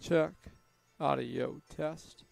Check. Audio test.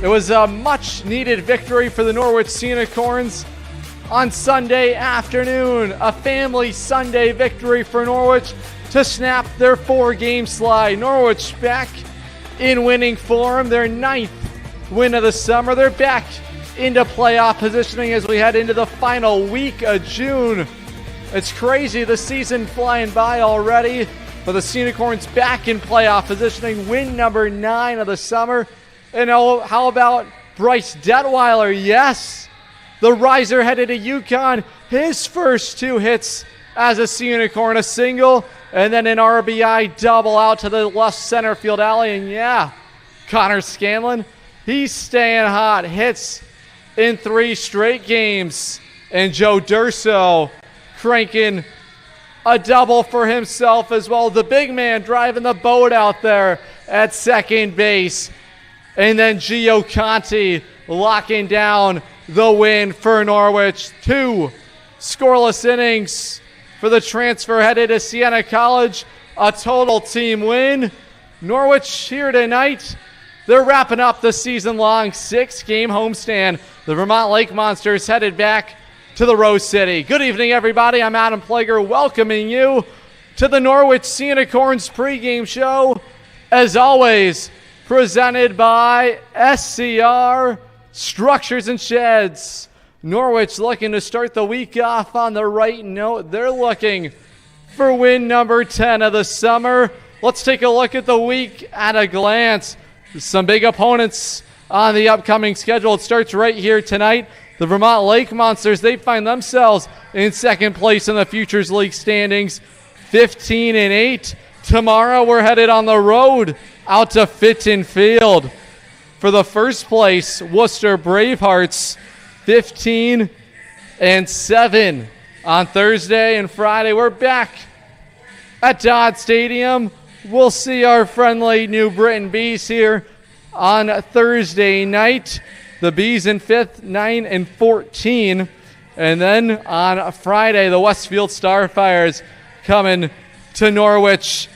It was a much-needed victory for the Norwich Sea Unicorns on Sunday afternoon. A family Sunday victory for Norwich to snap their 4-game slide. Norwich back in winning form, their 9th win of the summer. They're back into playoff positioning as we head into the final week of June. It's crazy, the season flying by already, but the Sea Unicorns back in playoff positioning, win number 9 of the summer. And how about Bryce Detweiler? Yes, the riser headed to UConn. His first 2 hits as a Sea Unicorn, a single, and then an RBI double out to the left center field alley. And yeah, Connor Scanlon, he's staying hot. Hits in 3 straight games. And Joe Durso cranking a double for himself as well. The big man driving the boat out there at second base. And then Gio Conti locking down the win for Norwich. 2 scoreless innings for the transfer headed to Siena College. A total team win. Norwich here tonight. They're wrapping up the season-long 6-game homestand. The Vermont Lake Monsters headed back to the Rose City. Good evening, everybody. I'm Adam Plager welcoming you to the Norwich Sea Unicorns pregame show. As always, presented by SCR Structures and Sheds. Norwich looking to start the week off on the right note. They're looking for win number 10 of the summer. Let's take a look at the week at a glance. Some big opponents on the upcoming schedule. It starts right here tonight. The Vermont Lake Monsters, they find themselves in second place in the Futures League standings, 15-8. Tomorrow we're headed on the road out to Fitton Field for the first place. Worcester Bravehearts, 15-7. On Thursday and Friday, we're back at Dodd Stadium. We'll see our friendly New Britain Bees here on Thursday night. The Bees in 5th, 9-14. And then on Friday, the Westfield Starfires coming to Norwich.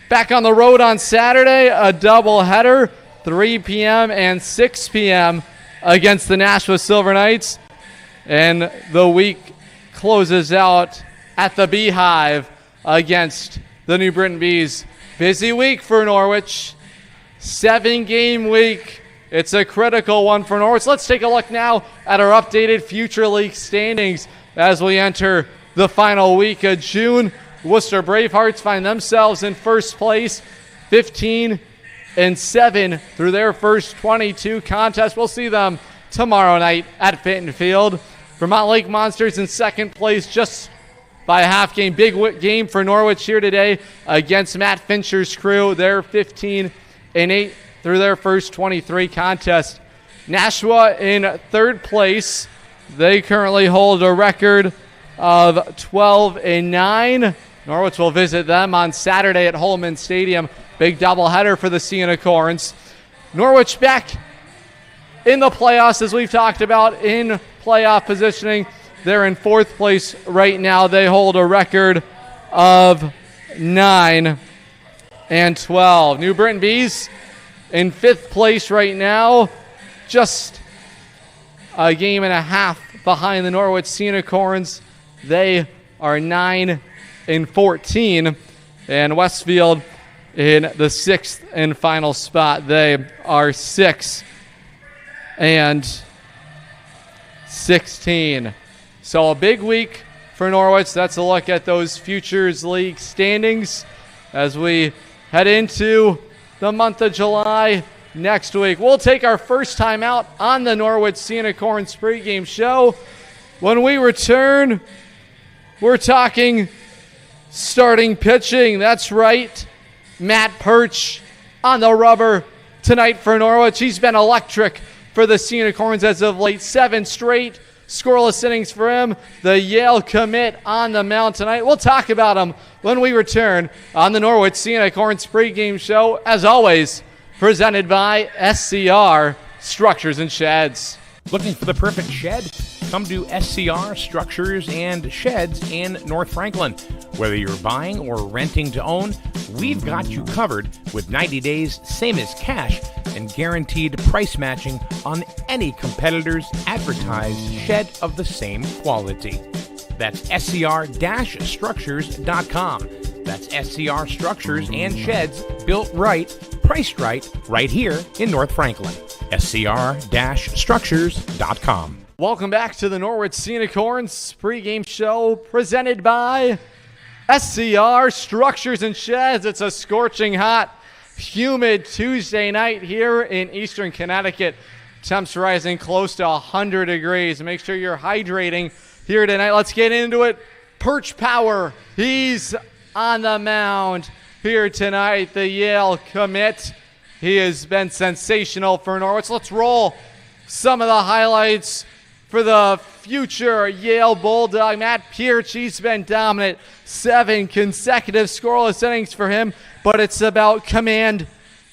Back on the road on Saturday, a doubleheader, 3 p.m. and 6 p.m. against the Nashua Silver Knights. And the week closes out at the Beehive against the New Britain Bees. Busy week for Norwich. 7-game week. It's a critical one for Norwich. Let's take a look now at our updated Future League standings as we enter the final week of June. Worcester Bravehearts find themselves in first place, 15-7 through their first 22 contests. We'll see them tomorrow night at Fitton Field. Vermont Lake Monsters in second place, just by a half game. Big game for Norwich here today against Matt Fincher's crew. They're 15-8 through their first 23 contests. Nashua in third place. They currently hold a record of 12-9. Norwich will visit them on Saturday at Holman Stadium. Big doubleheader for the Sea Unicorns. Norwich back in the playoffs, as we've talked about, in playoff positioning. They're in fourth place right now. They hold a record of 9-12. New Britain Bees in fifth place right now, just a game and a half behind the Norwich Sea Unicorns. They are 9-14, and Westfield in the sixth and final spot. They are 6-16. So a big week for Norwich. That's a look at those Futures League standings as we head into the month of July next week. We'll take our first time out on the Norwich Sea Unicorns pregame show. When we return, we're talking starting pitching. That's right. Matt Perch on the rubber tonight for Norwich. He's been electric for the Sea Unicorns as of late. 7 straight scoreless innings for him. The Yale commit on the mound tonight. We'll talk about him when we return on the Norwich Sea Unicorns pregame show. As always, presented by SCR Structures and Sheds. Looking for the perfect shed? Come to SCR Structures and Sheds in North Franklin. Whether you're buying or renting to own, we've got you covered with 90 days, same as cash, and guaranteed price matching on any competitor's advertised shed of the same quality. That's scr-structures.com. That's SCR Structures and Sheds, built right, priced right, right here in North Franklin. scr-structures.com. Welcome back to the Norwich Sea Unicorns pregame show presented by SCR Structures and Sheds. It's a scorching hot, humid Tuesday night here in eastern Connecticut. Temps rising close to 100 degrees. Make sure you're hydrating here tonight. Let's get into it. Perch Power, he's on the mound here tonight. The Yale commit. He has been sensational for Norwich. Let's roll some of the highlights for the future Yale Bulldog. Matt Pirch, he's been dominant. 7 consecutive scoreless innings for him, but it's about command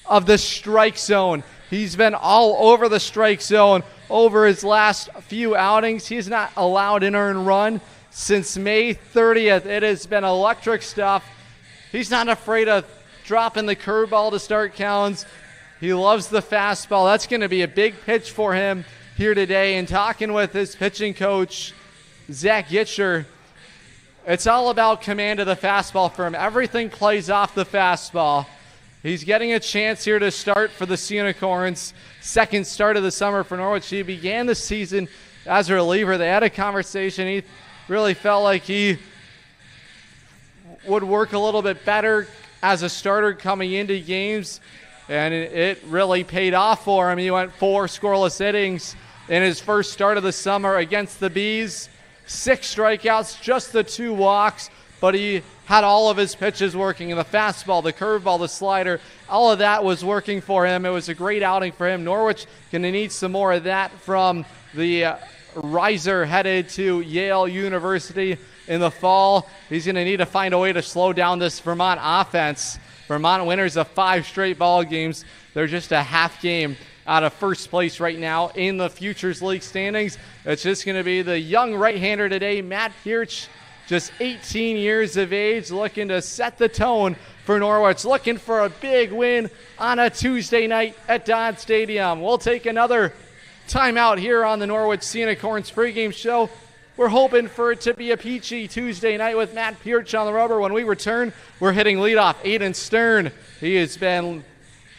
of the strike zone. He's been all over the strike zone over his last few outings. He's not allowed an earned run since May 30th. It has been electric stuff. He's not afraid of dropping the curveball to start counts. He loves the fastball. That's going to be a big pitch for him here today. And talking with his pitching coach, Zach Gitcher, it's all about command of the fastball for him. Everything plays off the fastball. He's getting a chance here to start for the Sea Unicorns. Second start of the summer for Norwich. He began the season as a reliever. They had a conversation. He really felt like he would work a little bit better as a starter coming into games, and it really paid off for him. He went 4 scoreless innings in his first start of the summer against the Bees. 6 strikeouts, just the 2 walks, but he had all of his pitches working. And the fastball, the curveball, the slider, all of that was working for him. It was a great outing for him. Norwich going to need some more of that from the riser headed to Yale University in the fall. He's going to need to find a way to slow down this Vermont offense. Vermont winners of 5 straight ball games. They're just a half game out of first place right now in the Futures League standings. It's just going to be the young right-hander today, Matt Pirch, just 18 years of age, looking to set the tone for Norwich, looking for a big win on a Tuesday night at Dodd Stadium. We'll take another timeout here on the Norwich Sea Unicorns pregame show. We're hoping for it to be a peachy Tuesday night with Matt Pirch on the rubber. When we return, we're hitting leadoff Aiden Stern. He has been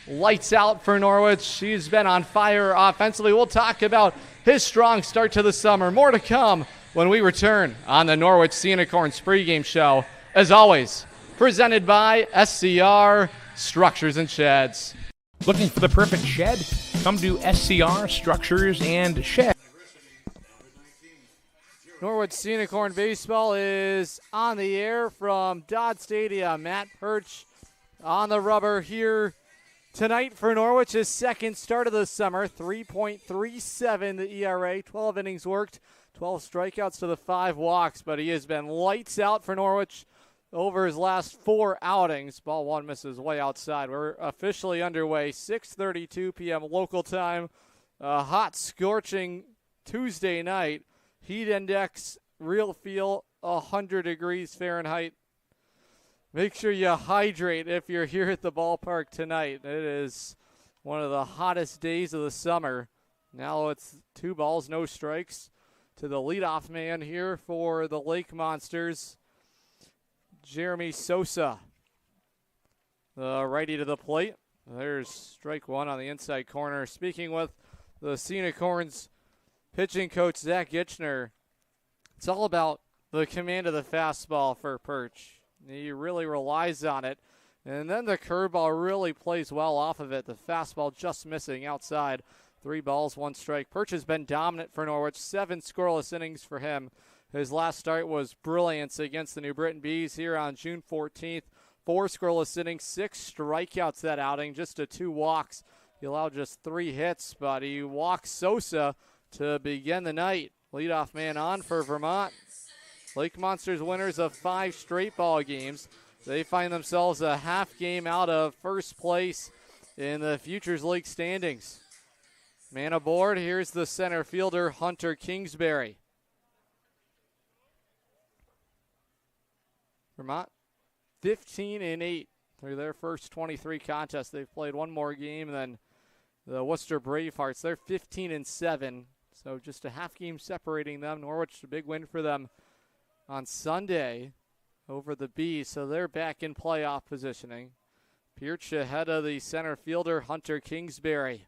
lights out for Norwich. He's been on fire offensively. We'll talk about his strong start to the summer. More to come when we return on the Norwich Sea Unicorns pregame show. As always, presented by SCR Structures and Sheds. Looking for the perfect shed? Come to SCR Structures and Sheds. Norwich Sea Unicorn baseball is on the air from Dodd Stadium. Matt Perch on the rubber here tonight for Norwich. His second start of the summer, 3.37 the ERA, 12 innings worked, 12 strikeouts to the 5 walks, but he has been lights out for Norwich over his last 4 outings. Ball one misses way outside. We're officially underway, 6:32 p.m. local time. A hot, scorching Tuesday night. Heat index, real feel, 100 degrees Fahrenheit. Make sure you hydrate if you're here at the ballpark tonight. It is one of the hottest days of the summer. Now it's 2 balls, no strikes to the leadoff man here for the Lake Monsters, Jeremy Sosa. The righty to the plate. There's strike 1 on the inside corner. Speaking with the Sea Unicorns pitching coach Zach Gitchner, it's all about the command of the fastball for Perch. He really relies on it. And then the curveball really plays well off of it. The fastball just missing outside. 3 balls, 1 strike. Perch has been dominant for Norwich. 7 scoreless innings for him. His last start was brilliance against the New Britain Bees here on June 14th. 4 scoreless innings, 6 strikeouts that outing, just 2 walks. He allowed just 3 hits, but he walks Sosa to begin the night. Leadoff man on for Vermont. Lake Monsters winners of 5 straight ball games. They find themselves a half game out of first place in the Futures League standings. Man aboard, here's the center fielder, Hunter Kingsbury. Vermont 15-8 through their first 23 contests. They've played 1 more game than the Worcester Bravehearts. They're 15-7, so just a half game separating them. Norwich, a big win for them on Sunday over the Bees, so they're back in playoff positioning. Pirch ahead of the center fielder, Hunter Kingsbury.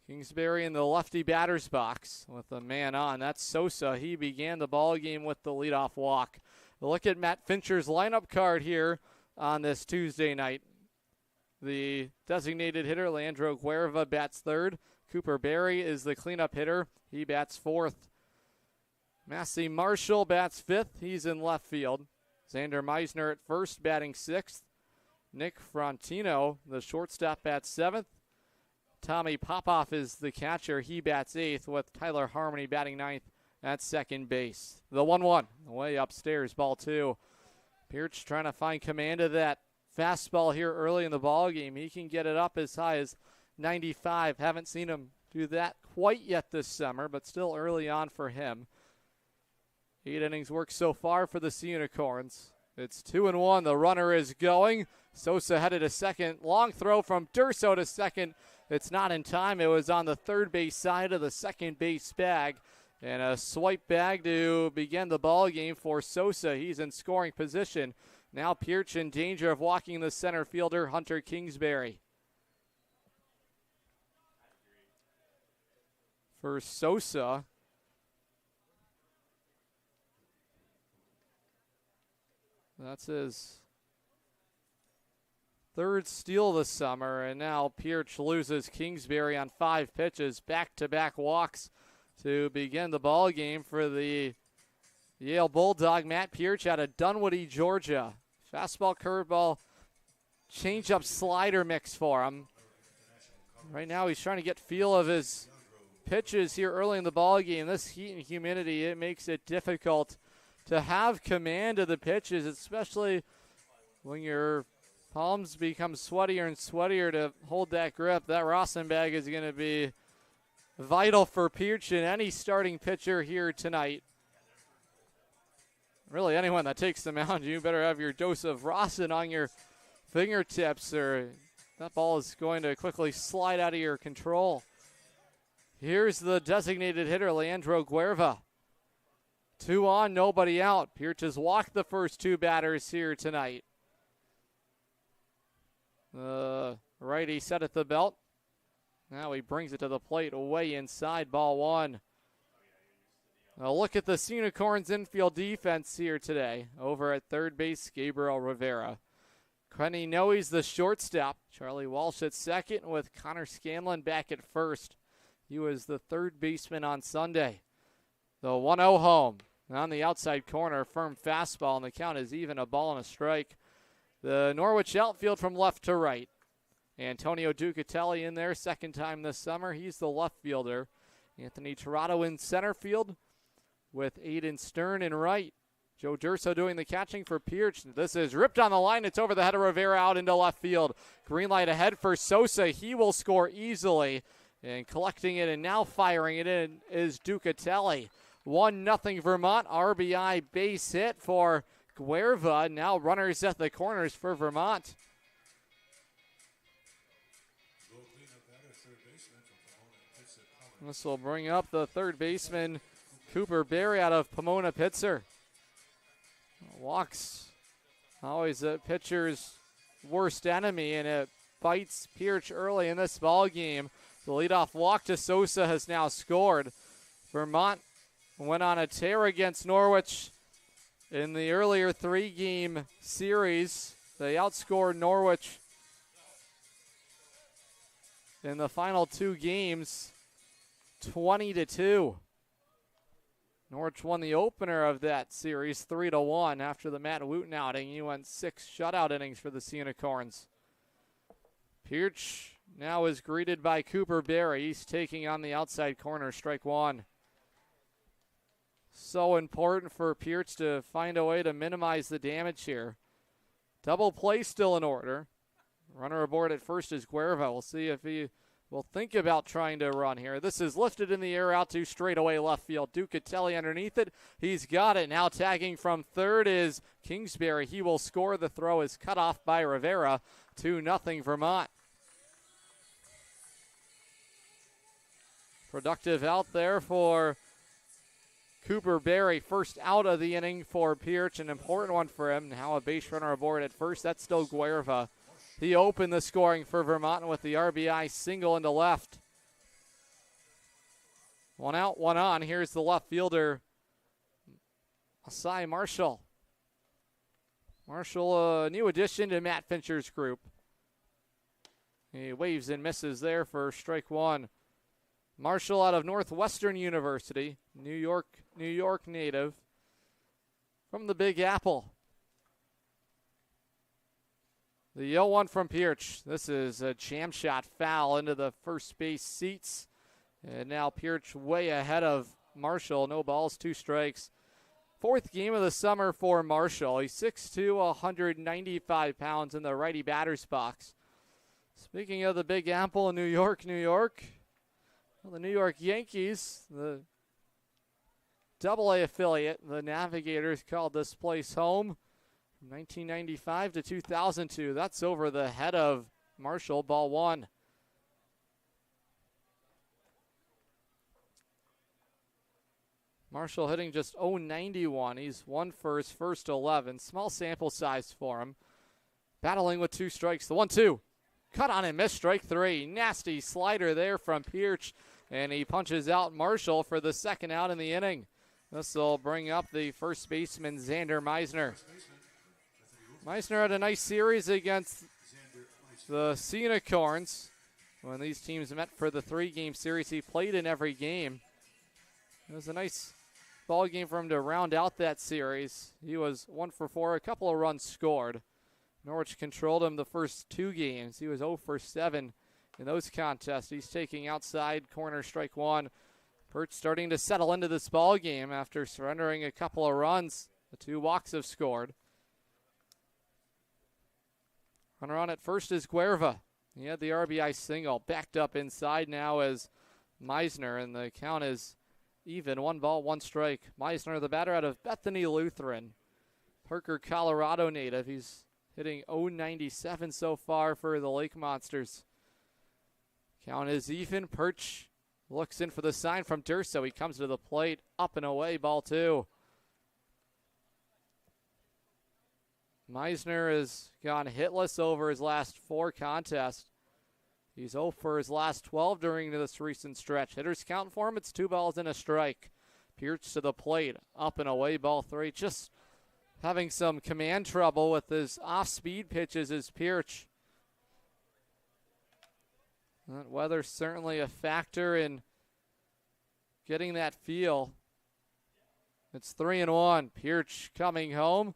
Kingsbury in the lefty batter's box with a man on. That's Sosa. He began the ball game with the leadoff walk. Look at Matt Fincher's lineup card here on this Tuesday night. The designated hitter, Leandro Guerva, bats third. Cooper Berry is the cleanup hitter. He bats fourth. Massey Marshall bats fifth. He's in left field. Xander Meisner at first, batting sixth. Nick Frontino, the shortstop, bats seventh. Tommy Popoff is the catcher. He bats eighth, with Tyler Harmony batting ninth at second base. The 1-1, way upstairs, ball 2. Pirch trying to find command of that fastball here early in the ball game. He can get it up as high as 95. Haven't seen him do that quite yet this summer, but still early on for him. 8 innings work so far for the Sea Unicorns. It's 2-1. The runner is going. Sosa headed to second. Long throw from Durso to second. It's not in time. It was on the third base side of the second base bag. And a swipe bag to begin the ball game for Sosa. He's in scoring position. Now Pirch in danger of walking the center fielder, Hunter Kingsbury. For Sosa, that's his third steal this summer, and now Pirch loses Kingsbury on 5 pitches, back-to-back walks to begin the ball game for the Yale Bulldog. Matt Pirch out of Dunwoody, Georgia. Fastball, curveball, changeup, slider mix for him. Right now he's trying to get feel of his pitches here early in the ball game. This heat and humidity, it makes it difficult to have command of the pitches, especially when your palms become sweatier and sweatier to hold that grip. That Rossen bag is going to be vital for Pirch and any starting pitcher here tonight. Really, anyone that takes the mound, you better have your dose of Rossen on your fingertips, or that ball is going to quickly slide out of your control. Here's the designated hitter, Leandro Guerva. 2 on, nobody out. Pirch has walked the first 2 batters here tonight. The righty set at the belt. Now he brings it to the plate, away inside, ball 1. Now look at the Sea Unicorns infield defense here today. Over at third base, Gabriel Rivera. Kenny Noe's the shortstop. Charlie Walsh at second, with Connor Scanlon back at first. He was the third baseman on Sunday. The 1-0 home. On the outside corner, firm fastball, and the count is even, a ball and a strike. The Norwich outfield from left to right. Antonio Ducatelli in there, second time this summer. He's the left fielder. Anthony Tirado in center field with Aiden Stern in right. Joe Durso doing the catching for Pierce. This is ripped on the line. It's over the head of Rivera out into left field. Green light ahead for Sosa. He will score easily. And collecting it and now firing it in is Ducatelli. 1-0 Vermont. RBI base hit for Guerva. Now runners at the corners for Vermont. This will bring up the third baseman, Cooper Berry, out of Pomona Pitzer. Walks, always a pitcher's worst enemy, and it bites Pierce early in this ball game. The leadoff walk to Sosa has now scored. Vermont went on a tear against Norwich in the earlier three-game series. They outscored Norwich in the final two games 20-2. Norwich won the opener of that series 3-1 after the Matt Wooten outing. He went 6 shutout innings for the Sea Unicorns. Pierce now is greeted by Cooper Berry. He's taking on the outside corner, strike one. So important for Pierce to find a way to minimize the damage here. Double play still in order. Runner aboard at first is Guerva. We'll see if he will think about trying to run here. This is lifted in the air out to straightaway left field. Ducatelli underneath it. He's got it. Now tagging from third is Kingsbury. He will score. The throw is cut off by Rivera. 2-0 Vermont. Productive out there for Cooper Berry. First out of the inning for Pierce. An important one for him. Now a base runner aboard at first. That's still Guerva. He opened the scoring for Vermont with the RBI single into left. One out, one on. Here's the left fielder, Asai Marshall. Marshall, a new addition to Matt Fincher's group. He waves and misses there for strike one. Marshall out of Northwestern University, New York native, from the Big Apple. The 0-1 from Pierce. This is a jam shot foul into the first base seats. And now Pierce way ahead of Marshall. No balls, 2 strikes. Fourth game of the summer for Marshall. He's 6'2", 195 pounds in the righty batter's box. Speaking of the Big Apple in New York, well, the New York Yankees, the AA affiliate, the Navigators, called this place home. From 1995 to 2002. That's over the head of Marshall. Ball one. Marshall hitting just .091. He's won for his first 11. Small sample size for him. Battling with 2 strikes. The 1-2. Cut on and missed. Strike 3. Nasty slider there from Pierce. And he punches out Marshall for the second out in the inning. This will bring up the first baseman, Xander Meisner. Meisner had a nice series against the Sea Unicorns. When these teams met for the 3-game series, he played in every game. It was a nice ball game for him to round out that series. He was 1 for 4, a couple of runs scored. Norwich controlled him the first 2 games. He was 0 for 7 in those contests. He's taking outside corner, strike one. Perch starting to settle into this ball game after surrendering a couple of runs. The 2 walks have scored. Runner on at first is Guerva. He had the RBI single. Backed up inside now as Meisner, and the count is even. 1 ball, 1 strike. Meisner, the batter out of Bethany Lutheran. Parker, Colorado native. He's hitting .097 so far for the Lake Monsters. Count is even. Perch looks in for the sign from Durso. He comes to the plate. Up and away, ball 2. Meisner has gone hitless over his last 4 contests. He's 0 for his last 12 during this recent stretch. Hitters count for him. It's 2 balls and a strike. Pierce to the plate. Up and away, ball 3. Just having some command trouble with his off-speed pitches is Pierce. That weather's certainly a factor in getting that feel. It's 3-1. Pirch coming home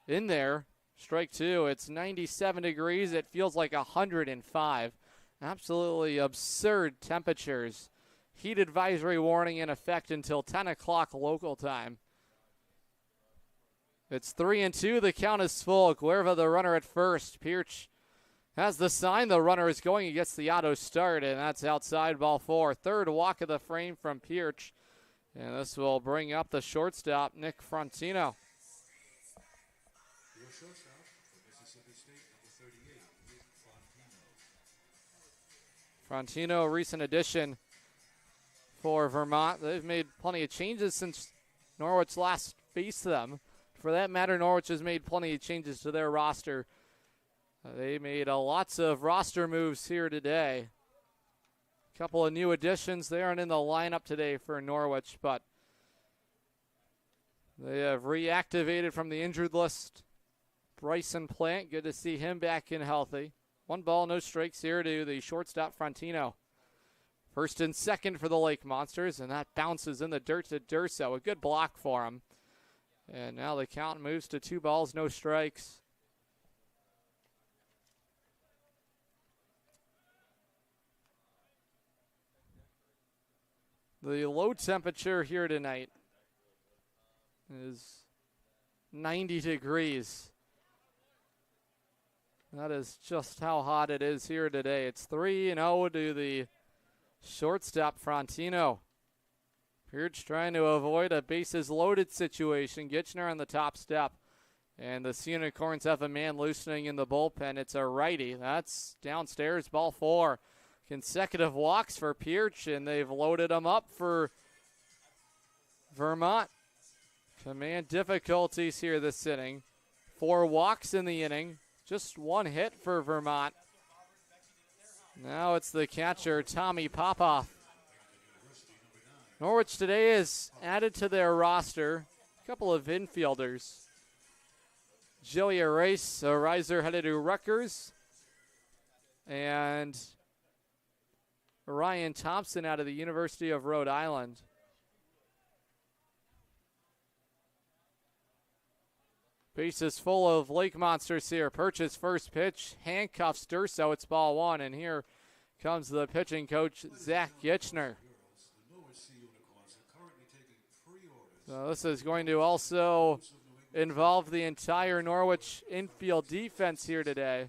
in there. Strike two. It's 97 degrees. It feels like 105. Absolutely absurd temperatures. Heat advisory warning in effect until 10 o'clock local time. It's 3-2. The count is full. Guerva, the runner at first. Pirch has the sign. The runner is going. He gets the auto start, and that's outside, ball four. Third walk of the frame from Pirch. And this will bring up the shortstop, Nick Frontino. Your shortstop for Mississippi State, number 38, Nick Frontino. Frontino, recent addition for Vermont. They've made plenty of changes since Norwich last faced them. For that matter, Norwich has made plenty of changes to their roster. They made lots of roster moves here today. A couple of new additions. They aren't in the lineup today for Norwich, but they have reactivated from the injured list Bryson Plant. Good to see him back in healthy. 1 ball, no strikes here to the shortstop Frontino. First and second for the Lake Monsters, and that bounces in the dirt to Durso. A good block for him. And now the count moves to 2 balls, no strikes. The low temperature here tonight is 90 degrees. That is just how hot it is here today. It's 3-0 to the shortstop Frontino. Pirch trying to avoid a bases loaded situation. Gitchner on the top step. And the Sea Unicorns have a man loosening in the bullpen. It's a righty. That's downstairs, ball four. Consecutive walks for Pirch, and they've loaded him up for Vermont. Command difficulties here this inning. 4 walks in the inning. Just 1 hit for Vermont. Now it's the catcher, Tommy Popoff. Norwich today has added to their roster a couple of infielders. Joey Arrace, a riser headed to Rutgers. And Ryan Thompson out of the University of Rhode Island. Bases full of Lake Monsters here. Pirch's first pitch, handcuffs Durso. It's ball one, and here comes the pitching coach, Zach Gitchner. So this is going to also involve the entire Norwich infield defense here today.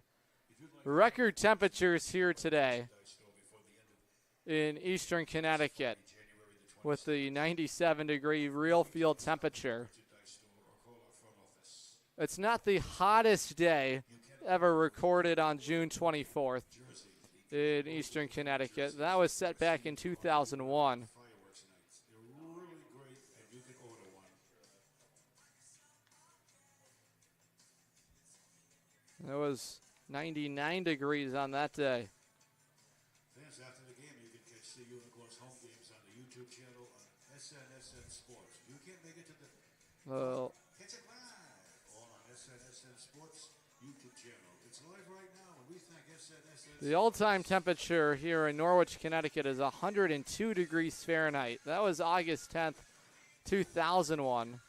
Record temperatures here today in eastern Connecticut with the 97-degree real field temperature. It's not the hottest day ever recorded on June 24th in eastern Connecticut. That was set back in 2001. It was 99 degrees on that day. Fans, after the game, you can catch Sea Unicorns home games on the YouTube channel on SNSN Sports. You can't make it to the... catch it live on SNSN Sports YouTube channel. It's live right now, and we thank SNSN. The all-time temperature here in Norwich, Connecticut is 102 degrees Fahrenheit. That was August 10th, 2001.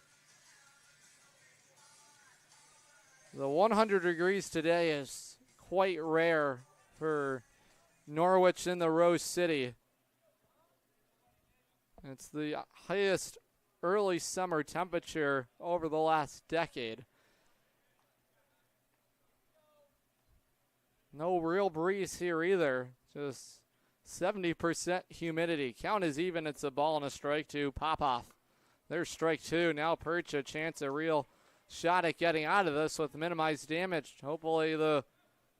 The 100 degrees today is quite rare for Norwich in the Rose City. It's the highest early summer temperature over the last decade. No real breeze here either. Just 70% humidity. Count is even. It's a ball and a strike to Popoff. There's strike two. Now Pirch a chance, a real shot at getting out of this with minimized damage. Hopefully the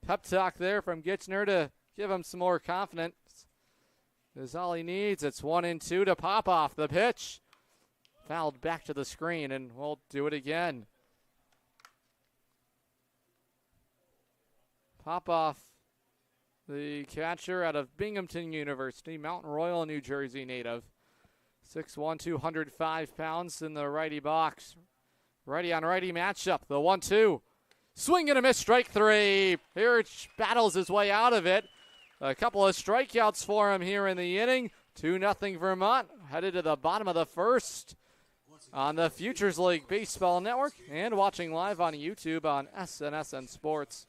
pep talk there from Gitchner to give him some more confidence is all he needs. It's 1-2 to Popoff. The pitch fouled back to the screen, and we'll do it again. Popoff, the catcher out of Binghamton University, Mountain Royal, New Jersey native. 6'1", 205 pounds in the righty box. Righty on righty matchup. The 1-2. Swing and a miss, strike three. Pirch battles his way out of it. A couple of strikeouts for him here in the inning. 2-0 Vermont. Headed to the bottom of the first. on the Futures League Baseball Network and watching live on YouTube on SNSN Sports.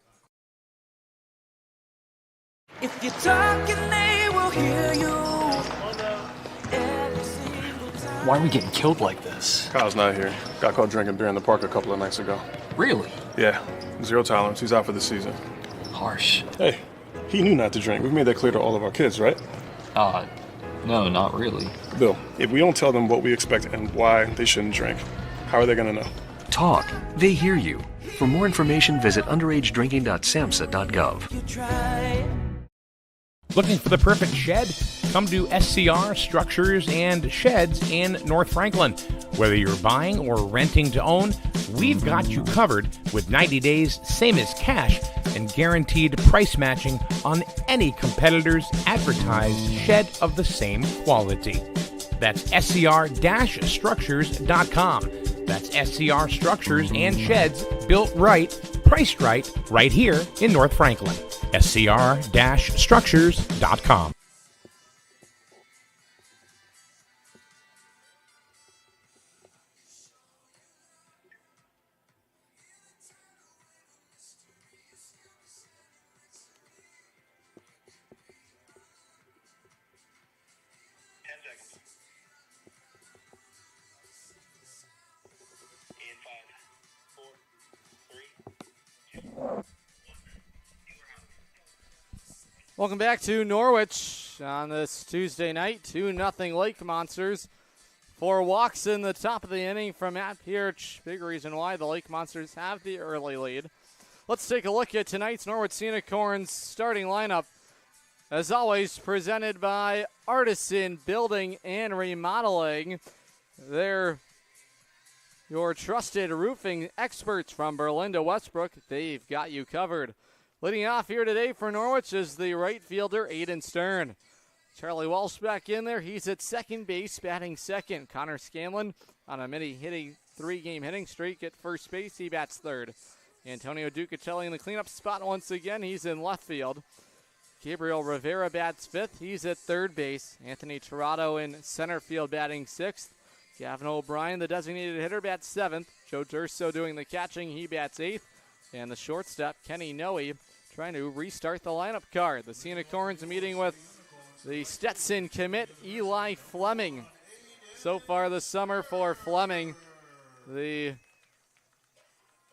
If you're talking, they will hear you. Why are we getting killed like this? Kyle's not here. Got caught drinking beer in the park a couple of nights ago. Really? Yeah, 0 tolerance. He's out for the season. Harsh. Hey, he knew not to drink. We've made that clear to all of our kids, right? No, not really. Bill, if we don't tell them what we expect and why they shouldn't drink, how are they going to know? Talk. They hear you. For more information, visit underagedrinking.samhsa.gov. You try. Looking for the perfect shed? Come to SCR Structures and Sheds in North Franklin. Whether you're buying or renting to own, we've got you covered with 90 days, same as cash, and guaranteed price matching on any competitor's advertised shed of the same quality. That's scr-structures.com. That's SCR Structures and Sheds, built right, priced right here in North Franklin. scr-structures.com. Welcome back to Norwich on this Tuesday night. 2-0 Lake Monsters. 4 walks in the top of the inning from Matt Pierce. Big reason why the Lake Monsters have the early lead. Let's take a look at tonight's Norwich Sea Unicorns starting lineup. As always, presented by Artisan Building and Remodeling. They're your trusted roofing experts from Berlin to Westbrook. They've got you covered. Leading off here today for Norwich is the right fielder, Aiden Stern. Charlie Walsh back in there. He's at second base, batting second. Connor Scanlon on a mini-hitting 3-game hitting streak at first base. He bats third. Antonio Ducatelli in the cleanup spot once again. He's in left field. Gabriel Rivera bats fifth. He's at third base. Anthony Tirado in center field batting sixth. Gavin O'Brien, the designated hitter, bats seventh. Joe Durso doing the catching. He bats eighth. And the shortstop, Kenny Noe, trying to restart the lineup card. The Sea Unicorns meeting with the Stetson commit, Eli Fleming. So far this summer for Fleming, the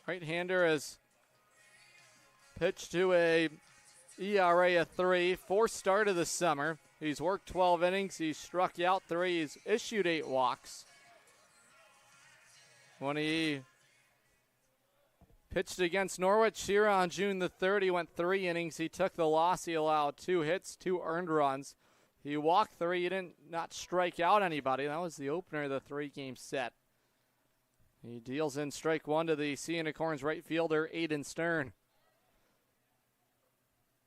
right-hander has pitched to a ERA of 3, 4 start of the summer. He's worked 12 innings. He's struck out 3. He's issued 8 walks. When he pitched against Norwich here on June the 3rd, he went 3 innings. He took the loss. He allowed 2 hits, 2 earned runs. He walked 3. He didn't not strike out anybody. That was the opener of the 3-game set. He deals in strike 1 to the Sea Unicorns right fielder, Aiden Stern.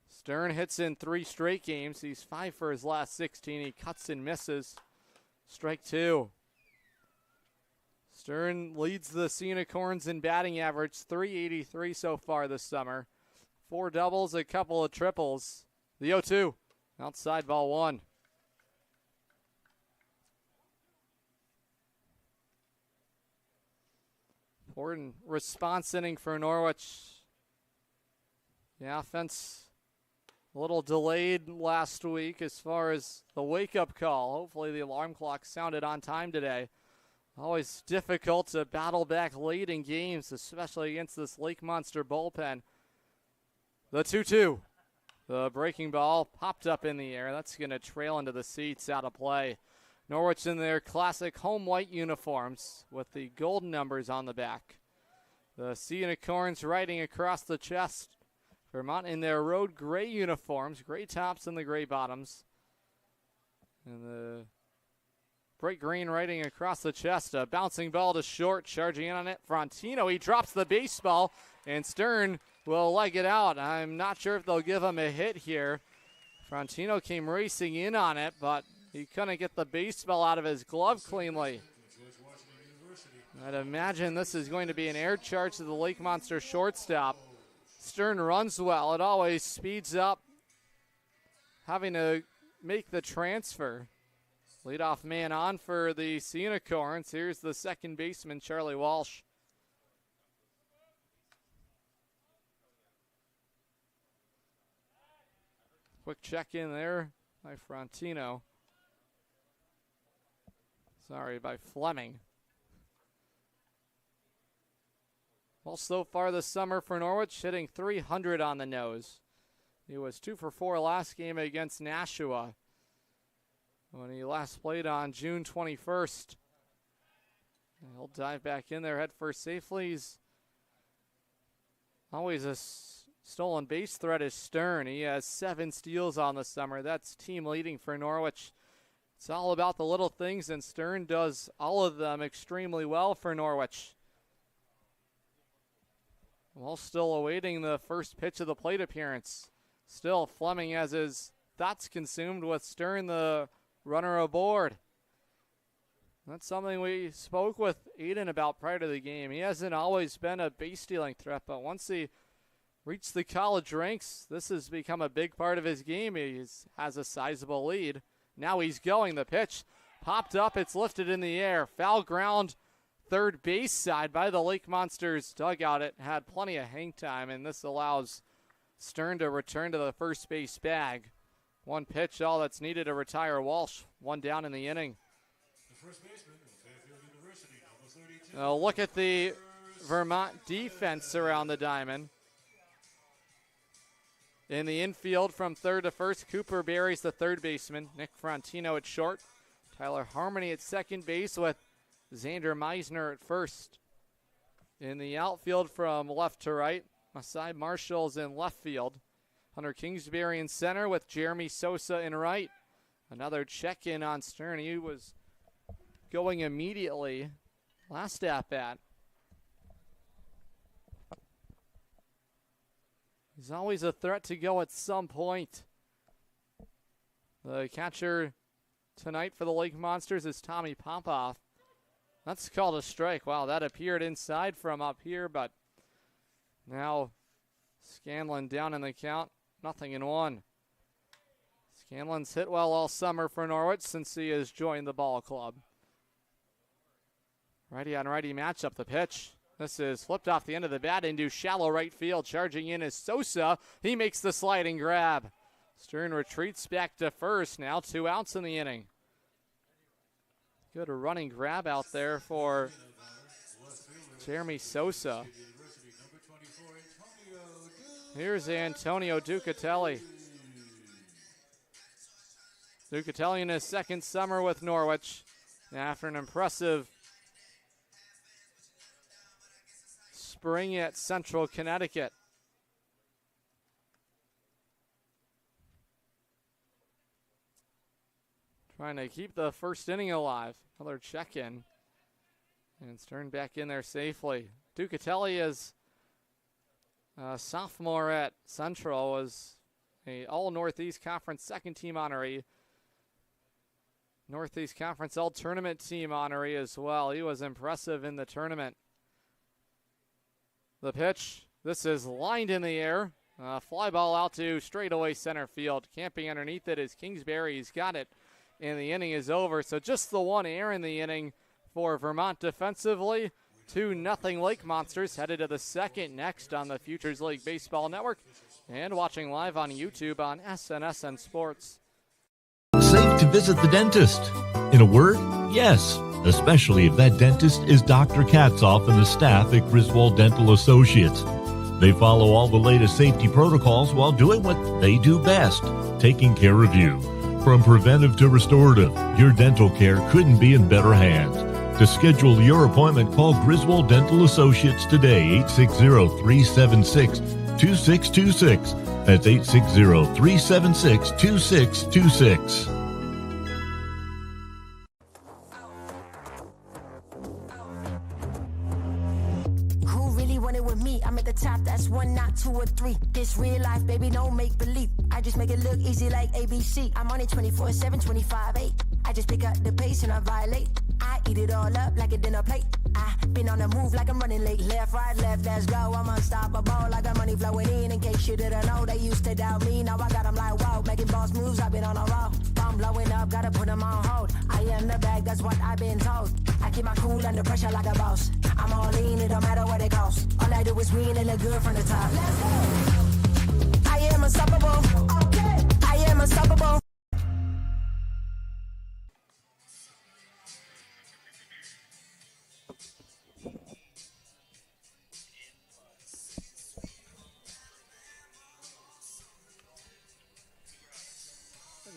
Stern hits in 3 straight games. He's 5 for his last 16. He cuts and misses. Strike 2. Stern leads the Sea Unicorns in batting average, .383 so far this summer. 4 doubles, a couple of triples. The 0-2, outside ball 1. Important response inning for Norwich. The offense a little delayed last week as far as the wake-up call. Hopefully the alarm clock sounded on time today. Always difficult to battle back late in games, especially against this Lake Monster bullpen. The 2-2. The breaking ball popped up in the air. That's going to trail into the seats, out of play. Norwich in their classic home white uniforms with the gold numbers on the back. The Sea Unicorns riding across the chest. Vermont in their road gray uniforms, gray tops and the gray bottoms. And the bright green writing across the chest. A bouncing ball to short, charging in on it. Frontino, he drops the baseball, and Stern will leg it out. I'm not sure if they'll give him a hit here. Frontino came racing in on it, but he couldn't get the baseball out of his glove cleanly. I'd imagine this is going to be an air charge to the Lake Monster shortstop. Stern runs well. It always speeds up having to make the transfer. Leadoff man on for the Sea Unicorns. Here's the second baseman, Charlie Walsh. Quick check in there by Frontino. Sorry, by Fleming. Well, so far this summer for Norwich, hitting .300 on the nose. He was 2 for 4 last game against Nashua when he last played on June 21st. And he'll dive back in there head first safely. He's always a stolen base threat is Stern. He has 7 steals on the summer. That's team leading for Norwich. It's all about the little things, and Stern does all of them extremely well for Norwich. Well, still awaiting the first pitch of the plate appearance. Still, Fleming has his thoughts consumed with Stern, the runner aboard. That's something we spoke with Aiden about prior to the game. He hasn't always been a base stealing threat, but once he reached the college ranks, this has become a big part of his game. He has a sizable lead. Now he's going. The pitch popped up. It's lifted in the air. Foul ground third base side by the Lake Monsters dugout. It had plenty of hang time, and this allows Stern to return to the first base bag. One pitch, all that's needed to retire Walsh. One down in the inning. The first baseman of Fairfield University, number 32. Now look at the Vermont defense around the diamond. In the infield from third to first, Cooper Berry's the third baseman. Nick Frontino at short. Tyler Harmony at second base with Xander Meisner at first. In the outfield from left to right, Masai Marshall's in left field. Hunter Kingsbury in center with Jeremy Sosa in right. Another check-in on Stern. He was going immediately last at-bat. He's always a threat to go at some point. The catcher tonight for the Lake Monsters is Tommy Popoff. That's called a strike. Wow, that appeared inside from up here, but now Scanlon down in the count. 0-1. Scanlon's hit well all summer for Norwich since he has joined the ball club. Righty on righty matchup. The pitch. This is flipped off the end of the bat into shallow right field. Charging in is Sosa. He makes the sliding grab. Stern retreats back to first. Now 2 outs in the inning. Good running grab out there for Jeremy Sosa. Here's Antonio Ducatelli. Ducatelli in his second summer with Norwich. After an impressive spring at Central Connecticut. Trying to keep the first inning alive. Another check-in. And Stern back in there safely. Ducatelli is a sophomore at Central, was a All-Northeast Conference second-team honoree. Northeast Conference All-Tournament team honoree as well. He was impressive in the tournament. The pitch. This is lined in the air. Fly ball out to straightaway center field. Camping underneath it is Kingsbury. He's got it. And the inning is over. So just the one error in the inning for Vermont defensively. 2-0 Lake Monsters headed to the second next on the Futures League Baseball Network and watching live on YouTube on SNSN Sports. Safe to visit the dentist. In a word, yes, especially if that dentist is Dr. Katzoff and the staff at Griswold Dental Associates. They follow all the latest safety protocols while doing what they do best, taking care of you. From preventive to restorative, your dental care couldn't be in better hands. To schedule your appointment, call Griswold Dental Associates today, 860-376-2626. That's 860-376-2626. Who really wanted with me? I'm at the top, that's 1, not 2 or 3. This real life, baby, no make believe. I just make it look easy like ABC. I'm on it 24/7, 25/8. I just pick up the pace and I violate. I eat it all up like a dinner plate. I been on the move like I'm running late. Left, right, left, let's go. I'm unstoppable. I got money flowing in case you didn't know. They used to doubt me. Now I got them like, wow. Making boss moves, I've been on a roll. I'm blowing up, gotta put them on hold. I am the bag, that's what I've been told. I keep my cool under pressure like a boss. I'm all in, it don't matter what it costs. All I do is win and look good from the top. Let's go. I am unstoppable. Okay. I am unstoppable.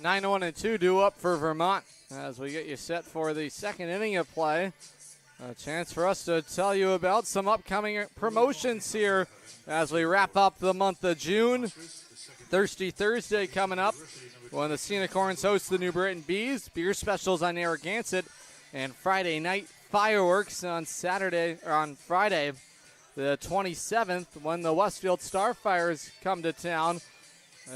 Nine, 1, and 2 due up for Vermont as we get you set for the second inning of play. A chance for us to tell you about some upcoming promotions here as we wrap up the month of June. Thirsty Thursday coming up when the Sea Unicorns host the New Britain Bees. Beer specials on Narragansett, and Friday night fireworks on Friday the 27th when the Westfield Starfires come to town.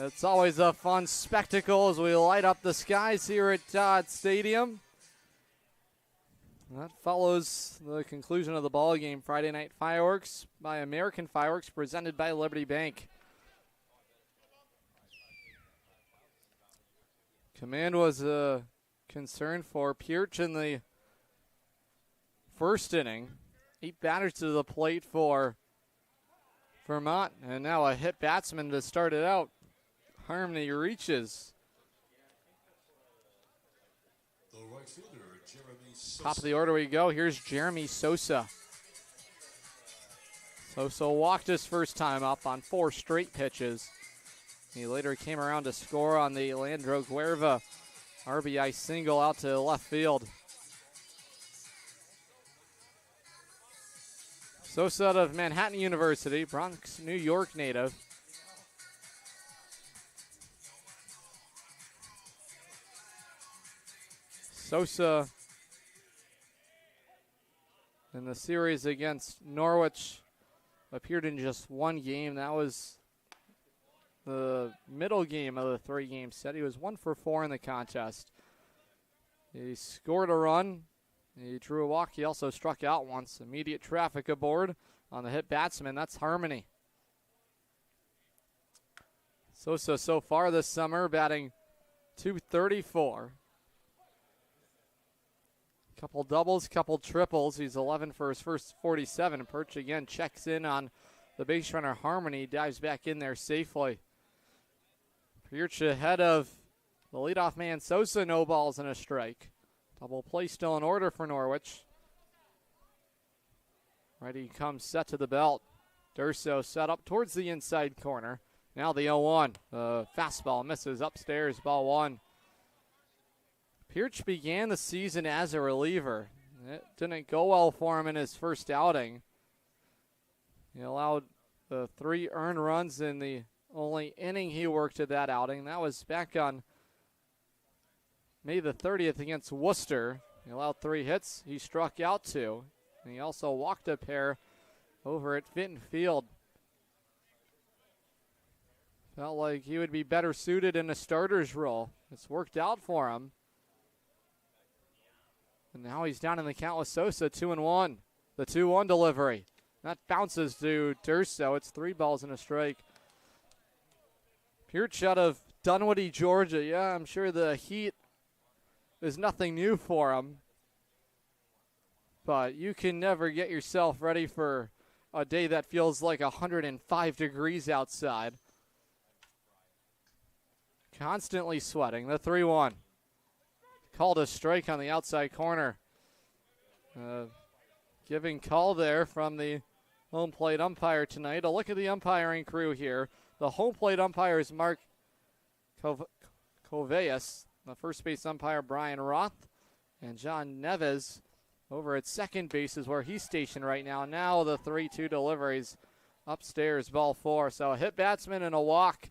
It's always a fun spectacle as we light up the skies here at Dodd Stadium. That follows the conclusion of the ball game. Friday night fireworks by American Fireworks, presented by Liberty Bank. Command was a concern for Pirch in the first inning. 8 batters to the plate for Vermont, and now a hit batsman to start it out. Harmony reaches. The right fielder, Jeremy Sosa. Top of the order we go. Here's Jeremy Sosa. Sosa walked his first time up on 4 straight pitches. He later came around to score on the Leandro Guerva RBI single out to left field. Sosa out of Manhattan University, Bronx, New York native. Sosa in the series against Norwich appeared in just 1 game. That was the middle game of the 3-game set. He was 1 for 4 in the contest. He scored a run. He drew a walk. He also struck out once. Immediate traffic aboard on the hit batsman. That's Harmony. Sosa so far this summer batting .234. Couple doubles, couple triples. He's 11 for his first 47. Perch again checks in on the base runner Harmony. Dives back in there safely. Perch ahead of the leadoff man Sosa. No balls and a strike. Double play still in order for Norwich. Ready comes set to the belt. Durso set up towards the inside corner. Now the 0-1. The fastball misses upstairs. Ball 1. Pirch began the season as a reliever. It didn't go well for him in his first outing. He allowed the 3 earned runs in the only inning he worked at that outing. That was back on May the 30th against Worcester. He allowed 3 hits. He struck out 2. And he also walked a pair over at Fitton Field. Felt like he would be better suited in a starter's role. It's worked out for him. And now he's down in the count with Sosa, 2-1. The 2-1 delivery. That bounces to Durso. It's 3 balls and a strike. Pirch out of Dunwoody, Georgia. Yeah, I'm sure the heat is nothing new for him. But you can never get yourself ready for a day that feels like 105 degrees outside. Constantly sweating. The 3-1. Called a strike on the outside corner. Giving call there from the home plate umpire tonight. A look at the umpiring crew here. The home plate umpire is Mark Coveas. The first base umpire, Brian Roth. And John Neves over at second base is where he's stationed right now. Now the 3-2 deliveries upstairs, ball 4. So a hit batsman and a walk.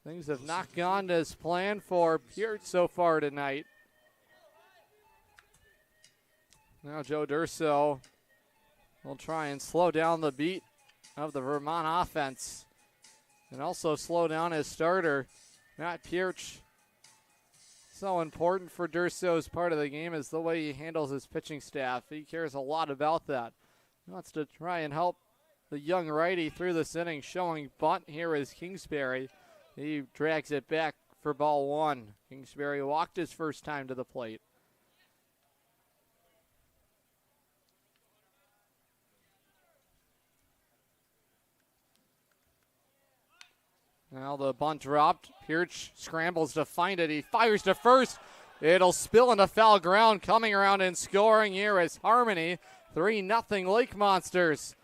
Things have not gone as planned for Pirch so far tonight. Now Joe Durso will try and slow down the beat of the Vermont offense and also slow down his starter, Matt Pirch. So important for Durso's part of the game is the way he handles his pitching staff. He cares a lot about that. He wants to try and help the young righty through this inning. Showing bunt here is Kingsbury. He drags it back for ball one. Kingsbury walked his first time to the plate. Now the bunt dropped. Pirch scrambles to find it. He fires to first. It'll spill into foul ground. Coming around and scoring here is Harmony. 3-0 Lake Monsters.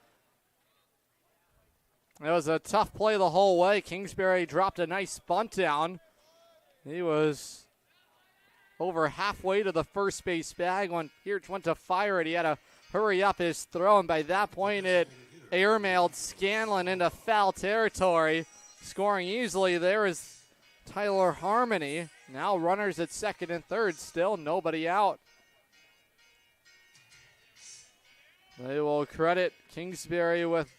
It was a tough play the whole way. Kingsbury dropped a nice bunt down. He was over halfway to the first base bag when Pirch went to fire it. He had to hurry up his throw, and by that point it airmailed Scanlon into foul territory. Scoring easily there is Tyler Harmony. Now runners at second and third, still nobody out. They will credit Kingsbury with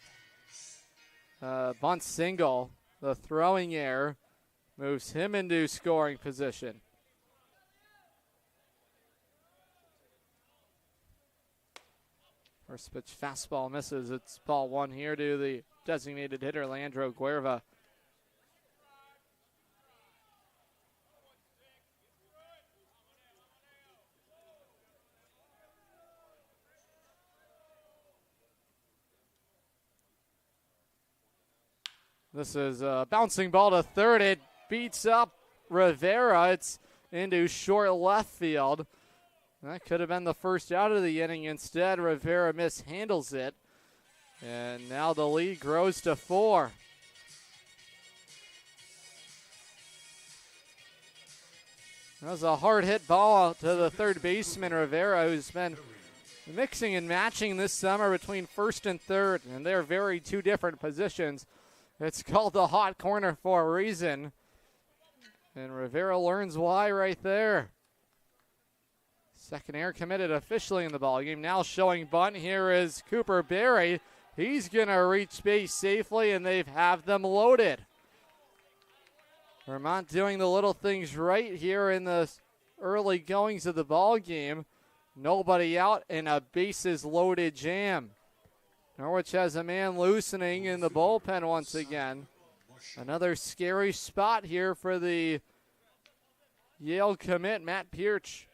bunt single. The throwing error moves him into scoring position. First pitch fastball misses. It's ball one here to the designated hitter, Leandro Guerva. This is a bouncing ball to third. It beats up Rivera. It's into short left field. That could have been the first out of the inning. Instead, Rivera mishandles it. And now the lead grows to 4. That was a hard hit ball to the third baseman, Rivera, who's been mixing and matching this summer between first and third. And they're very two different positions. It's called the hot corner for a reason. And Rivera learns why right there. Second error committed officially in the ballgame. Now showing bunt here is Cooper Berry. He's going to reach base safely, and they have them loaded. Vermont doing the little things right here in the early goings of the ballgame. Nobody out and a bases loaded jam. Norwich has a man loosening in the bullpen once again. Another scary spot here for the Yale commit, Matt Pirch.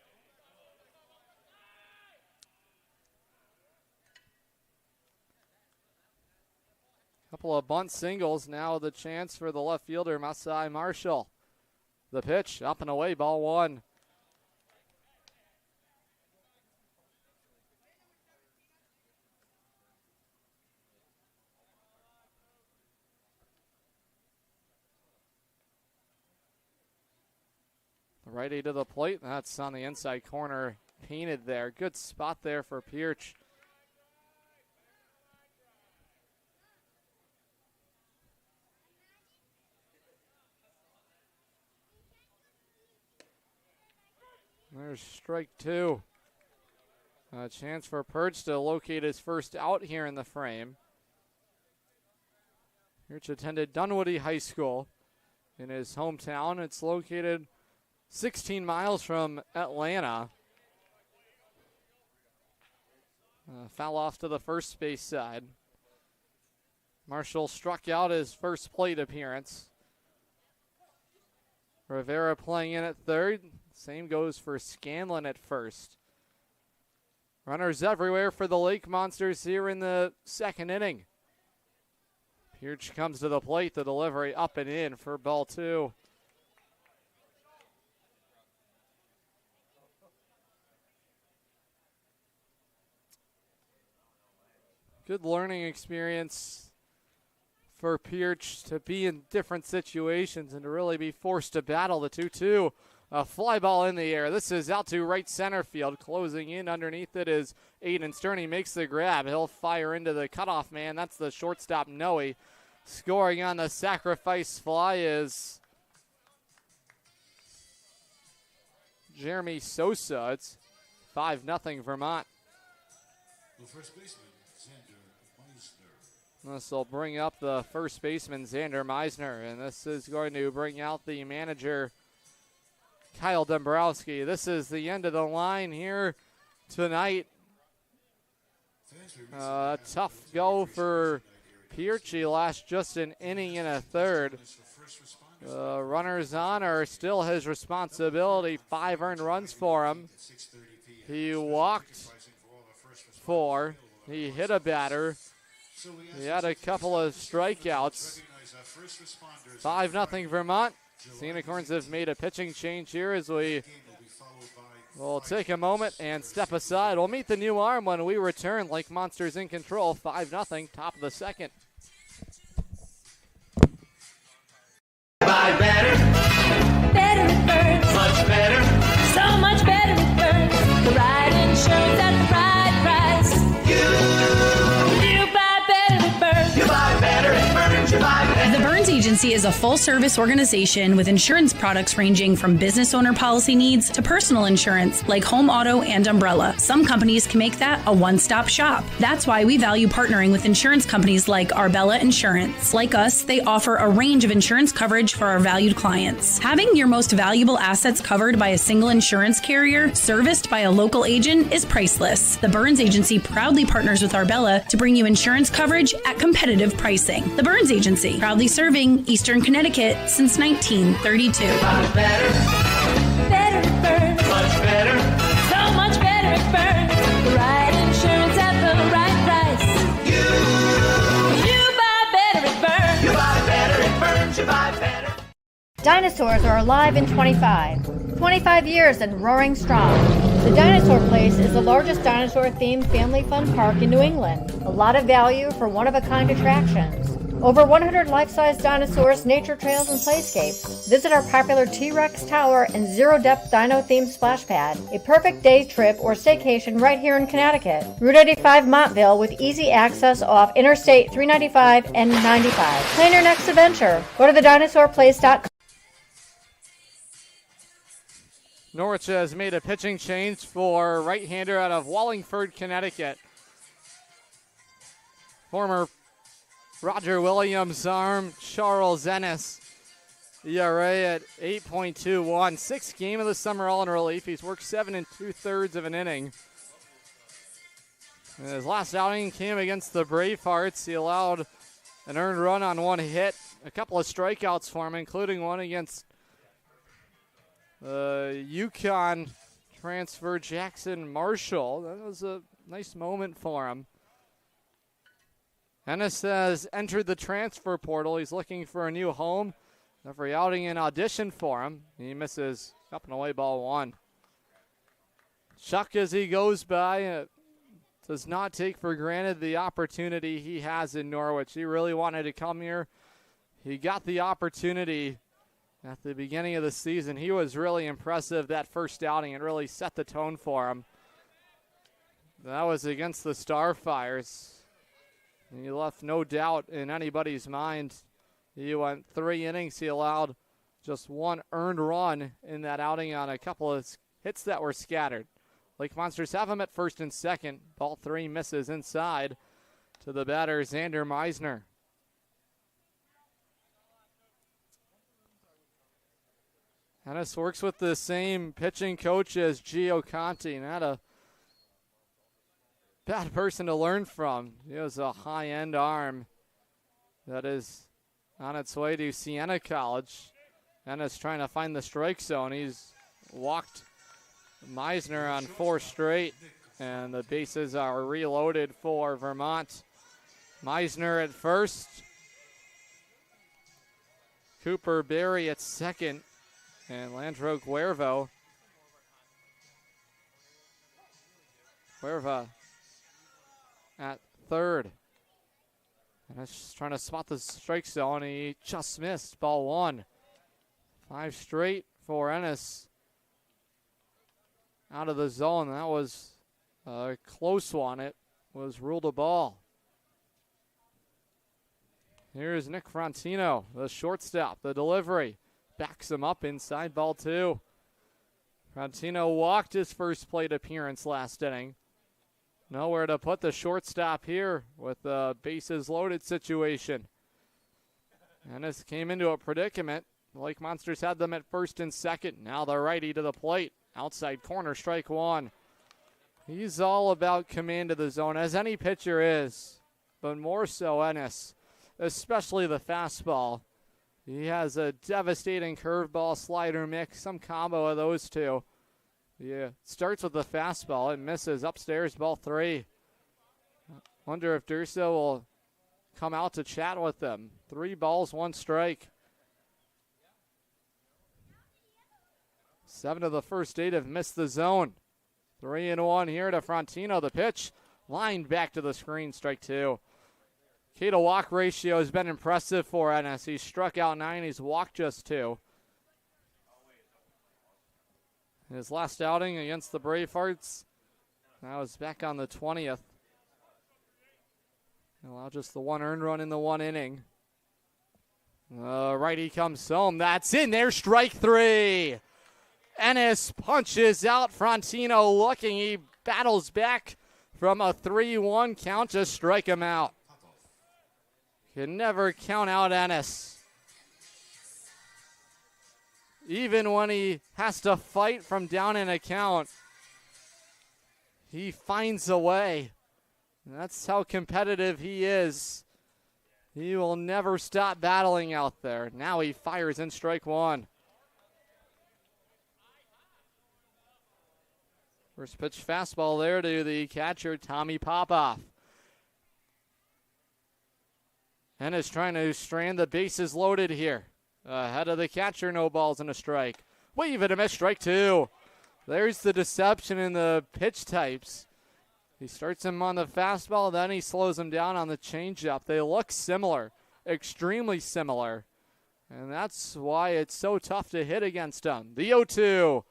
Couple of bunt singles. Now the chance for the left fielder, Masai Marshall. The pitch, up and away, ball one. Righty to the plate. That's on the inside corner, painted there. Good spot there for Pirch. There's strike two. A chance for Pirch to locate his first out here in the frame. Pirch attended Dunwoody High School in his hometown. It's located 16 miles from Atlanta. Foul off to the first base side. Marshall struck out his first plate appearance. Rivera playing in at third. Same goes for Scanlon at first. Runners everywhere for the Lake Monsters here in the second inning. Pirch comes to the plate. The delivery up and in for ball two. Good learning experience for Pirch to be in different situations and to really be forced to battle the 2-2. A fly ball in the air. This is out to right center field. Closing in underneath it is Aiden Stern. He makes the grab. He'll fire into the cutoff man. That's the shortstop, Noe. Scoring on the sacrifice fly is Jeremy Sosa. It's 5-0 Vermont. The first baseman, Xander Meisner. This will bring up the first baseman, Xander Meisner, and this is going to bring out the manager, Kyle Dombrowski. This is the end of the line here tonight. Tough go for Pierce lasts just an inning and a third. Runners on are still his responsibility. 5 earned runs for him. He walked 4. He hit a batter. He had a couple of strikeouts. 5-0 Vermont. The Unicorns have made a pitching change here as we will take a moment and step aside. We'll meet the new arm when we return. Lake Monsters in control, 5-0, top of the second. Buy better. Better it burns. Much better. So much better it burns. The right insurance at the right price. You buy better it burns. You buy better it burns. You buy better. The Burns Agency is a full-service organization with insurance products ranging from business owner policy needs to personal insurance like home, auto, and umbrella. Some companies can make that a one-stop shop. That's why we value partnering with insurance companies like Arbella Insurance. Like us, they offer a range of insurance coverage for our valued clients. Having your most valuable assets covered by a single insurance carrier, serviced by a local agent, is priceless. The Burns Agency proudly partners with Arbella to bring you insurance coverage at competitive pricing. The Burns Agency, proudly serving Eastern Connecticut since 1932. Better. Better it burns. Much better. So much better it burns. The right insurance at the right price. You buy better it burns. You buy better it burns. You buy better. Dinosaurs are alive in 25 years and roaring strong. The Dinosaur Place is the largest dinosaur-themed family fun park in New England. A lot of value for one-of-a-kind attractions. Over 100 life-size dinosaurs, nature trails, and playscapes. Visit our popular T-Rex Tower and zero-depth dino-themed splash pad. A perfect day trip or staycation right here in Connecticut. Route 85 Montville with easy access off Interstate 395 and 95. Plan your next adventure. Go to thedinosaurplace.com. Norwich has made a pitching change for right-hander out of Wallingford, Connecticut. Former Roger Williams' arm, Charles Ennis. ERA at 8.21. 6th game of the summer, all in relief. He's worked 7 2/3 of an inning. And his last outing came against the Bravehearts. He allowed an earned run on 1 hit, a couple of strikeouts for him, including one against UConn transfer Jackson Marshall. That was a nice moment for him. Ennis has entered the transfer portal. He's looking for a new home. Every outing and audition for him. He misses up and away, ball 1. Chuck, as he goes by, does not take for granted the opportunity he has in Norwich. He really wanted to come here. He got the opportunity at the beginning of the season. He was really impressive that first outing. It really set the tone for him. That was against the Starfires. He left no doubt in anybody's mind. He went 3 innings. He allowed just 1 earned run in that outing on a couple of hits that were scattered. Lake Monsters have him at first and second. Ball 3 misses inside to the batter, Xander Meisner. Ennis works with the same pitching coach as Gio Conti. Not a bad person to learn from. He has a high-end arm that is on its way to Siena College. Ennis trying to find the strike zone. He's walked Meisner on 4 straight, and the bases are reloaded for Vermont. Meisner at first. Cooper Berry at second, and Landro Cuervo at third. And that's just trying to spot the strike zone. He just missed, ball 1. 5 straight for Ennis out of the zone. That was a close one. It was ruled a ball. Here's Nick Frontino, the shortstop. The delivery backs him up inside, ball 2. Frontino walked his first plate appearance last inning. Nowhere to put the shortstop here with the bases loaded situation. Ennis came into a predicament. The Lake Monsters had them at first and second. Now the righty to the plate. Outside corner, strike 1. He's all about command of the zone, as any pitcher is, but more so Ennis. especially the fastball. He has a devastating curveball slider mix, some combo of those two. Yeah, starts with the fastball. It misses upstairs, ball 3. Wonder if Durso will come out to chat with them. 3 balls, 1 strike. 7 of the first 8 have missed the zone. 3-1 here to Frontino. The pitch lined back to the screen, strike 2. K to walk ratio has been impressive for Ennis. He's struck out 9, he's walked just 2. His last outing against the Bravehearts, that was back on the 20th. Allowed just the 1 earned run in the 1 inning. Righty comes home. That's in there. Strike 3. Ennis punches out. Frontino looking. He battles back from a 3-1 count to strike him out. Can never count out Ennis. Even when he has to fight from down in a count, he finds a way. That's how competitive he is. He will never stop battling out there. Now he fires in strike 1. First pitch fastball there to the catcher, Tommy Popoff. Ennis trying to strand the bases loaded here. Ahead of the catcher, no balls and a strike. Wave and a miss, strike 2. There's the deception in the pitch types. He starts him on the fastball, then he slows him down on the changeup. They look similar, extremely similar. And that's why it's so tough to hit against him. The 0-2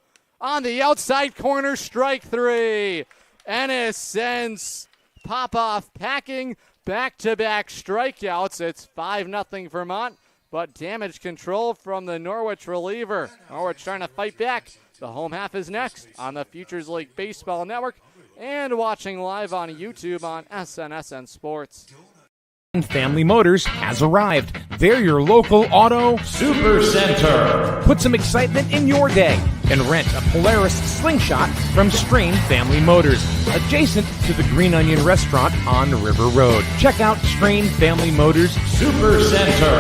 on the outside corner, strike 3. Ennis sends Popoff packing, back-to-back strikeouts. It's 5-0 Vermont, but damage control from the Norwich reliever. Norwich trying to fight back. The home half is next on the Futures League Baseball Network and watching live on YouTube on SNSN Sports. Family Motors has arrived. They're your local auto super center. Put some excitement in your day and rent a Polaris Slingshot from Strain Family Motors, adjacent to the Green Onion Restaurant on River Road. Check out Strain Family Motors Super Center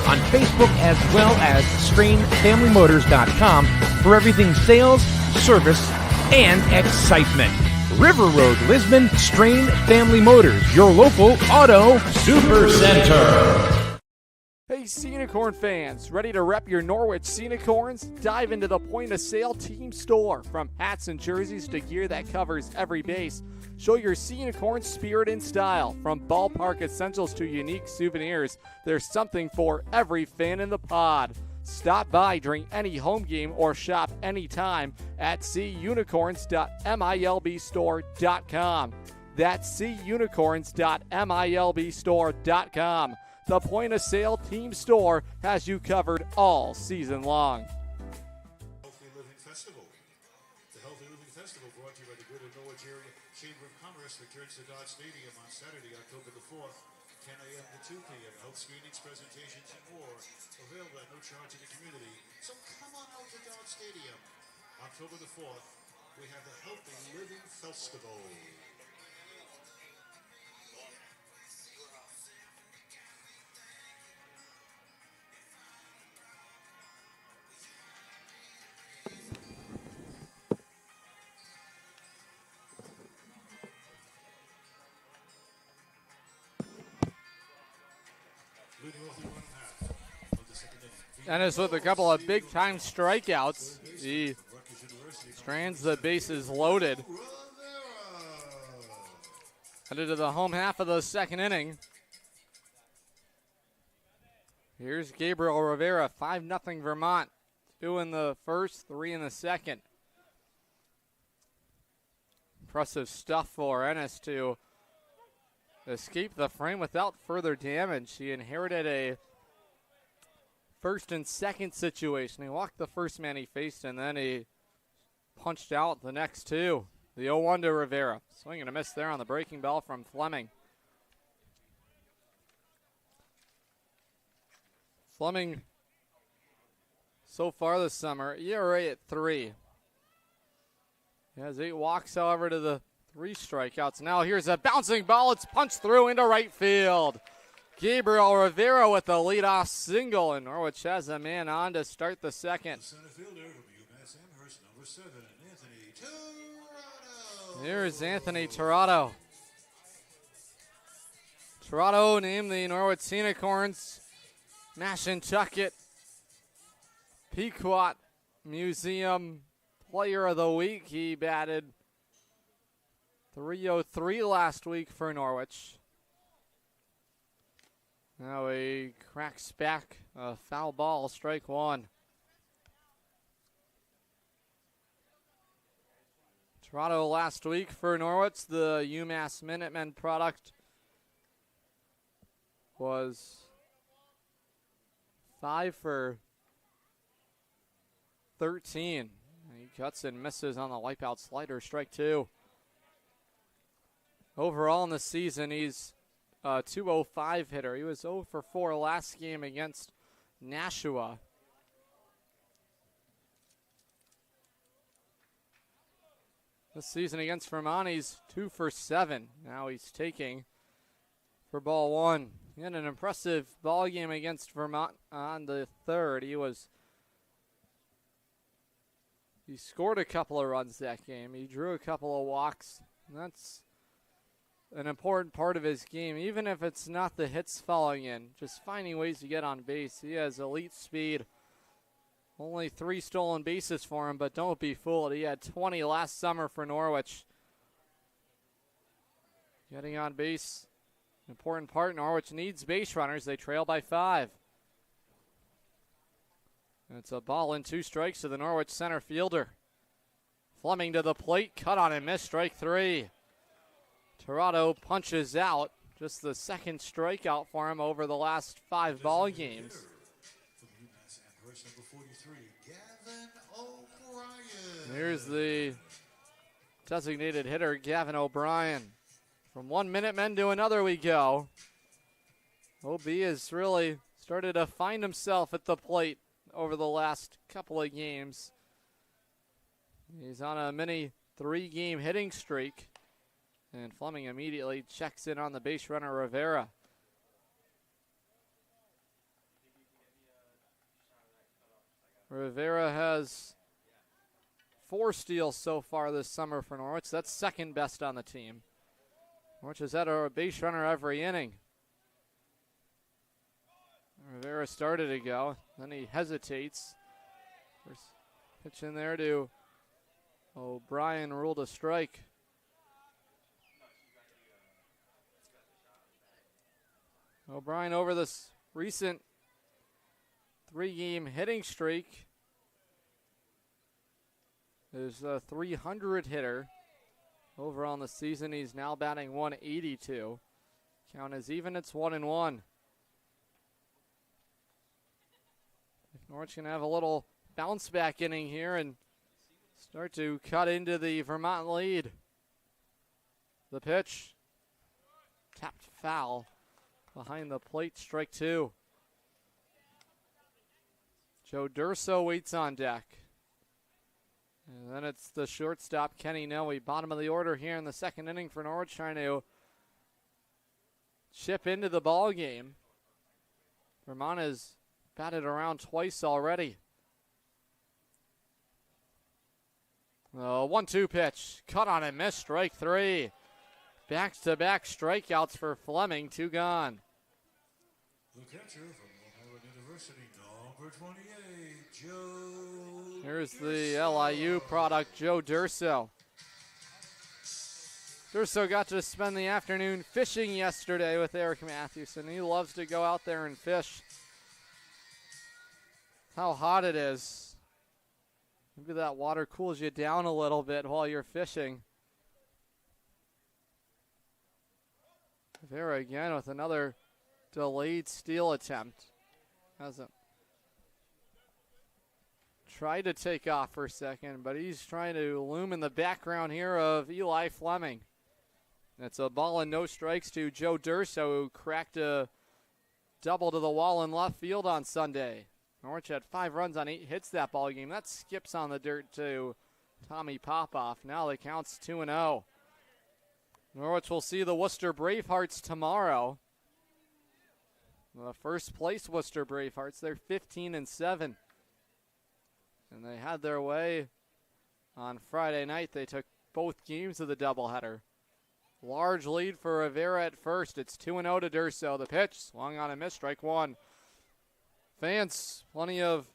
on Facebook as well as strainfamilymotors.com for everything sales, service, and excitement. River Road, Lisbon, Strain Family Motors, your local auto super center. Hey, Sea Unicorn fans, ready to rep your Norwich Sea Unicorns? Dive into the point-of-sale team store. From hats and jerseys to gear that covers every base. Show your Sea Unicorn spirit and style. From ballpark essentials to unique souvenirs, there's something for every fan in the pod. Stop by during any home game or shop anytime at seaunicorns.milbstore.com. That's seaunicorns.milbstore.com. The point-of-sale team store has you covered all season long. Healthy Living Festival. The Healthy Living Festival brought to you by the Greater Norwich Area Chamber of Commerce returns to Dodd Stadium on Saturday, October the 4th, 10 a.m. to 2 p.m. Health screenings, presentations, and more. Available at no charge to the community. So come on out to Dodd Stadium. October the 4th, we have the Healthy Living Festival. Ennis with a couple of big-time strikeouts. He strands the bases loaded. Headed to the home half of the second inning. Here's Gabriel Rivera, 5-0 Vermont. 2 in the first, 3 in the second. Impressive stuff for Ennis to escape the frame without further damage. He inherited a first and second situation. He walked the first man he faced, and then he punched out the next 2. The 0-1 to Rivera. Swing and a miss there on the breaking ball from Fleming. Fleming, so far this summer, ERA at 3. He has 8 walks, however, to the 3 strikeouts. Now here's a bouncing ball. It's punched through into right field. Gabriel Rivera with the leadoff single, and Norwich has a man on to start the second. The center fielder from UMass Amherst, number 7, Anthony Tirado. Here's Anthony Tirado. Tirado named the Norwich Sea Unicorns Mashantucket Pequot Museum Player of the Week. He batted .303 last week for Norwich. Now he cracks back a foul ball, strike one. Toronto last week for Norwich, the UMass Minutemen product was 5 for 13. He cuts and misses on the wipeout slider, strike two. Overall in the season, he's a .205 hitter. He was 0 for 4 last game against Nashua. This season against Vermont, he's 2 for 7. Now he's taking for ball one. He had an impressive ball game against Vermont on the third. He scored a couple of runs that game. He drew a couple of walks. And that's an important part of his game, even if it's not the hits falling in, just finding ways to get on base. He has elite speed. Only 3 stolen bases for him, but don't be fooled. He had 20 last summer for Norwich. Getting on base, important part. Norwich needs base runners. They trail by 5. And it's a ball and 2 strikes to the Norwich center fielder. Fleming to the plate, cut on and miss, strike 3. Tirado punches out, just the second strikeout for him over the last 5 ball games. From UMass Amherst, number 43, Gavin O'Brien. Here's the designated hitter, Gavin O'Brien. From one Minutemen to another we go. OB has really started to find himself at the plate over the last couple of games. He's on a mini 3-game hitting streak. And Fleming immediately checks in on the base runner, Rivera. Rivera has 4 steals so far this summer for Norwich. That's second best on the team. Norwich has had a base runner every inning. Rivera started to go, then he hesitates. First pitch in there to O'Brien, ruled a strike. O'Brien over this recent 3-game hitting streak is a .300 hitter. Overall in the season, he's now batting .182. Count is even, it's 1-1. Norwich can have a little bounce back inning here and start to cut into the Vermont lead. The pitch, tapped foul. Behind the plate, strike 2. Joe Durso waits on deck. And then it's the shortstop, Kenny Noe. Bottom of the order here in the second inning for Norwich, trying to chip into the ball game. Vermont has batted around twice already. 1-2 pitch. Cut on and miss, strike 3. Back-to-back strikeouts for Fleming, 2 gone. The catcher from Long Island University, number 28, Joe. Here's the LIU product, Joe Durso. Durso got to spend the afternoon fishing yesterday with Eric Matthewson. He loves to go out there and fish. How hot it is. Maybe that water cools you down a little bit while you're fishing. Rivera again with another delayed steal attempt. Hasn't tried to take off for a second, but he's trying to loom in the background here of Eli Fleming. It's a ball and no strikes to Joe Durso, who cracked a double to the wall in left field on Sunday. Norwich had 5 runs on 8 hits that ball game. That skips on the dirt to Tommy Popoff. Now the count's 2-0. Norwich will see the Worcester Bravehearts tomorrow. The first place Worcester Bravehearts. They're 15-7. And they had their way on Friday night. They took both games of the doubleheader. Large lead for Rivera at first. It's 2-0 to Durso. The pitch swung on a miss, strike one. Fans, plenty of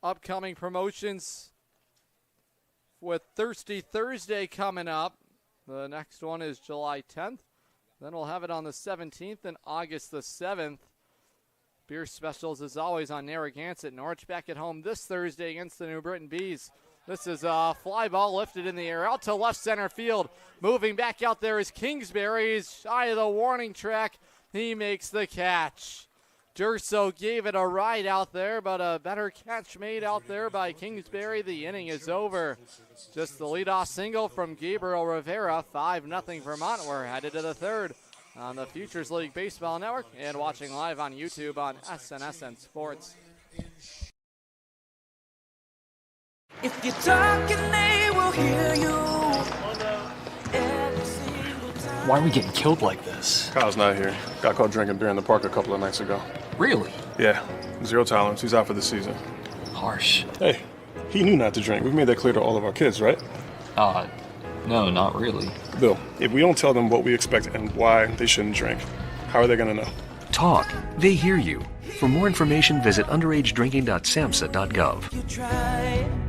upcoming promotions with Thirsty Thursday coming up. The next one is July 10th. Then we'll have it on the 17th and August the 7th. Beer specials, as always, on Narragansett. Norwich back at home this Thursday against the New Britain Bees. This is a fly ball lifted in the air out to left center field. Moving back out there is Kingsbury. He's shy of the warning track. He makes the catch. Durso gave it a ride out there, but a better catch made out there by Kingsbury. The inning is over. Just the leadoff single from Gabriel Rivera. 5-0 Vermont. We're headed to the third on the Futures League Baseball Network and watching live on YouTube on SNSN Sports. If you're talking, they will hear you. Why are we getting killed like this? Kyle's not here. Got caught drinking beer in the park a couple of nights ago. Really? Yeah, 0 tolerance. He's out for the season. Harsh. Hey, he knew not to drink. We've made that clear to all of our kids, right? No, not really. Bill, if we don't tell them what we expect and why they shouldn't drink, how are they going to know? Talk. They hear you. For more information, visit underagedrinking.samhsa.gov.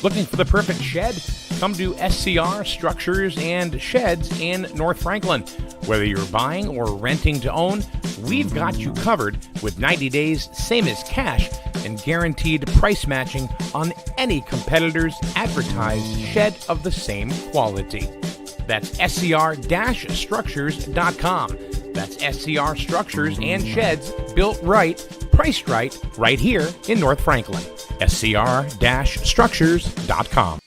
Looking for the perfect shed? Come to SCR Structures and Sheds in North Franklin. Whether you're buying or renting to own, we've got you covered with 90 days, same as cash, and guaranteed price matching on any competitor's advertised shed of the same quality. That's scr-structures.com. That's SCR Structures and Sheds, built right, priced right, right here in North Franklin. scr-structures.com.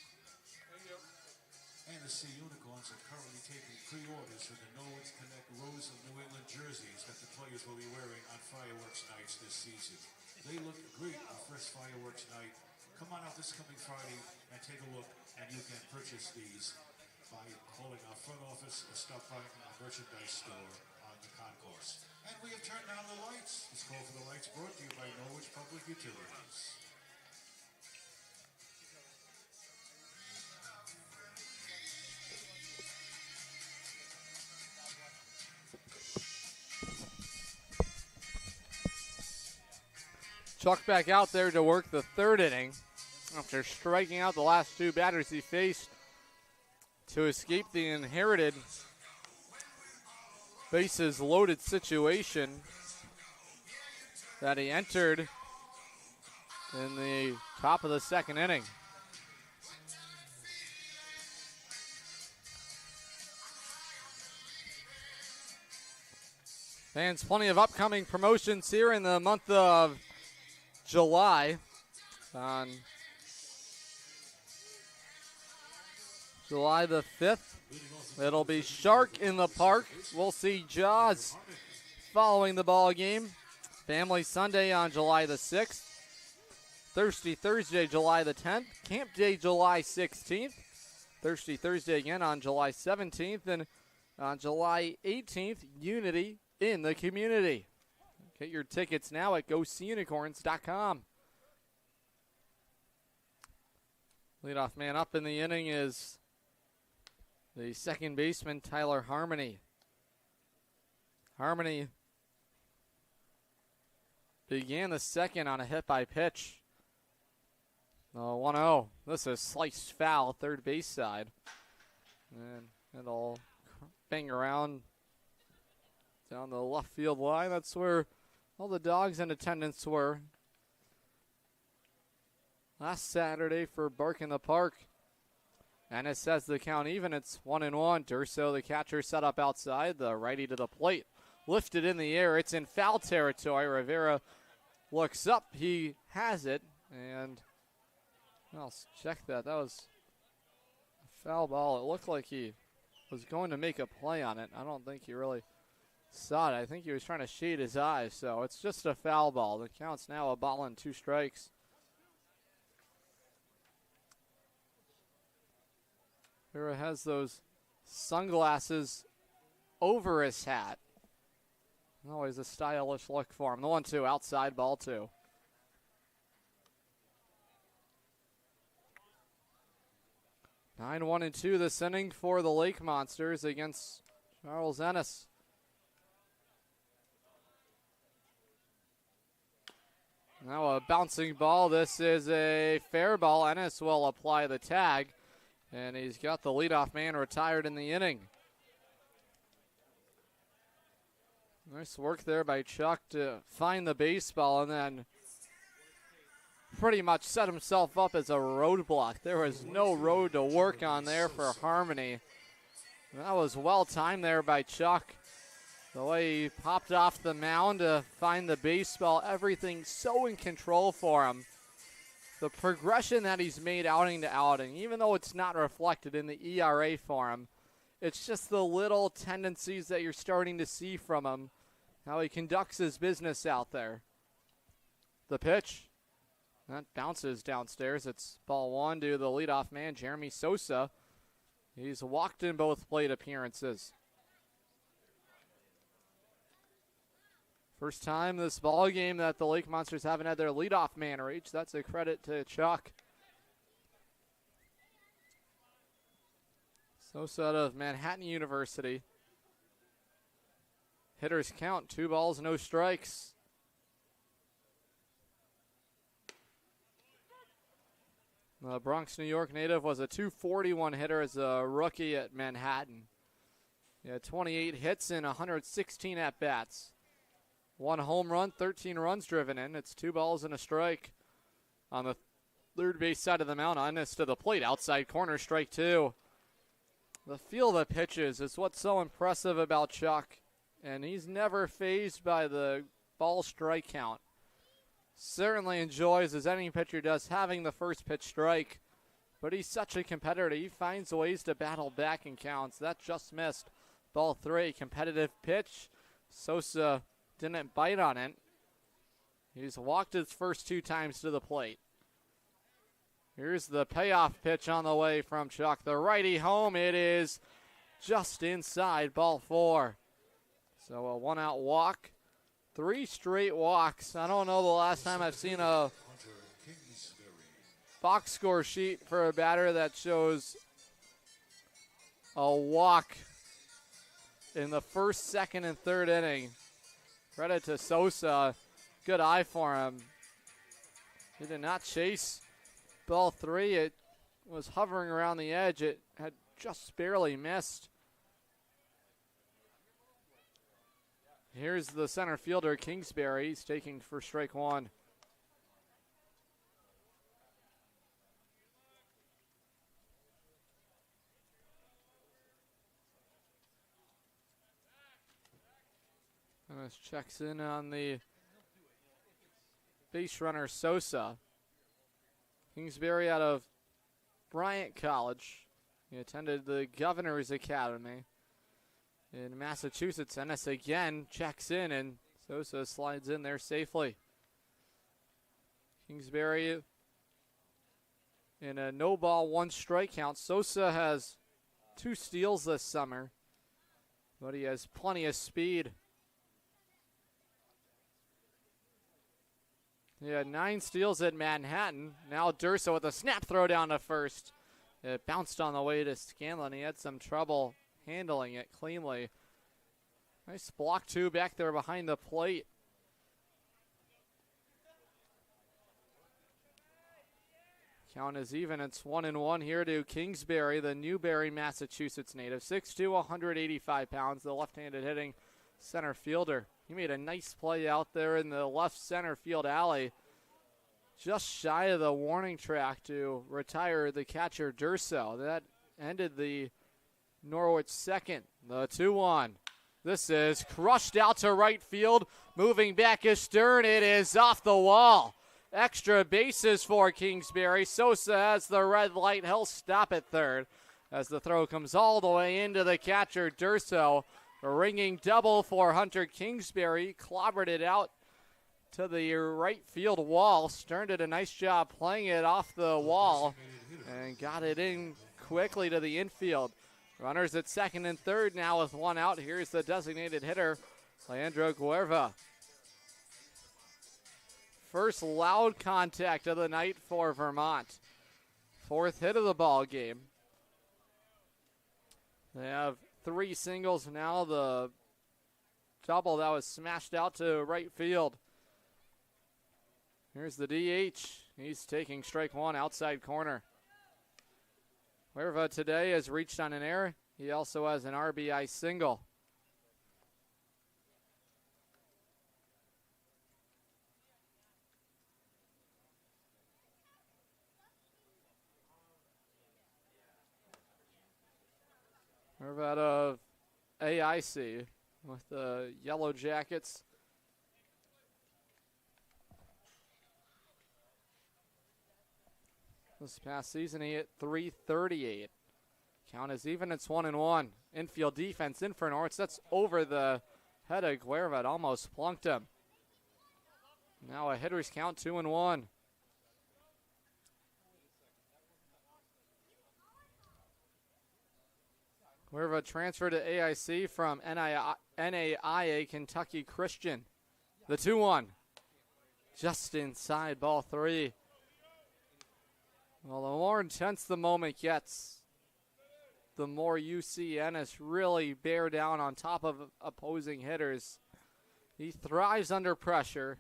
And the Sea Unicorns are currently taking pre-orders for the Norwich Connect Rose of New England jerseys that the players will be wearing on fireworks nights this season. They look great on first fireworks night. Come on out this coming Friday and take a look, and you can purchase these by calling our front office or stop by our merchandise store on the concourse. And we have turned down the lights. This call for the lights brought to you by Norwich Public Utilities. Chuck back out there to work the third inning after striking out the last two batters he faced to escape the inherited bases loaded situation that he entered in the top of the second inning. Fans, plenty of upcoming promotions here in the month of July. On July the 5th, it'll be Shark in the Park. We'll see Jaws following the ball game. Family Sunday on July the 6th. Thirsty Thursday, July the 10th. Camp Day, July 16th. Thirsty Thursday again on July 17th. And on July 18th, Unity in the community. Get your tickets now at GoSeaUnicorns.com. Leadoff man up in the inning is the second baseman, Tyler Harmony. Harmony began the second on a hit by pitch. 1-0. This is sliced foul, third base side. And it'll bang around down the left field line. That's where all the dogs in attendance were last Saturday for Bark in the Park. And it says the count even. It's 1-1. Durso, the catcher, set up outside. The righty to the plate. Lifted in the air. It's in foul territory. Rivera looks up. He has it. And I'll check that. That was a foul ball. It looked like he was going to make a play on it. I don't think he really saw it. I think he was trying to shade his eyes. So it's just a foul ball. The count's now a ball and 2 strikes. Rivera has those sunglasses over his hat. Always a stylish look for him. The 1-2, outside, ball 2. Nine 1-2 this inning for the Lake Monsters against Charles Ennis. Now a bouncing ball. This is a fair ball. Ennis will apply the tag, and he's got the leadoff man retired in the inning. Nice work there by Chuck to find the baseball and then pretty much set himself up as a roadblock. There was no road to work on there for Harmony. That was well timed there by Chuck. The way he popped off the mound to find the baseball, everything so in control for him. The progression that he's made outing to outing, even though it's not reflected in the ERA for him, it's just the little tendencies that you're starting to see from him, how he conducts his business out there. The pitch, that bounces downstairs. It's ball 1 to the leadoff man, Jeremy Sosa. He's walked in both plate appearances. First time this ball game that the Lake Monsters haven't had their leadoff man reach. That's a credit to Chuck. Sosa out of Manhattan University. Hitters count, 2 balls, no strikes. The Bronx, New York native was a .241 hitter as a rookie at Manhattan. He had 28 hits and 116 at-bats. 1 home run, 13 runs driven in. It's 2 balls and a strike. On the third base side of the mound, Ennis to the plate. Outside corner, strike 2. The feel of the pitches is what's so impressive about Chuck. And he's never fazed by the ball strike count. Certainly enjoys, as any pitcher does, having the first pitch strike. But he's such a competitor. He finds ways to battle back in counts. That just missed. Ball 3, competitive pitch. Sosa didn't bite on it. He's walked his first 2 times to the plate. Here's the payoff pitch on the way from Chuck. The righty home. It is just inside, ball 4. So a 1-out walk. 3 straight walks. I don't know the last time I've seen a box score sheet for a batter that shows a walk in the first, second, and third inning. Credit to Sosa. Good eye for him. He did not chase ball 3. It was hovering around the edge. It had just barely missed. Here's the center fielder, Kingsbury. He's taking for strike 1. Ennis checks in on the base runner, Sosa. Kingsbury out of Bryant College. He attended the Governor's Academy in Massachusetts. Ennis again checks in, and Sosa slides in there safely. Kingsbury in a no ball, 1 strike count. Sosa has 2 steals this summer, but he has plenty of speed. He had 9 steals at Manhattan. Now Durso with a snap throw down to first. It bounced on the way to Scanlon. He had some trouble handling it cleanly. Nice block 2 back there behind the plate. Count is even. It's 1-1 here to Kingsbury, the Newbury, Massachusetts native. 6'2", 185 pounds, the left-handed hitting center fielder. He made a nice play out there in the left center field alley, just shy of the warning track to retire the catcher Durso. That ended the Norwich second. The 2-1. This is crushed out to right field. Moving back is Stern. It is off the wall. Extra bases for Kingsbury. Sosa has the red light. He'll stop at third as the throw comes all the way into the catcher Durso. A ringing double for Hunter Kingsbury. Clobbered it out to the right field wall. Stern did a nice job playing it off the wall and got it in quickly to the infield. Runners at second and third now with 1 out. Here's the designated hitter, Leandro Guerva. First loud contact of the night for Vermont. Fourth hit of the ball game. They have 3 singles now. The double that was smashed out to right field. Here's the DH. He's taking strike 1, outside corner. Guerva today has reached on an error. He also has an RBI single. We're out of AIC with the Yellow Jackets. This past season he hit .338. Count is even, it's 1-1. Infield defense in for Norwich. That's over the head of Guerva. It almost plunked him. Now a hitter's count, 2-1. Guerva transferred to AIC from NAIA Kentucky Christian. The 2-1. Just inside ball 3. Well, the more intense the moment gets, the more you see Ennis really bear down on top of opposing hitters. He thrives under pressure.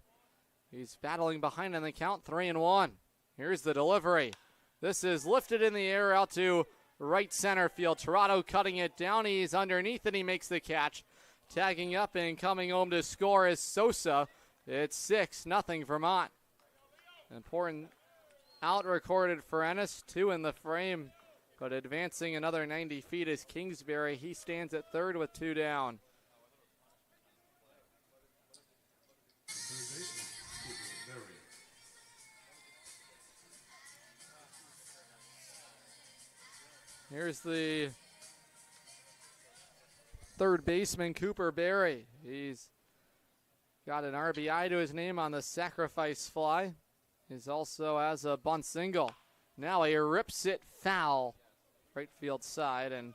He's battling behind in the count, 3-1. Here's the delivery. This is lifted in the air out to right center field. Tirado cutting it down. He's underneath and he makes the catch. Tagging up and coming home to score is Sosa. It's 6-0 Vermont. Important out recorded for Ennis. 2 in the frame, but advancing another 90 feet is Kingsbury. He stands at third with 2 down. Here's the third baseman, Cooper Berry. He's got an RBI to his name on the sacrifice fly. He also has a bunt single. Now he rips it foul, right field side, and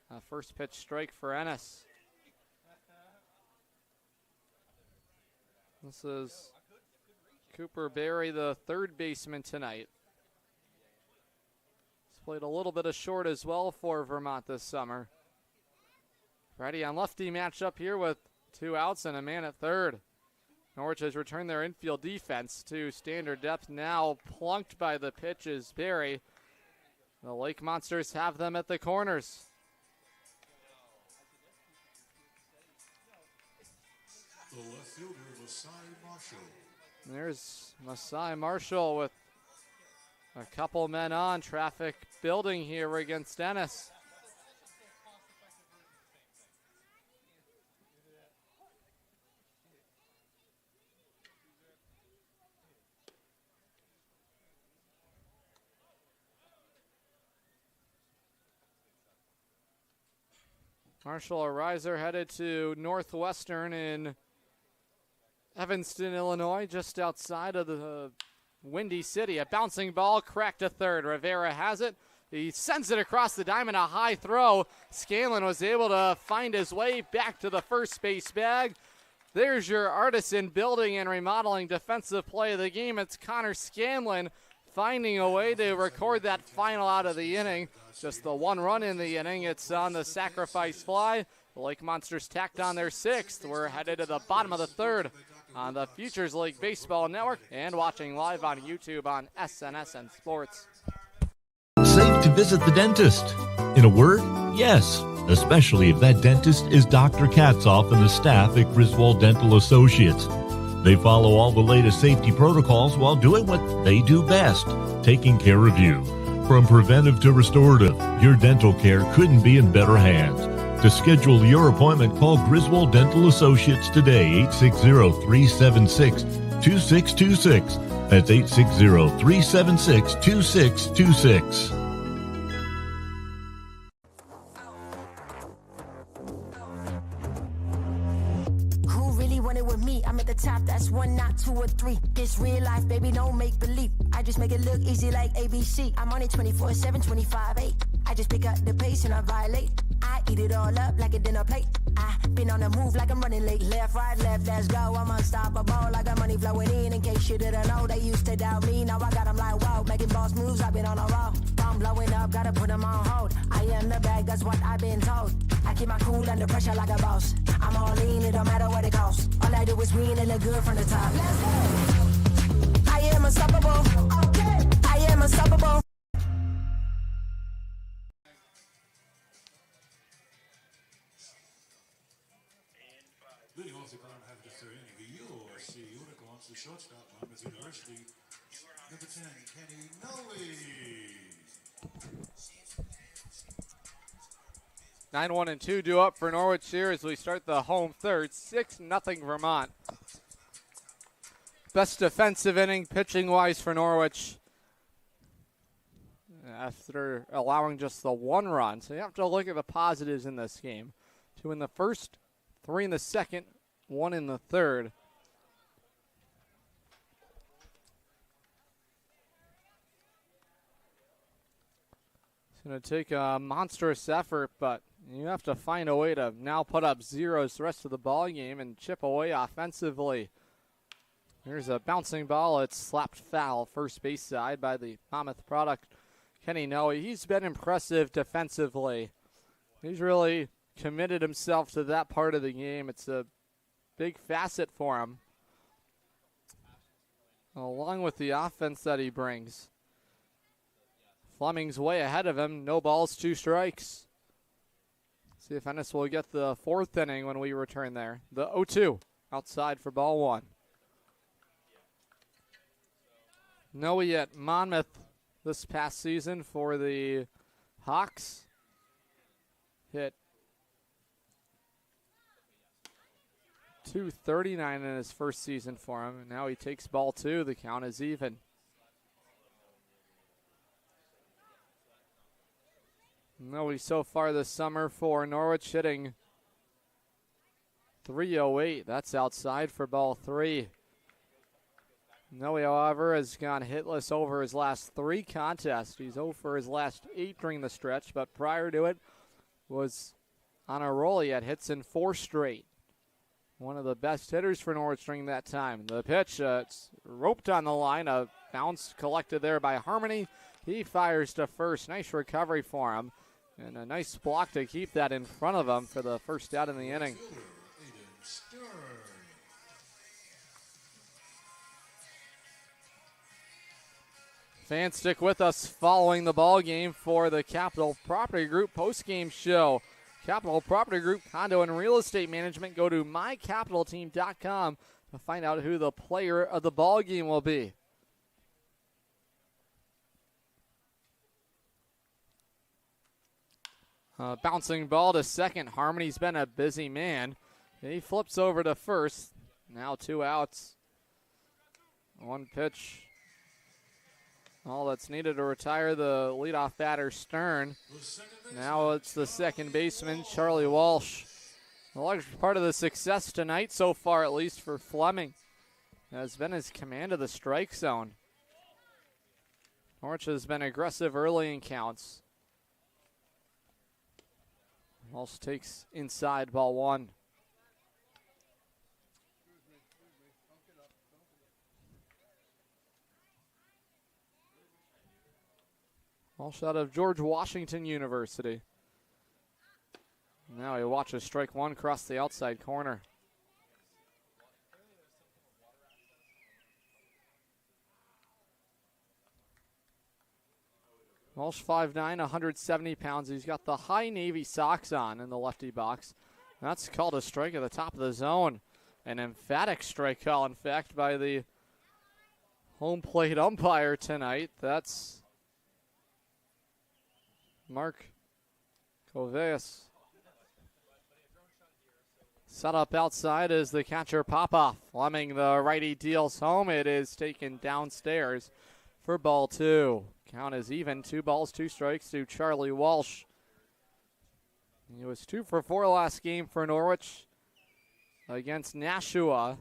a first pitch strike for Ennis. This is Cooper Berry, the third baseman tonight. Played a little bit of short as well for Vermont this summer. Righty on lefty matchup here with 2 outs and a man at third. Norwich has returned their infield defense to standard depth, now plunked by the pitches. Berry. The Lake Monsters have them at the corners. The left fielder, Masai Marshall. There's Masai Marshall with a couple men on. Traffic building here against Ennis. Marshall, a riser, headed to Northwestern in Evanston, Illinois, just outside of the Windy City. A bouncing ball cracked to third. Rivera has it. He sends it across the diamond, a high throw. Scanlon was able to find his way back to the first base bag. There's your artisan building and remodeling defensive play of the game. It's Connor Scanlon finding a way to record that final out of the inning. Just the 1 run in the inning. It's on the sacrifice fly. The Lake Monsters tacked on their 6th. We're headed to the bottom of the 3rd on the Futures League Baseball Network and watching live on YouTube on SNSN Sports. Safe to visit the dentist. In a word, yes, especially if that dentist is Dr. Katzoff and the staff at Griswold Dental Associates. They follow all the latest safety protocols while doing what they do best, taking care of you. From preventive to restorative, your dental care couldn't be in better hands. To schedule your appointment, call Griswold Dental Associates today, 860-376-2626. That's 860-376-2626. Who really wanted with me? I'm at the top, that's 1, not 2 or 3. This real life, baby, don't make believe. I just make it look easy like ABC. I'm on it 24/7, 25/8. I just pick up the pace and I violate. I eat it all up like a dinner plate. I been on the move like I'm running late. Left, right, left, let's go. I'm unstoppable. I got money flowing in case you didn't know. They used to doubt me, now I got them like wow. Making boss moves, I've been on a roll. I'm blowing up, gotta put them on hold. I am the bag, that's what I've been told. I keep my cool under pressure like a boss. I'm all in, it don't matter what it costs. All I do is win and look good from the top. Let's go. I am unstoppable. Okay. I am unstoppable. Leading off the ground half of the third inning, the Norwich Sea Unicorns, the shortstop, Monmouth University, number 10, Kenny Noe. 9-1-2 due up for Norwich here as we start the home third. 6-0 Vermont. Best defensive inning pitching-wise for Norwich after allowing just the 1 run. So you have to look at the positives in this game. 2 in the first, 3 in the second, 1 in the third. It's going to take a monstrous effort, but you have to find a way to now put up zeros the rest of the ball game and chip away offensively. Here's a bouncing ball. It's slapped foul first base side by the Monmouth product, Kenny Noe. He's been impressive defensively. He's really committed himself to that part of the game. It's a big facet for him, along with the offense that he brings. Fleming's way ahead of him. No balls, 2 strikes. See if Ennis will get the 4th inning when we return there. The 0-2 outside for ball 1. Noe at Monmouth this past season for the Hawks. Hit .239 in his first season for him, and now he takes ball 2. The count is even. Noe so far this summer for Norwich hitting .308. That's outside for ball 3. Noe, however, has gone hitless over his last 3 contests. He's 0 for his last 8 during the stretch, but prior to it was on a roll. He had hits in 4 straight. One of the best hitters for Norwich during that time. The pitch, it's roped on the line. A bounce collected there by Harmony. He fires to first. Nice recovery for him. And a nice block to keep that in front of him for the first out in the inning. Fans, stick with us following the ball game for the Capital Property Group postgame show. Capital Property Group, condo and real estate management. Go to mycapitalteam.com to find out who the player of the ball game will be. Bouncing ball to second. Harmony's been a busy man. He flips over to first. Now 2 outs. 1 pitch. All that's needed to retire the leadoff batter, Stern. Now it's the second baseman, Charlie Walsh. A large part of the success tonight so far, at least for Fleming, has been his command of the strike zone. Norwich has been aggressive early in counts. Walsh takes inside ball 1. Walsh out of George Washington University. Now he watches strike 1 cross the outside corner. Walsh 5'9", 170 pounds. He's got the high navy socks on in the lefty box. That's called a strike at the top of the zone. An emphatic strike call, in fact, by the home plate umpire tonight. That's Mark Koveas. Set up outside is the catcher Popoff. Fleming, the righty, deals home. It is taken downstairs for ball 2. Count is even. 2 balls, 2 strikes to Charlie Walsh. He was 2 for 4 last game for Norwich against Nashua.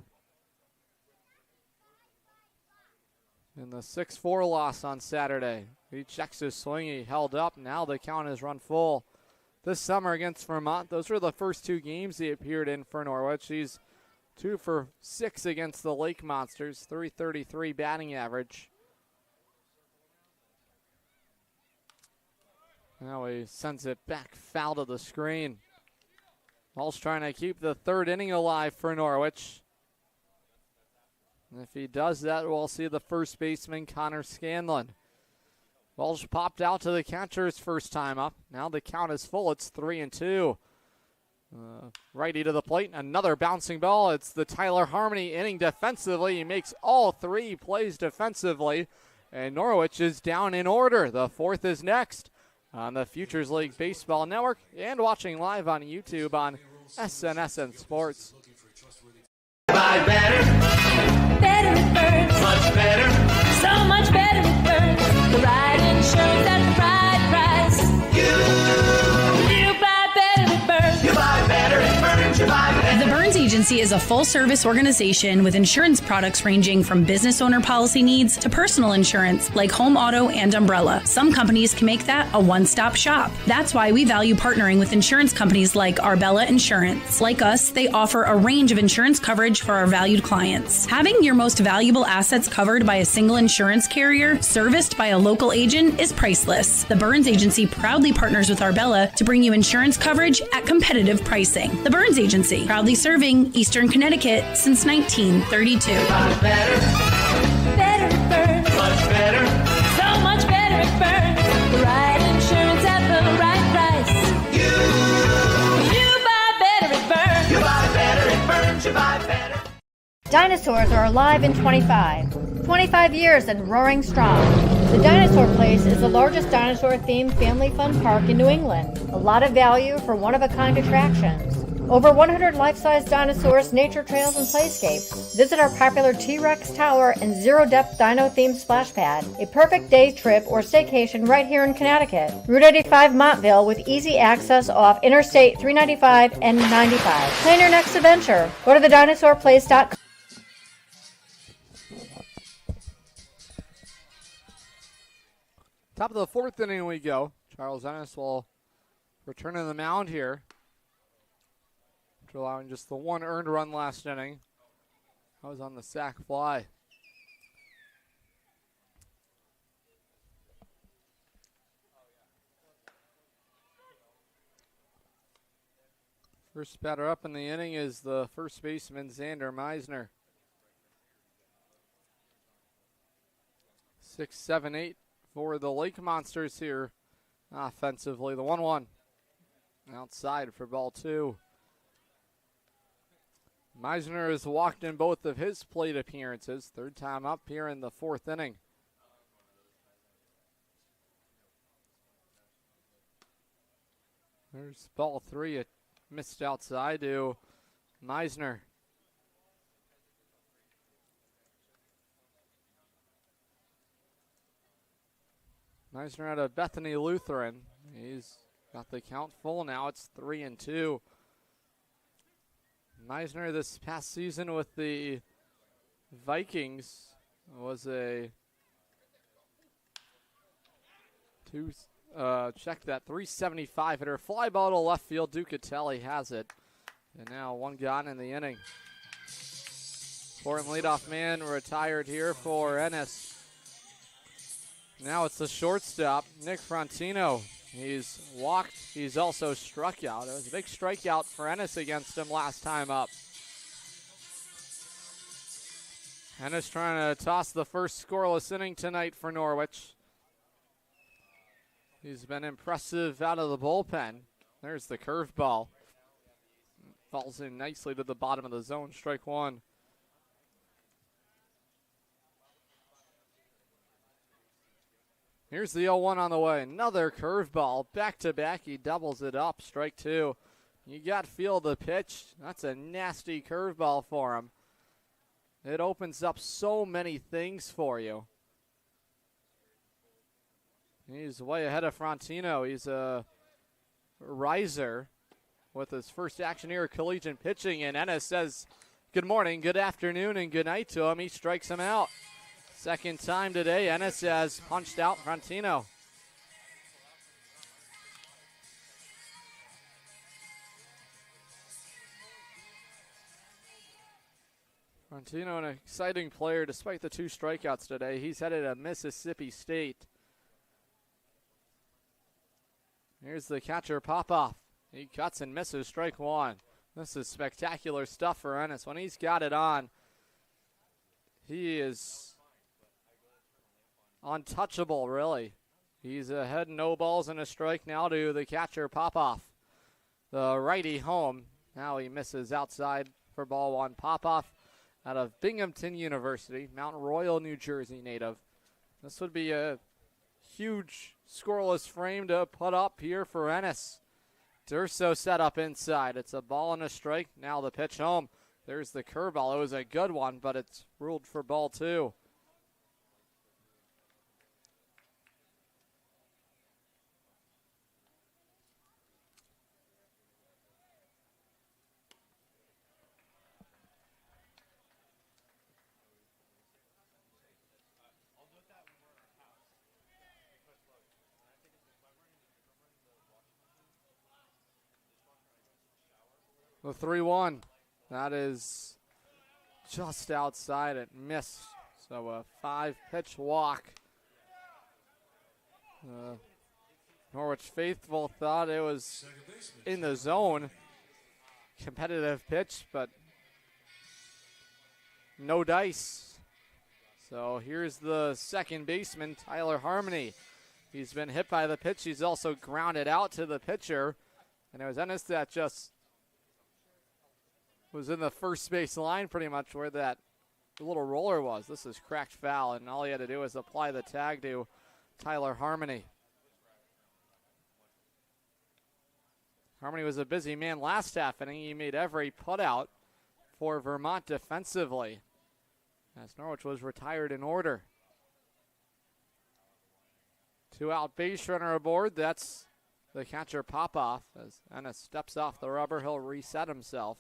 in the 6-4 loss on Saturday. He checks his swing. He held up. Now the count is run full. This summer against Vermont, those were the first 2 games he appeared in for Norwich. He's 2 for 6 against the Lake Monsters, .333 batting average. Now he sends it back foul to the screen. Ball's trying to keep the 3rd inning alive for Norwich. And if he does that, we'll see the first baseman, Connor Scanlon. Ball's popped out to the catcher's first time up. Now the count is full. It's 3-2. Righty to the plate. Another bouncing ball. It's the Tyler Harmony inning defensively. He makes all 3 plays defensively. And Norwich is down in order. The 4th is next on the Futures League Baseball Network and watching live on YouTube on SNSN Sports. Buy better. Better it burns. Much better. So much better it burns. The right insurance at the right price. You buy better it burns. You buy better it burns. You buy better. The Burns Agency is a full-service organization with insurance products ranging from business owner policy needs to personal insurance like home, auto, and umbrella. Some companies can make that a one-stop shop. That's why we value partnering with insurance companies like Arbella Insurance. Like us, they offer a range of insurance coverage for our valued clients. Having your most valuable assets covered by a single insurance carrier, serviced by a local agent, is priceless. The Burns Agency proudly partners with Arbella to bring you insurance coverage at competitive pricing. The Burns Agency, proudly serving Eastern Connecticut since 1932. Better. Better it burns. Much better. So much better it burns. The right insurance at the right price. You buy better it burns. You buy better it burns. You buy better. Dinosaurs are alive in 25 years and roaring strong. The Dinosaur Place is the largest dinosaur-themed family fun park in New England. A lot of value for one-of-a-kind attractions. Over 100 life-size dinosaurs, nature trails, and playscapes. Visit our popular T-Rex Tower and zero-depth dino-themed splash pad. A perfect day trip or staycation right here in Connecticut. Route 85 Montville with easy access off Interstate 395 and 95. Plan your next adventure. Go to thedinosaurplace.com. Top of the 4th inning we go. Charles Ennis will return to the mound here, after allowing just the 1 earned run last inning. That was on the sac fly. First batter up in the inning is the first baseman, Xander Meisner. 6-7-8 for the Lake Monsters here offensively. The 1-1 outside for ball 2. Meisner has walked in both of his plate appearances. 3rd time up here in the 4th inning. There's ball 3. It missed outside to Meisner. Meisner out of Bethany Lutheran. He's got the count full now. It's 3-2. Meisner this past season with the Vikings was a check that 375 hitter. Fly ball to left field. Ducatelli has it. And now 1 gone in the inning. Important leadoff man retired here for Ennis. Now it's the shortstop, Nick Frontino. He's walked. He's also struck out. It was a big strikeout for Ennis against him last time up. Ennis trying to toss the first scoreless inning tonight for Norwich. He's been impressive out of the bullpen. There's the curveball. Falls in nicely to the bottom of the zone. Strike 1. Here's the 0-1 on the way. Another curveball. Back-to-back. He doubles it up. Strike 2. You got to feel the pitch. That's a nasty curveball for him. It opens up so many things for you. He's way ahead of Frontino. He's a riser with his first action here at Collegiate pitching. And Ennis says good morning, good afternoon, and good night to him. He strikes him out. Second time today, Ennis has punched out Frontino. Frontino, an exciting player despite the 2 strikeouts today. He's headed to Mississippi State. Here's the catcher, Popoff. He cuts and misses, strike 1. This is spectacular stuff for Ennis. When he's got it on, he is untouchable, really. He's ahead, no balls and a strike now to the catcher, Popoff. The righty home. Now he misses outside for ball 1. Popoff out of Binghamton University, Mount Royal, New Jersey native. This would be a huge scoreless frame to put up here for Ennis. Durso set up inside. It's a ball and a strike. Now the pitch home. There's the curveball. It was a good one, but it's ruled for ball 2. The 3-1. That is just outside. It missed. So a 5-pitch walk. Norwich faithful thought it was in the zone. Competitive pitch, but no dice. So here's the second baseman, Tyler Harmony. He's been hit by the pitch. He's also grounded out to the pitcher. And it was Ennis that just was in the first base line pretty much where that little roller was. This is cracked foul, and all he had to do was apply the tag to Tyler Harmony. Harmony was a busy man last half inning. He made every putout for Vermont defensively as Norwich was retired in order. 2-out base runner aboard. That's the catcher Popoff. As Ennis steps off the rubber, he'll reset himself.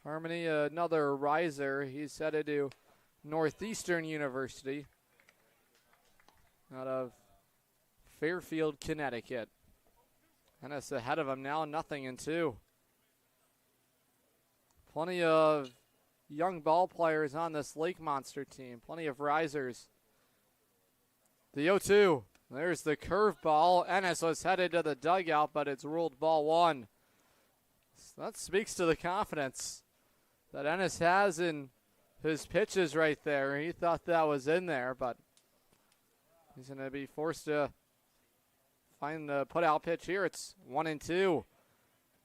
Harmony, another riser. He's headed to Northeastern University out of Fairfield, Connecticut. Ennis ahead of him now, 0-2. Plenty of young ball players on this Lake Monster team. Plenty of risers. The 0-2. There's the curveball. Ennis was headed to the dugout, but it's ruled ball 1. So that speaks to the confidence that Ennis has in his pitches right there. He thought that was in there, but he's going to be forced to find the put-out pitch here. It's 1-2.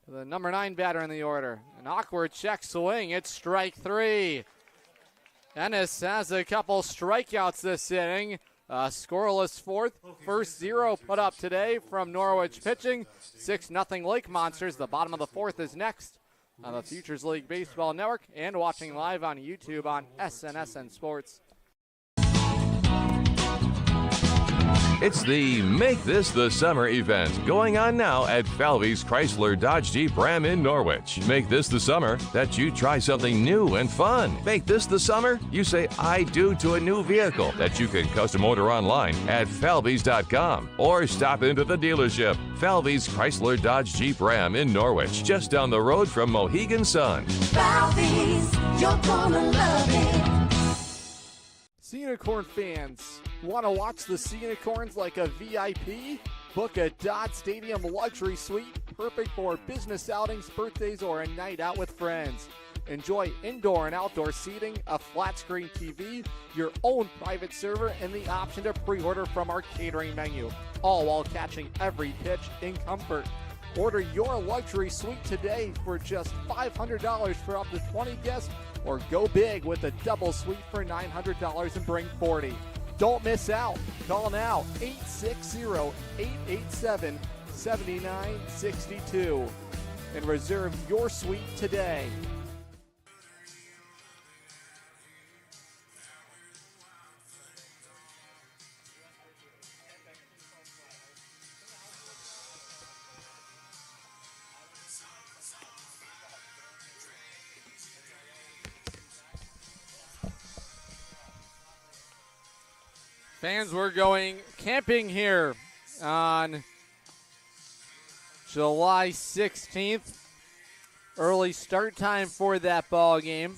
The number 9 batter in the order. An awkward check swing. It's strike 3. Ennis has a couple strikeouts this inning. Scoreless fourth. First 0 put up today from Norwich pitching. 6-0 Lake Monsters. The bottom of the 4th is next on the Futures League Baseball Network and watching live on YouTube on SNSN Sports. It's the Make This the Summer event going on now at Falvey's Chrysler Dodge Jeep Ram in Norwich. Make this the summer that you try something new and fun. Make this the summer you say I do to a new vehicle that you can custom order online at falveys.com or stop into the dealership. Falvey's Chrysler Dodge Jeep Ram in Norwich, just down the road from Mohegan Sun. Falvey's, you're gonna love it. Sea Unicorn fans, want to watch the Sea Unicorns like a VIP? Book a Dodd Stadium luxury suite, perfect for business outings, birthdays, or a night out with friends. Enjoy indoor and outdoor seating, a flat screen TV, your own private server, and the option to pre-order from our catering menu, all while catching every pitch in comfort. Order your luxury suite today for just $500 for up to 20 guests, or go big with a double suite for $900 and bring 40. Don't miss out. Call now, 860-887-7962 and reserve your suite today. Fans, we're going camping here on July 16th. Early start time for that ball game.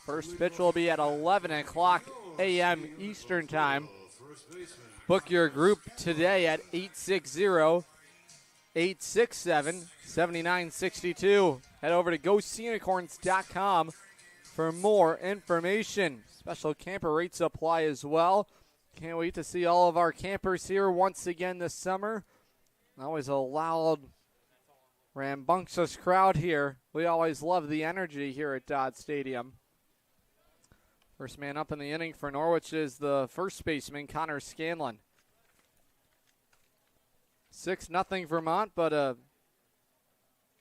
First pitch will be at 11 o'clock a.m. Eastern Time. Book your group today at 860-867-7962. Head over to GoSeaUnicorns.com for more information. Special camper rates apply as well. Can't wait to see all of our campers here once again this summer. Always a loud, rambunctious crowd here. We always love the energy here at Dodd Stadium. First man up in the inning for Norwich is the first baseman, Connor Scanlon. 6-0 Vermont, but a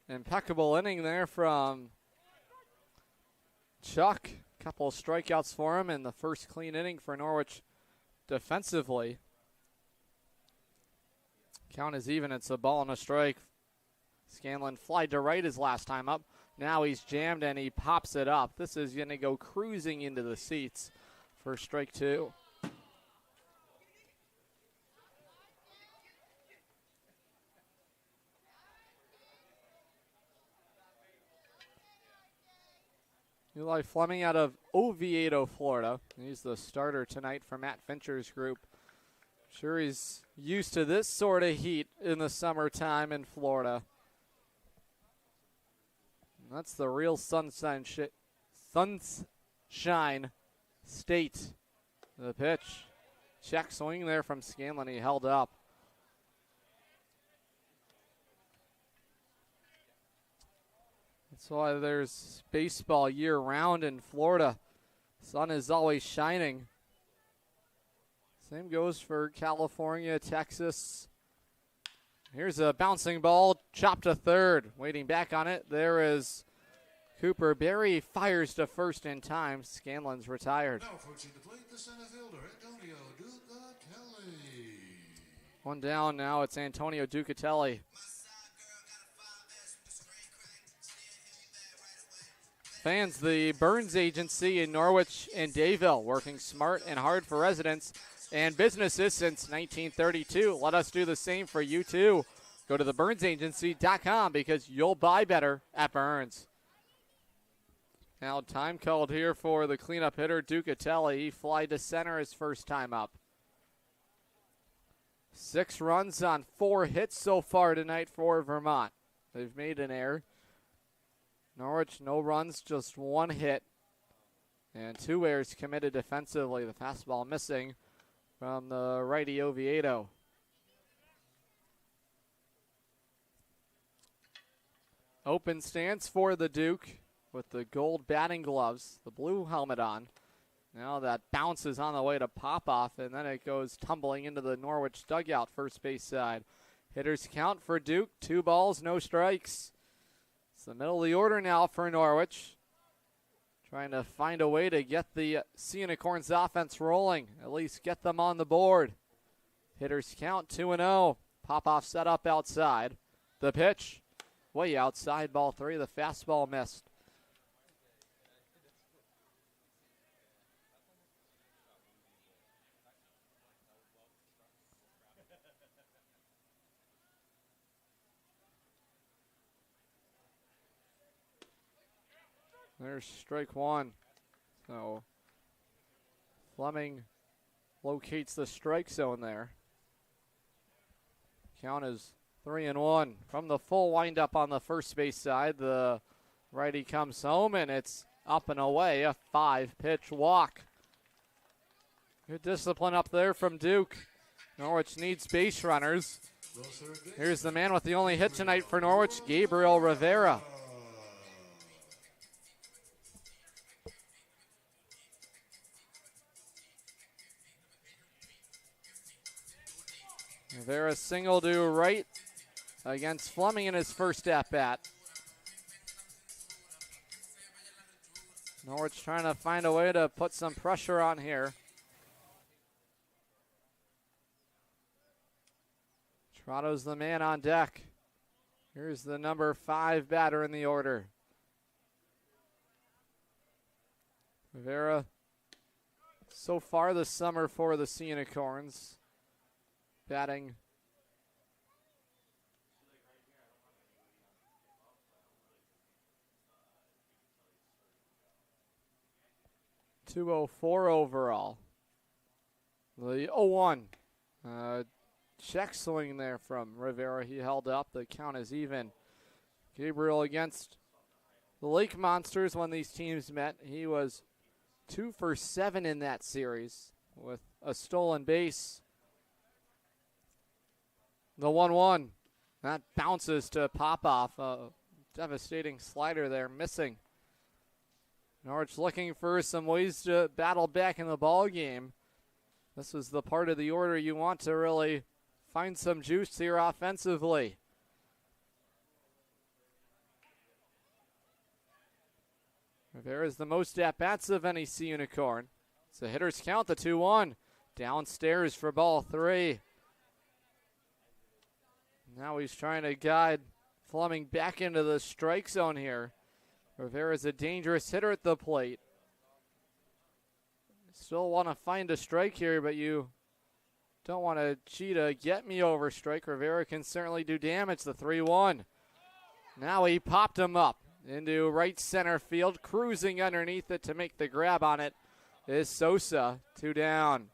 impeccable inning there from Chuck. Couple of strikeouts for him in the first clean inning for Norwich defensively. Count is even. It's a ball and a strike. Scanlon flied to right his last time up. Now he's jammed and he pops it up. This is going to go cruising into the seats for strike two. Eli Fleming out of Oviedo, Florida. He's the starter tonight for Matt Fincher's group. Sure, he's used to this sort of heat in the summertime in Florida. That's the real sunshine state. The pitch. Check swing there from Scanlon. He held up. That's why there's baseball year-round in Florida. Sun is always shining. Same goes for California, Texas. Here's a bouncing ball, chopped to third. Waiting back on it, there is Cooper Berry. Fires to first in time. Scanlon's retired. Now approaching the plate, the center fielder, Antonio Ducatelli. One down now, it's Antonio Ducatelli. Fans, the Burns Agency in Norwich and Dayville, working smart and hard for residents and businesses since 1932. Let us do the same for you too. Go to theburnsagency.com because you'll buy better at Burns. Now time called here for the cleanup hitter, Ducatelli. He flied to center his first time up. 6 runs on 4 hits so far tonight for Vermont. They've made an error. Norwich, no runs, just 1 hit. And 2 errors committed defensively. The fastball missing from the righty Oviedo. Open stance for the Duke with the gold batting gloves, the blue helmet on. Now that bounces on the way to pop off, and then it goes tumbling into the Norwich dugout, first base side. Hitters count for Duke, 2 balls, no strikes. It's the middle of the order now for Norwich. Trying to find a way to get the Sea Unicorns offense rolling, at least get them on the board. Hitters count 2-0. Pop-off set up outside. The pitch, way outside, ball 3. The fastball missed. There's strike 1. So Fleming locates the strike zone there. Count is 3-1. From the full windup on the first base side, the righty comes home, and it's up and away, a 5-pitch walk. Good discipline up there from Duke. Norwich needs base runners. Here's the man with the only hit tonight for Norwich, Gabriel Rivera. Rivera single to right against Fleming in his first at-bat. Norwich trying to find a way to put some pressure on here. Trotto's the man on deck. Here's the number 5 batter in the order. Rivera so far this summer for the Sea Unicorns. Batting .204 overall. The 0-1. Check swing there from Rivera. He held up. The count is even. Gabriel against the Lake Monsters when these teams met. He was 2 for 7 in that series with a stolen base. The 1-1. That bounces to Popoff. A devastating slider there, missing. Norwich looking for some ways to battle back in the ball game. This is the part of the order you want to really find some juice here offensively. Rivera is the most at-bats of any Sea Unicorn. It's a hitter's count, the 2-1. Downstairs for ball 3. Now he's trying to guide Fleming back into the strike zone here. Rivera's a dangerous hitter at the plate. Still want to find a strike here, but you don't want to cheat a get-me-over strike. Rivera can certainly do damage. The 3-1. Now he popped him up into right center field. Cruising underneath it to make the grab on it is Sosa. 2 down.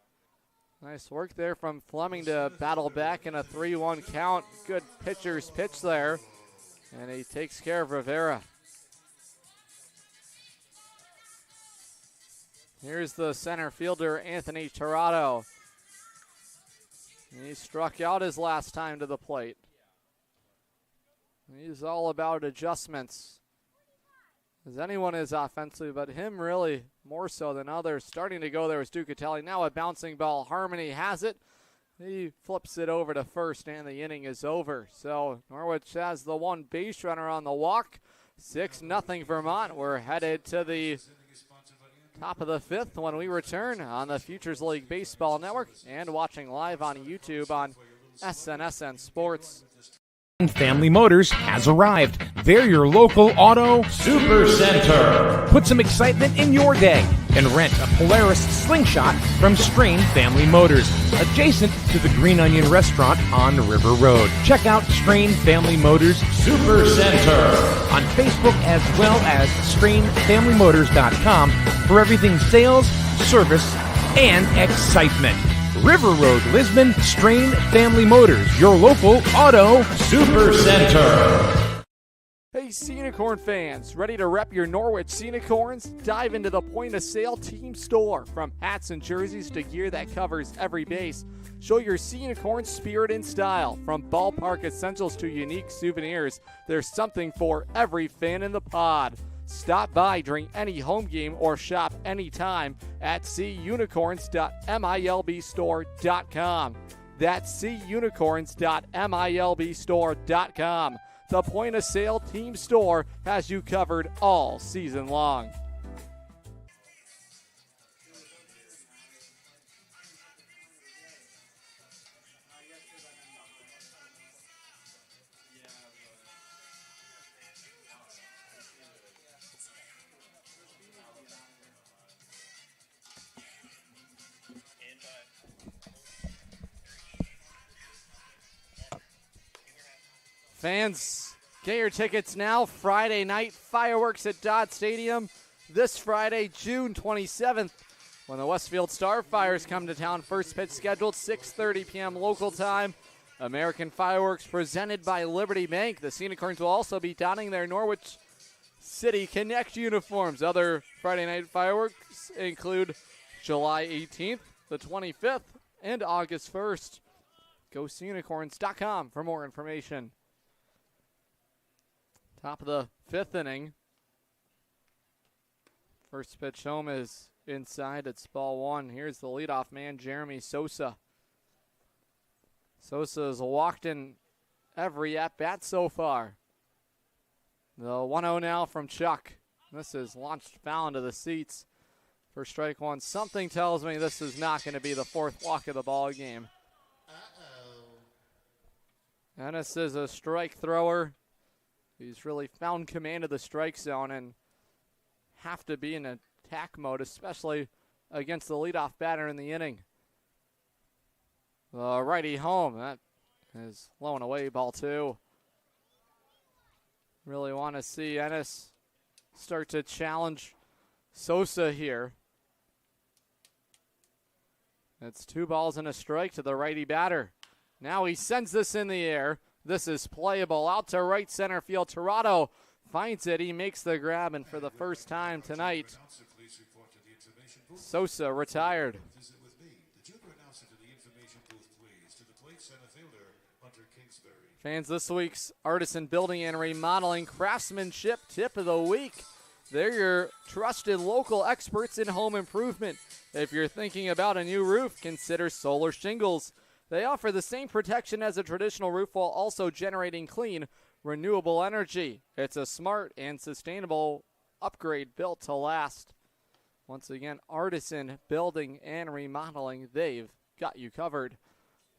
Nice work there from Fleming to battle back in a 3-1 count. Good pitcher's pitch there. And he takes care of Rivera. Here's the center fielder, Anthony Tirado. He struck out his last time to the plate. He's all about adjustments. As anyone is offensively, but him really more so than others. Starting to go there is Ducatelli. Now a bouncing ball. Harmony has it. He flips it over to first, and the inning is over. So Norwich has the one base runner on the walk. 6-0 Vermont. We're headed to the top of the 5th when we return on the Futures League Baseball Network and watching live on YouTube on SNSN Sports. Family Motors has arrived. They're your local auto super center. Put some excitement in your day and rent a Polaris Slingshot from Strain Family Motors, adjacent to the Green Onion Restaurant on River Road. Check out Strain Family Motors Super Center on Facebook as well as strainfamilymotors.com for everything sales, service, and excitement. River Road, Lisbon, Strain Family Motors, your local auto super center. Hey, Sea Unicorn fans, ready to rep your Norwich Sea Unicorns? Dive into the point-of-sale team store. From hats and jerseys to gear that covers every base, show your Sea Unicorn spirit and style. From ballpark essentials to unique souvenirs, there's something for every fan in the pod. Stop by during any home game or shop anytime at cunicorns.milbstore.com. That's cunicorns.milbstore.com. The point-of-sale team store has you covered all season long. Fans, get your tickets now. Friday night fireworks at Dodd Stadium this Friday, June 27th, when the Westfield Starfires come to town. First pitch scheduled 6:30 p.m. local time. American fireworks presented by Liberty Bank. The Sea Unicorns will also be donning their Norwich City Connect uniforms. Other Friday night fireworks include July 18th, the 25th, and August 1st. Go SeaUnicorns.com for more information. Top of the 5th inning. First pitch home is inside. It's ball 1. Here's the leadoff man, Jeremy Sosa. Sosa has walked in every at-bat so far. The 1-0 now from Chuck. This is launched foul into the seats for strike 1. Something tells me this is not going to be the 4th walk of the ball game. Ennis is a strike thrower. He's really found command of the strike zone and have to be in attack mode, especially against the leadoff batter in the inning. The righty home. That is low and away, ball 2. Really want to see Ennis start to challenge Sosa here. It's 2 balls and a strike to the righty batter. Now he sends this in the air. This is playable out to right center field. Tirado finds it. He makes the grab, and for the first time tonight, Sosa retired. Fans, this week's Artisan Building and Remodeling Craftsmanship Tip of the Week. They're your trusted local experts in home improvement. If you're thinking about a new roof, consider Solar Shingles. They offer the same protection as a traditional roof while also generating clean, renewable energy. It's a smart and sustainable upgrade built to last. Once again, Artisan Building and Remodeling, they've got you covered.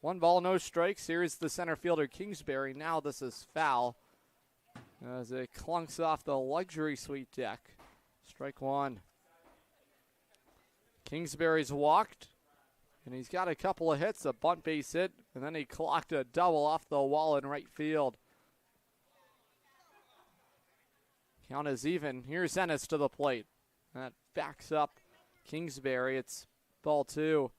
1 ball, no strikes. Here's the center fielder, Kingsbury. Now this is foul as it clunks off the luxury suite deck. Strike 1. Kingsbury's walked, and he's got a couple of hits, a bunt base hit, and then he clocked a double off the wall in right field. Count is even. Here's Ennis to the plate. That backs up Kingsbury. It's ball 2.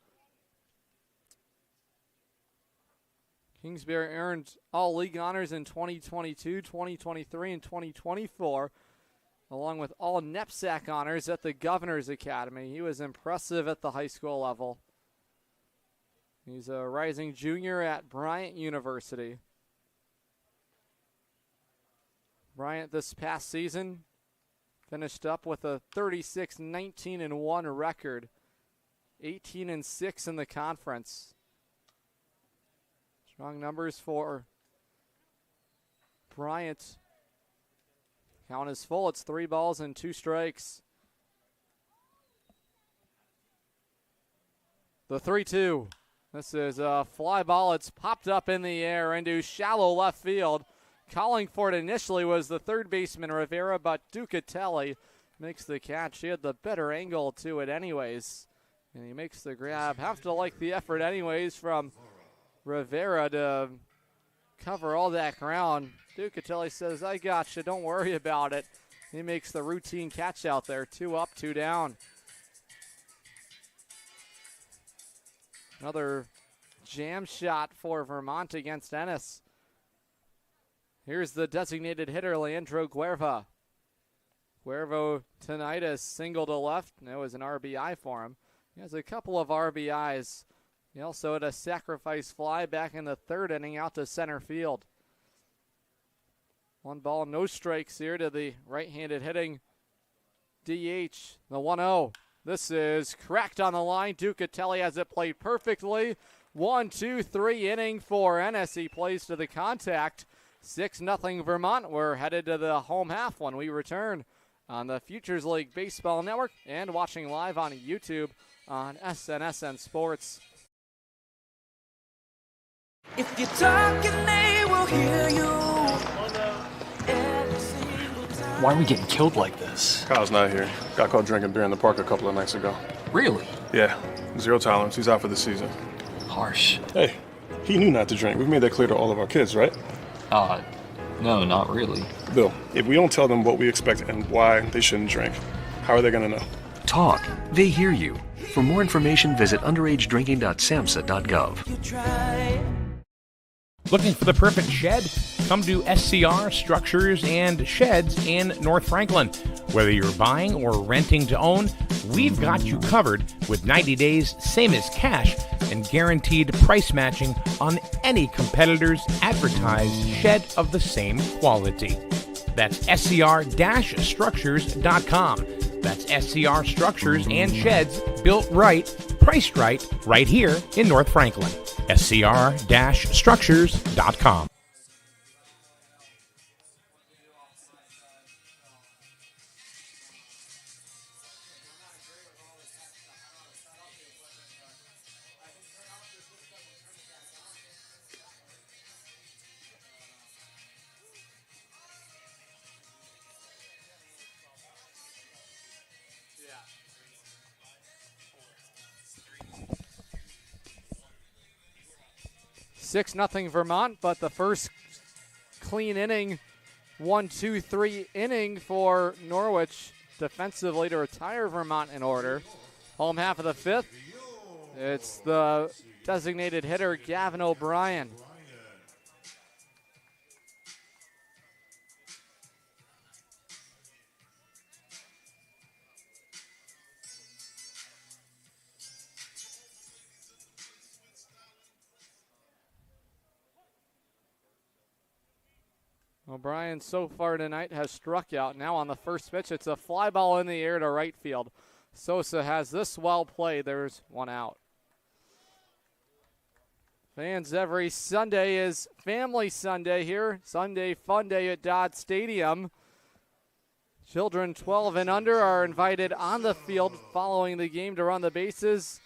Kingsbury earned all league honors in 2022, 2023, and 2024, along with all NEPSAC honors at the Governor's Academy. He was impressive at the high school level. He's a rising junior at Bryant University. Bryant this past season finished up with a 36-19-1 record, 18-6 in the conference. Strong numbers for Bryant. Count is full. It's 3 balls and 2 strikes. The 3-2. This is a fly ball. It's popped up in the air into shallow left field. Calling for it initially was the third baseman Rivera, but Ducatelli makes the catch. He had the better angle to it anyways, and he makes the grab. Have to like the effort anyways from Rivera to cover all that ground. Ducatelli says, I got you, don't worry about it. He makes the routine catch out there. 2 up, 2 down. Another jam shot for Vermont against Ennis. Here's the designated hitter, Leandro Guerva. Guervo tonight has single to left, and it was an RBI for him. He has a couple of RBIs. He also had a sacrifice fly back in the 3rd inning out to center field. 1 ball, no strikes here to the right-handed hitting DH, the 1-0. This is cracked on the line. Ducatelli has it played perfectly. 1-2-3 inning for Ennis. He plays to the contact. 6-0 Vermont. We're headed to the home half when we return on the Futures League Baseball Network and watching live on YouTube on SNSN Sports. If you're talking, they will hear you. Why are we getting killed like this? Kyle's not here. Got caught drinking beer in the park a couple of nights ago. Really? Yeah. 0 tolerance. He's out for the season. Harsh. Hey, he knew not to drink. We've made that clear to all of our kids, right? No, not really. Bill, if we don't tell them what we expect and why they shouldn't drink, how are they going to know? Talk. They hear you. For more information, visit underagedrinking.samhsa.gov. Looking for the perfect shed? Come to SCR Structures and Sheds in North Franklin. Whether you're buying or renting to own, we've got you covered with 90 days, same as cash, and guaranteed price matching on any competitor's advertised shed of the same quality. That's scr-structures.com. That's SCR Structures and Sheds, built right, priced right here in North Franklin. scr-structures.com. 6-0 Vermont, but the first clean inning, 1-2-3 inning for Norwich defensively to retire Vermont in order. Home half of the fifth. It's the designated hitter, Gavin O'Brien. O'Brien so far tonight has struck out. Now on the first pitch, it's a fly ball in the air to right field. Sosa has this well played. There's one out. Fans, every Sunday is Family Sunday here. Sunday Fun Day at Dodd Stadium. Children 12 and under are invited on the field following the game to run the bases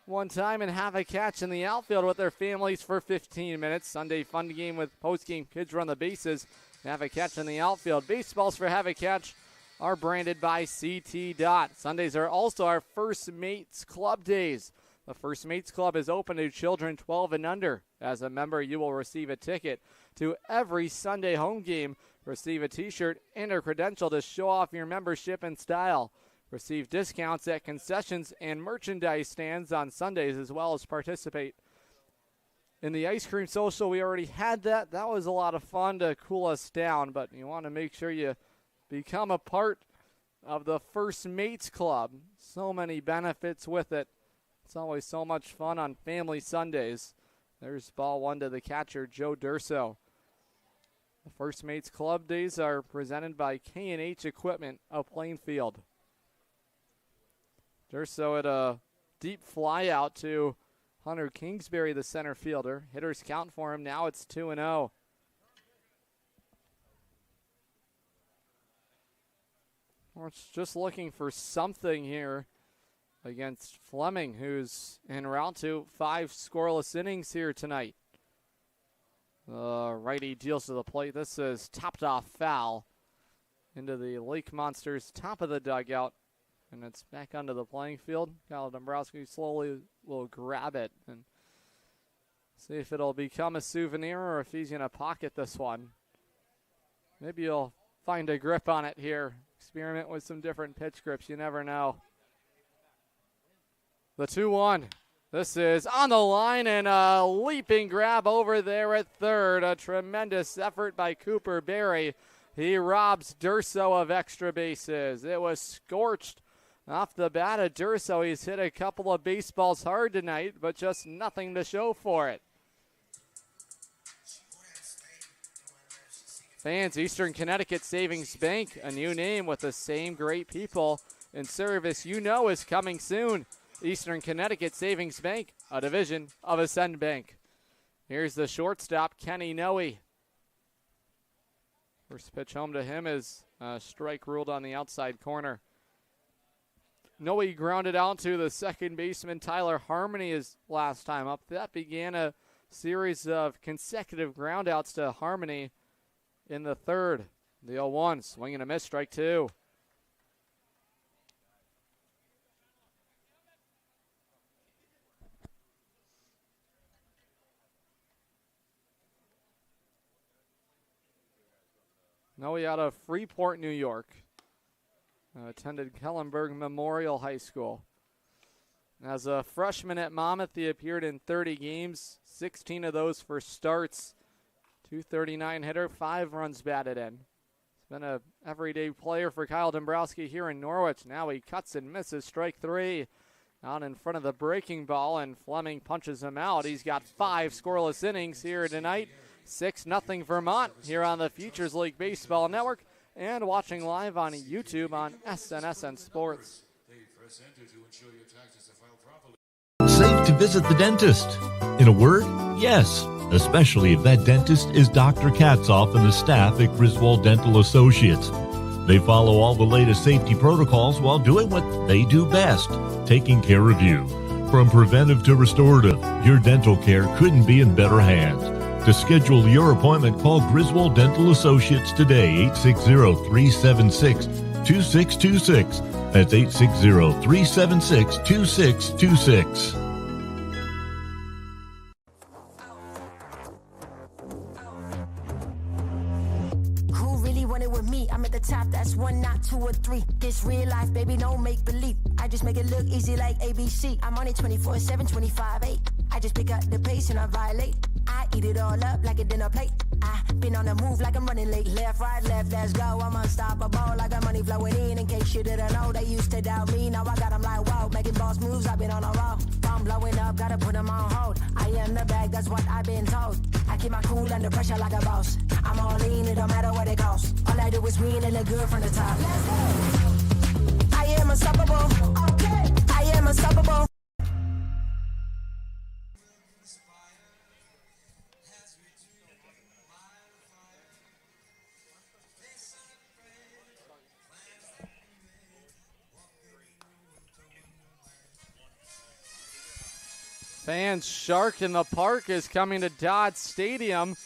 one time and have a catch in the outfield with their families for 15 minutes. Sunday Fun Game with post-game kids run the bases and have a catch in the outfield. Baseballs for have a catch are branded by CT Dot. Sundays are also our First Mates Club days. The First Mates Club is open to children 12 and under. As a member, you will receive a ticket to every Sunday home game, receive a t-shirt and a credential to show off your membership and style. Receive discounts at concessions and merchandise stands on Sundays, as well as participate in the ice cream social. We already had that. That was a lot of fun to cool us down, but you want to make sure you become a part of the First Mates Club. So many benefits with it. It's always so much fun on Family Sundays. There's ball one to the catcher, Joe Durso. The First Mates Club days are presented by K&H Equipment of Plainfield. Durso at a deep fly out to Hunter Kingsbury, the center fielder. Hitters count for him. Now it's 2-0. We're just looking for something here against Fleming, who's en route to 5 scoreless innings here tonight. The righty deals to the plate. This is topped off foul into the Lake Monsters' top of the dugout. And it's back onto the playing field. Kyle Dombrowski slowly will grab it and see if it'll become a souvenir or if he's going to pocket this one. Maybe he'll find a grip on it here. Experiment with some different pitch grips. You never know. The 2-1. This is on the line and a leaping grab over there at third. A tremendous effort by Cooper Berry. He robs Durso of extra bases. It was scorched off the bat of Durso. He's hit a couple of baseballs hard tonight, but just nothing to show for it. Fans, Eastern Connecticut Savings Bank, a new name with the same great people in service you know is coming soon. Eastern Connecticut Savings Bank, a division of Ascend Bank. Here's the shortstop, Kenny Noe. First pitch home to him is a strike ruled on the outside corner. Noe grounded out to the second baseman, Tyler Harmony, his last time up. That began a series of consecutive groundouts to Harmony in the third. The 0-1, swing and a miss, strike two. Noe out of Freeport, New York. Attended Kellenberg Memorial High School. As a freshman at Monmouth, he appeared in 30 games, 16 of those for starts. .239 hitter, 5 runs batted in. He's been an everyday player for Kyle Dombrowski here in Norwich. Now he cuts and misses, strike 3. Out in front of the breaking ball, and Fleming punches him out. He's got 5 scoreless innings here tonight. 6-0 Vermont here on the Futures League Baseball Network and watching live on YouTube on SNSN Sports. Safe to visit the dentist. In a word, yes, especially if that dentist is Dr. Katzoff and the staff at Griswold Dental Associates. They follow all the latest safety protocols while doing what they do best, taking care of you. From preventive to restorative, your dental care couldn't be in better hands. To schedule your appointment, call Griswold Dental Associates today, 860-376-2626. That's 860-376-2626. Who really wanted with me? I'm at the top, that's one, not two or three. This real life, baby, no make believe. I just make it look easy like ABC. I'm on it 24/7, 25/8. I just pick up the pace and I violate. I eat it all up like a dinner plate. I been on the move like I'm running late. Left, right, left, let's go. I'm unstoppable. I got money flowing in case you didn't know. They used to doubt me, now I got them like, wow. Making boss moves, I've been on a roll. I'm blowing up, gotta put them on hold. I am the bag, that's what I've been told. I keep my cool under pressure like a boss. I'm all in, it don't matter what it costs. All I do is win and look good from the top. Let's go. I am unstoppable. Okay. I am unstoppable. Fans, Shark in the Park is coming to Dodd Stadium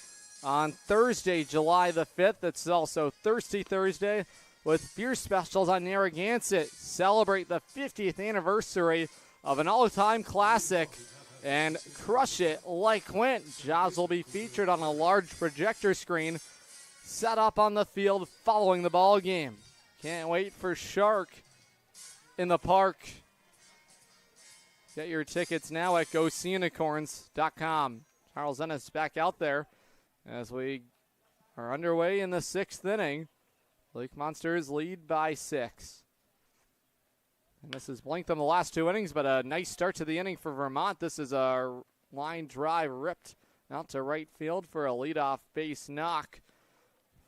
on Thursday, July the 5th. It's also Thirsty Thursday with beer specials on Narragansett. Celebrate the 50th anniversary of an all-time classic and crush it like Quint. Jaws will be featured on a large projector screen set up on the field following the ball game. Can't wait for Shark in the Park. Get your tickets now at GoSeaUnicorns.com. Charles Ennis back out there as we are underway in the 6th inning. Lake Monsters lead by 6. And this is blanked on the last 2 innings, but a nice start to the inning for Vermont. This is a line drive ripped out to right field for a leadoff base knock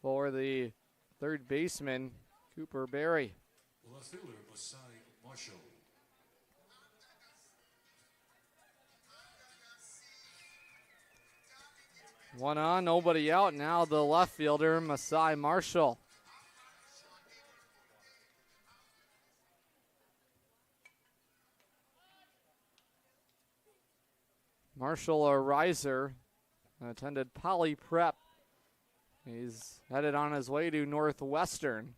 for the third baseman, Cooper Berry. Left fielder, Masai Marshall. One on, nobody out. Now the left fielder, Masai Marshall. Marshall, a riser, attended Poly Prep. He's headed on his way to Northwestern.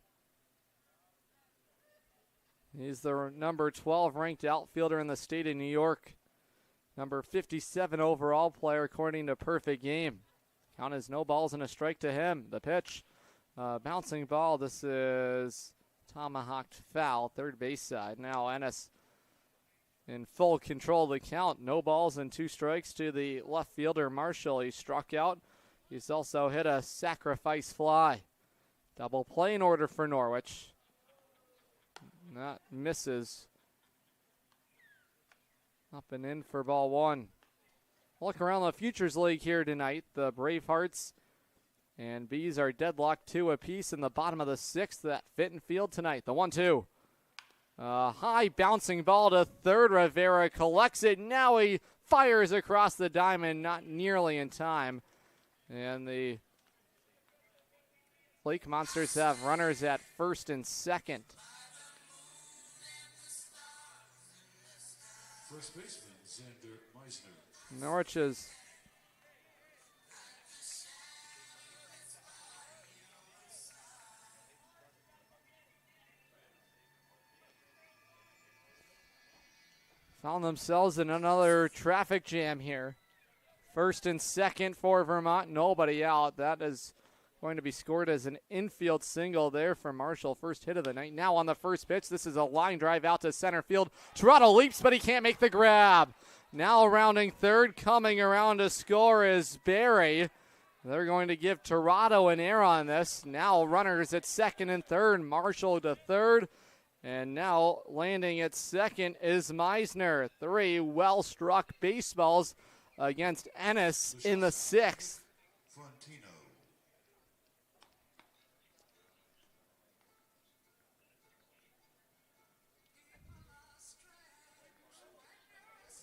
He's the number 12 ranked outfielder in the state of New York. Number 57 overall player according to Perfect Game. Count is no balls and a strike to him. The pitch, bouncing ball. This is tomahawked foul, third base side. Now Ennis in full control of the count. No balls and 2 strikes to the left fielder, Marshall. He struck out. He's also hit a sacrifice fly. Double play in order for Norwich. That misses. Up and in for ball 1. Look around the Futures League here tonight. The Bravehearts and Bees are deadlocked 2 apiece in the bottom of the 6th. That Fitton Field tonight. The 1-2. High bouncing ball to third. Rivera collects it. Now he fires across the diamond, not nearly in time. And the Lake Monsters have runners at first and second. First baseman, Xander Meisner. Norwich is found themselves in another traffic jam here. First and second for Vermont, nobody out. That is going to be scored as an infield single there for Marshall. First hit of the night. Now on the first pitch, this is a line drive out to center field. Toronto leaps, but he can't make the grab. Now rounding third, coming around to score is Berry. They're going to give Toronto an error on this. Now runners at second and third. Marshall to third. And now landing at second is Meisner. 3 well-struck baseballs against Ennis in the 6th.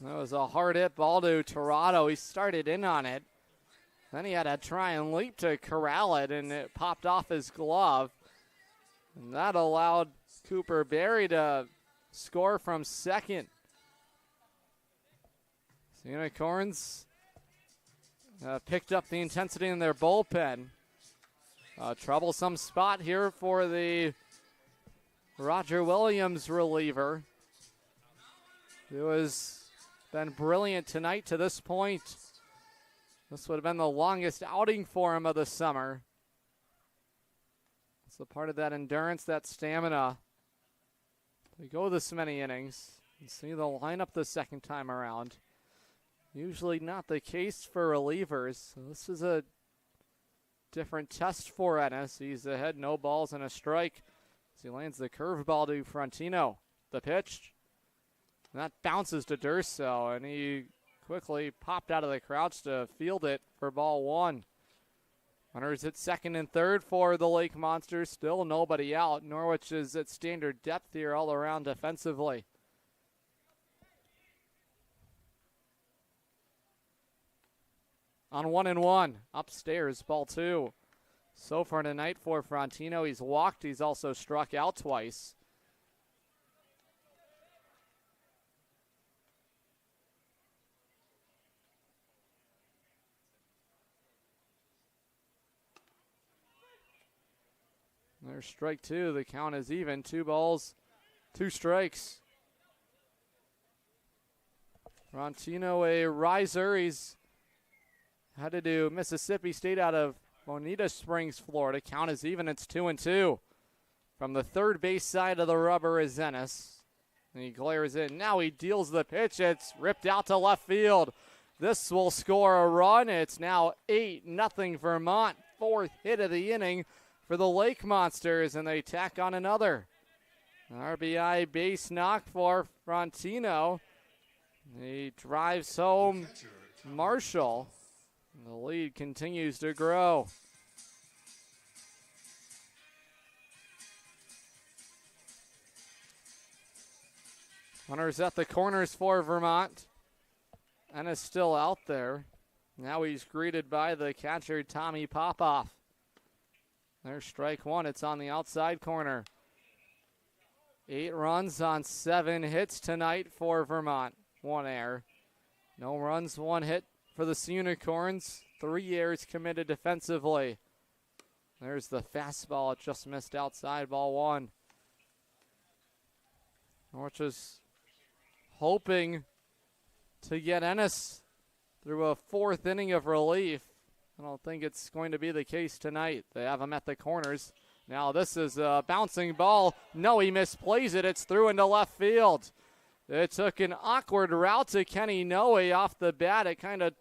That was a hard hit ball to Toronto. He started in on it. Then he had to try and leap to corral it, and it popped off his glove. And that allowed Cooper Berry to score from second. The Unicorns picked up the intensity in their bullpen. Troublesome spot here for the Roger Williams reliever, who has been brilliant tonight to this point. This would have been the longest outing for him of the summer. It's a part of that endurance, that stamina. They go this many innings. You see the lineup the second time around. Usually not the case for relievers. So this is a different test for Ennis. He's ahead, no balls and a strike. As he lands the curveball to Frontino. The pitch. And that bounces to Durso, and he quickly popped out of the crouch to field it for ball one. Runners at second and third for the Lake Monsters. Still nobody out. Norwich is at standard depth here all around defensively. On 1-1, upstairs, ball two. So far tonight for Frontino, he's walked. He's also struck out twice. There's strike two. The count is even. 2 balls, 2 strikes. Frontino, a riser. He's headed to Mississippi State out of Bonita Springs, Florida. Count is even. It's 2-2. From the third base side of the rubber is Ennis. And he glares in. Now he deals the pitch. It's ripped out to left field. This will score a run. It's now 8-0 Vermont. 4th hit of the inning for the Lake Monsters, and they tack on another. RBI base knock for Frontino. He drives home Marshall. The lead continues to grow. Runners at the corners for Vermont. Ennis still out there. Now he's greeted by the catcher, Tommy Popoff. There's strike one. It's on the outside corner. 8 runs on 7 hits tonight for Vermont. 1 error. No runs, 1 hit for the Sea Unicorns. 3 errors committed defensively. There's the fastball. It just missed outside, ball 1. Norwich is hoping to get Ennis through a 4th inning of relief. I don't think it's going to be the case tonight. They have him at the corners. Now this is a bouncing ball. No, he misplays it. It's through into left field. It took an awkward route to Kenny Noe off the bat. It kind of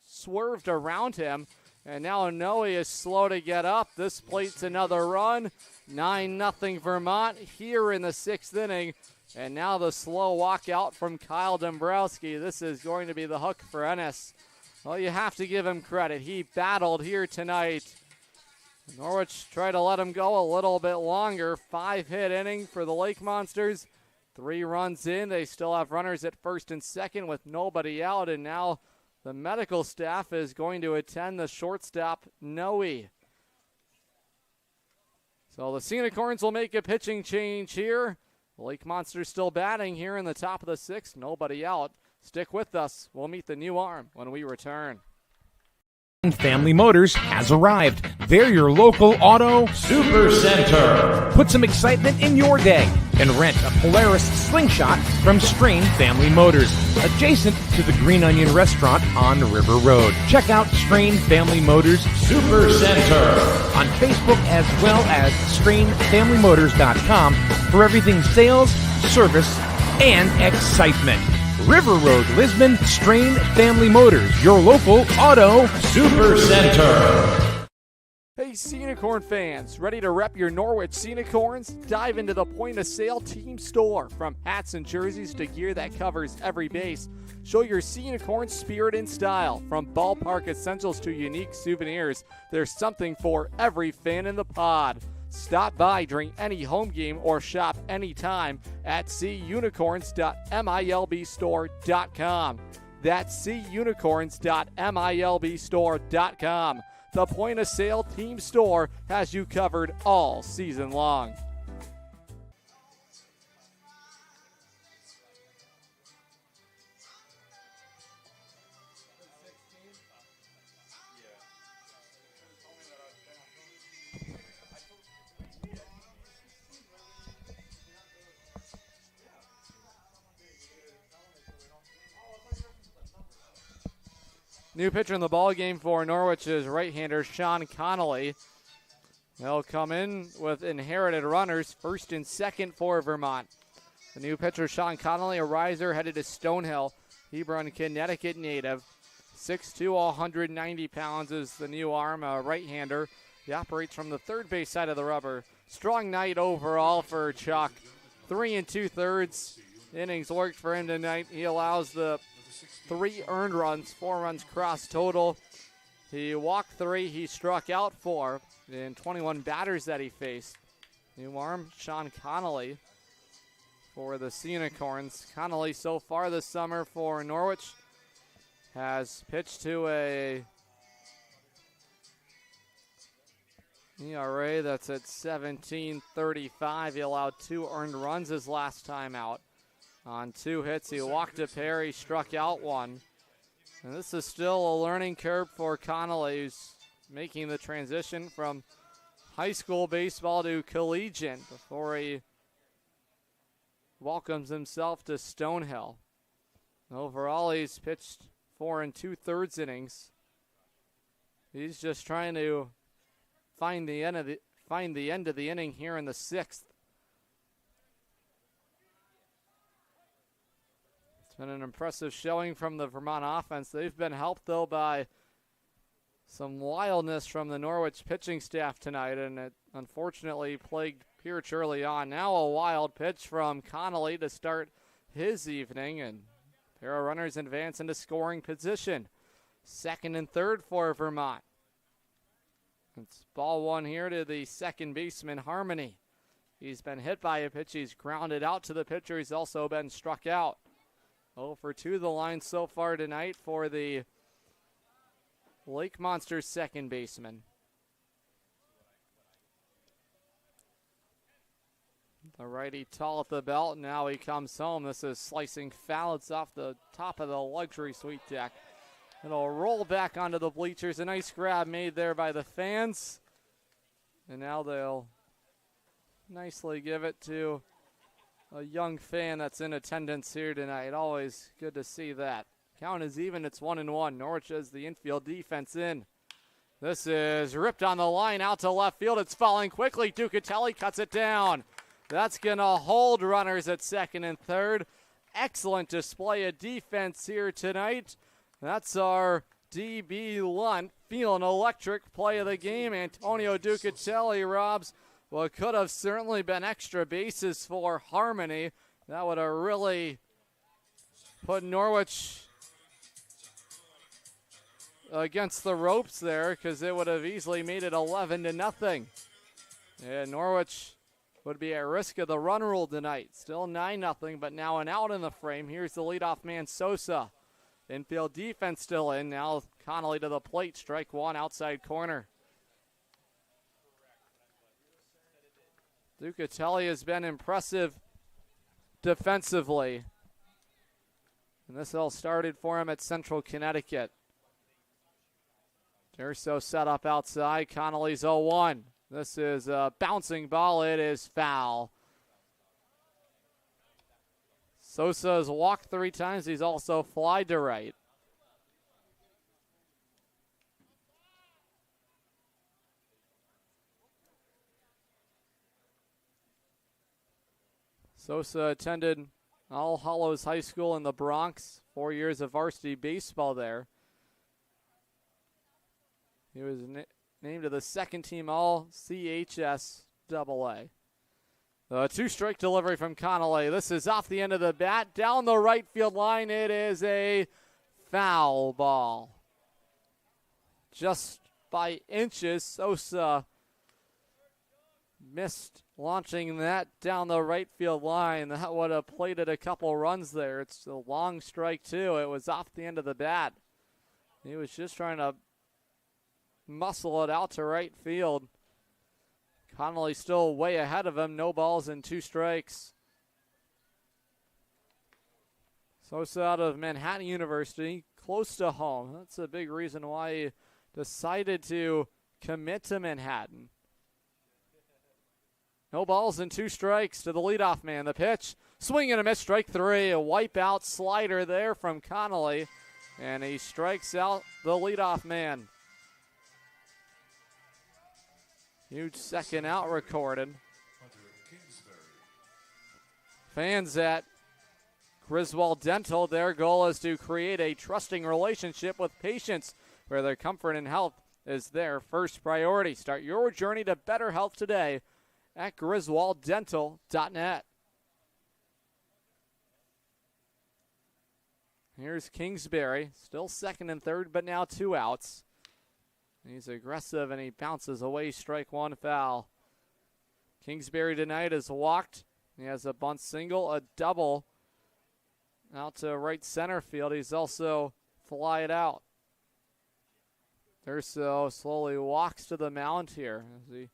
swerved around him. And now Noe is slow to get up. This plates another run. 9-0 Vermont here in the 6th inning. And now the slow walk out from Kyle Dombrowski. This is going to be the hook for Ennis. Well, you have to give him credit. He battled here tonight. Norwich tried to let him go a little bit longer. 5-hit inning for the Lake Monsters. 3 runs in. They still have runners at first and second with nobody out. And now the medical staff is going to attend the shortstop, Noe. So the Sea Unicorns will make a pitching change here. The Lake Monsters still batting here in the top of the 6th. Nobody out. Stick with us. We'll meet the new arm when we return. Family Motors has arrived. They're your local auto super center. Put some excitement in your day and rent a Polaris Slingshot from Strain Family Motors, adjacent to the Green Onion Restaurant on River Road. Check out Strain Family Motors Super Center on Facebook as well as strainfamilymotors.com for everything sales, service, and excitement. River Road, Lisbon, Strain Family Motors, your local auto super center. Hey, Sea Unicorn fans, ready to rep your Norwich Sea Unicorns? Dive into the point-of-sale team store. From hats and jerseys to gear that covers every base, show your Sea Unicorn spirit and style. From ballpark essentials to unique souvenirs, there's something for every fan in the pod. Stop by during any home game or shop anytime at cunicorns.milbstore.com. That's cunicorns.milbstore.com. The point-of-sale team store has you covered all season long. New pitcher in the ball game for Norwich is right-hander Sean Connolly. They'll come in with inherited runners, first and second for Vermont. The new pitcher, Sean Connolly, a riser, headed to Stonehill. Hebron, Connecticut native. 6'2", 190 pounds is the new arm, a right-hander. He operates from the third base side of the rubber. Strong night overall for Chuck. 3 2/3 innings worked for him tonight. He allows the 3 earned runs, 4 runs cross total. He walked 3, he struck out 4 in 21 batters that he faced. New arm, Sean Connolly for the Sea Unicorns. Connolly so far this summer for Norwich has pitched to a ERA that's at 17.35. He allowed 2 earned runs his last time out. On 2 hits, he walked a pair, he struck out 1. And this is still a learning curve for Connolly, who's making the transition from high school baseball to collegiate before he welcomes himself to Stonehill. Overall, he's pitched 4 2/3 innings. He's just trying to find the end of the inning here in the 6th. It's been an impressive showing from the Vermont offense. They've been helped though by some wildness from the Norwich pitching staff tonight, and it unfortunately plagued Pirch early on. Now a wild pitch from Connolly to start his evening, and a pair of runners advance into scoring position. 2nd and 3rd for Vermont. It's ball 1 here to the second baseman, Harmony. He's been hit by a pitch. He's grounded out to the pitcher. He's also been struck out. 0 for 2 the line so far tonight for the Lake Monsters second baseman. The righty tall at the belt. Now he comes home. This is slicing foul. It's off the top of the luxury suite deck. It'll roll back onto the bleachers. A nice grab made there by the fans. And now they'll nicely give it to a young fan that's in attendance here tonight. Always good to see that. Count is even. It's 1-1. Norwich has the infield defense in. This is ripped on the line out to left field. It's falling quickly. Ducatelli cuts it down. That's going to hold runners at 2nd and 3rd. Excellent display of defense here tonight. That's our DB Lunt feeling electric play of the game. Antonio Ducatelli robs what could have certainly been extra bases for Harmony. That would have really put Norwich against the ropes there, because it would have easily made it 11-0. And Norwich would be at risk of the run rule tonight. Still 9-0, but now an out in the frame. Here's the leadoff man, Sosa. Infield defense still in. Now Connolly to the plate. Strike 1, outside corner. Ducatelli has been impressive defensively. And this all started for him at Central Connecticut. Durso set up outside. Connolly's 0-1. This is a bouncing ball. It is foul. Sosa has walked 3 times. He's also flied to right. Sosa attended All Hallows High School in the Bronx. 4 years of varsity baseball there. He was named to the second team All CHS AA. A 2-strike delivery from Connolly. This is off the end of the bat, down the right field line. It is a foul ball. Just by inches, Sosa missed launching that down the right field line. That would have plated a couple runs there. It's a long strike, too. It was off the end of the bat. He was just trying to muscle it out to right field. Connolly still way ahead of him. No balls and 2 strikes. Sosa out of Manhattan University, close to home. That's a big reason why he decided to commit to Manhattan. No balls and 2 strikes to the leadoff man. The pitch, swing and a miss, strike 3. A wipeout slider there from Connolly, and he strikes out the leadoff man. Huge second out recorded. Fans at Griswold Dental, their goal is to create a trusting relationship with patients where their comfort and health is their first priority. Start your journey to better health today at griswolddental.net. Here's Kingsbury, still second and third, but now 2 outs. He's aggressive and he bounces away, strike one, foul. Kingsbury tonight is walked. He has a bunt single, a double out to right center field. He's also flied out. Urso slowly walks to the mound here as he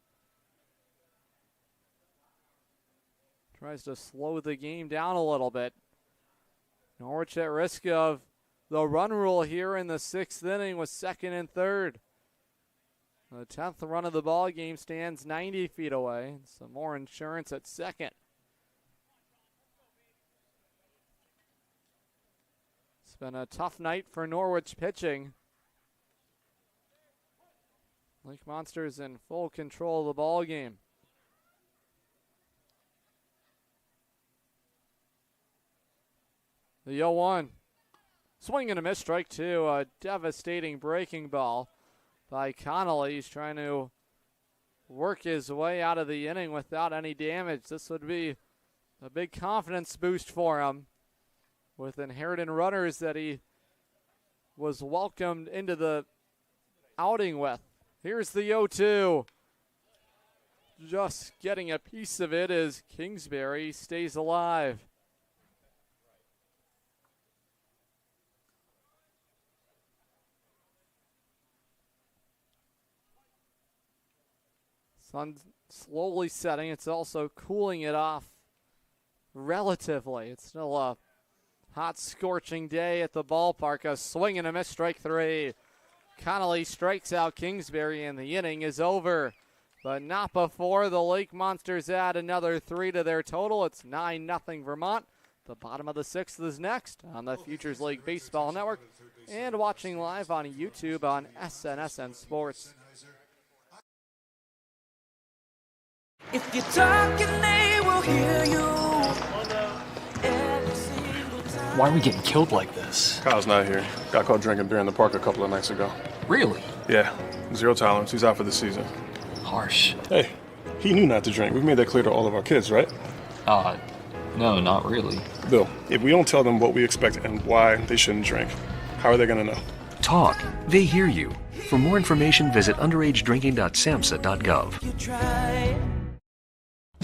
tries to slow the game down a little bit. Norwich at risk of the run rule here in the 6th inning with second and third. The 10th run of the ball game stands 90 feet away. Some more insurance at second. It's been a tough night for Norwich pitching. Lake Monsters in full control of the ball game. The 0-1. Swing and a miss, strike two. A devastating breaking ball by Connolly. He's trying to work his way out of the inning without any damage. This would be a big confidence boost for him with inherited runners that he was welcomed into the outing with. Here's the 0-2. Just getting a piece of it as Kingsbury stays alive. Sun slowly setting. It's also cooling it off relatively. It's still a hot, scorching day at the ballpark. A swing and a miss, strike three. Connolly strikes out Kingsbury and the inning is over. But not before the Lake Monsters add another 3 to their total. It's 9-0 Vermont. The bottom of the 6th is next on the Futures League Baseball Network and watching live on YouTube on SNSN Sports. If you're talking, they will hear you. Why are we getting killed like this? Kyle's not here. Got caught drinking beer in the park a couple of nights ago. Really? Yeah. 0 tolerance. He's out for the season. Harsh. Hey, he knew not to drink. We've made that clear to all of our kids, right? No, not really. Bill, if we don't tell them what we expect and why they shouldn't drink, how are they going to know? Talk. They hear you. For more information, visit underagedrinking.samhsa.gov.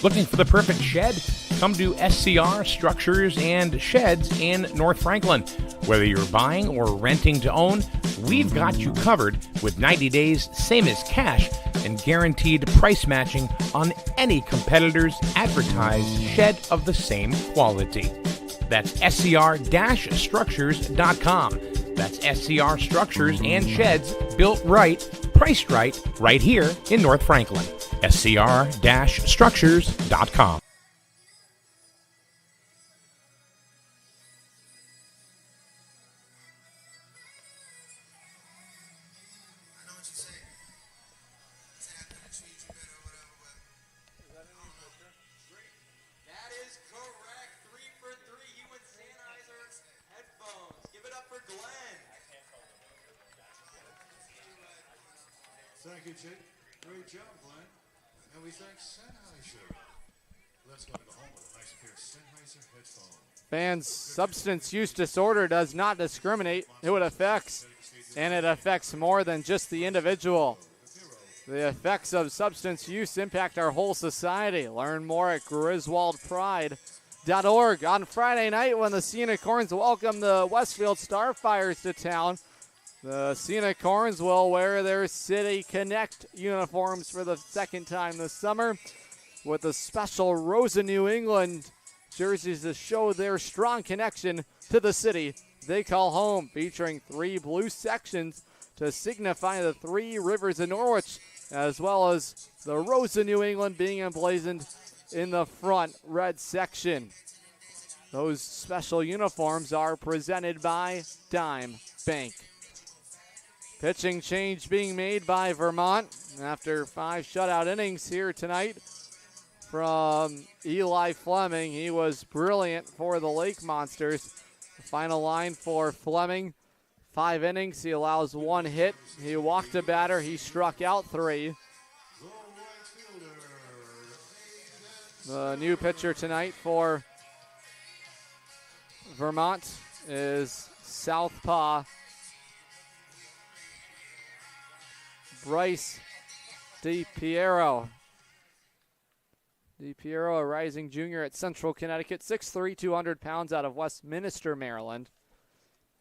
Looking for the perfect shed? Come to SCR Structures and Sheds in North Franklin. Whether you're buying or renting to own, we've got you covered with 90 days, same as cash, and guaranteed price matching on any competitor's advertised shed of the same quality. That's scr-structures.com. That's SCR Structures and Sheds, built right, priced right here in North Franklin. scr-structures.com. Thank you, Jake. Great job, Glenn. And we thank Sennheiser. Let's go to the home with a nice pair of Sennheiser headphones. Fans, substance use disorder does not discriminate who it affects, and it affects more than just the individual. The effects of substance use impact our whole society. Learn more at griswoldpride.org. On Friday night, when the Sea Unicorns welcome the Westfield Starfires to town, the Sea Unicorns will wear their City Connect uniforms for the second time this summer with the special Rose of New England jerseys to show their strong connection to the city they call home, featuring 3 blue sections to signify the 3 rivers of Norwich, as well as the Rose of New England being emblazoned in the front red section. Those special uniforms are presented by Dime Bank. Pitching change being made by Vermont after 5 shutout innings here tonight from Eli Fleming. He was brilliant for the Lake Monsters. The final line for Fleming, 5 innings. He allows 1 hit. He walked a batter. He struck out 3. The new pitcher tonight for Vermont is southpaw Bryce DiPiero. DiPiero, a rising junior at Central Connecticut, 6'3", 200 pounds, out of Westminster, Maryland.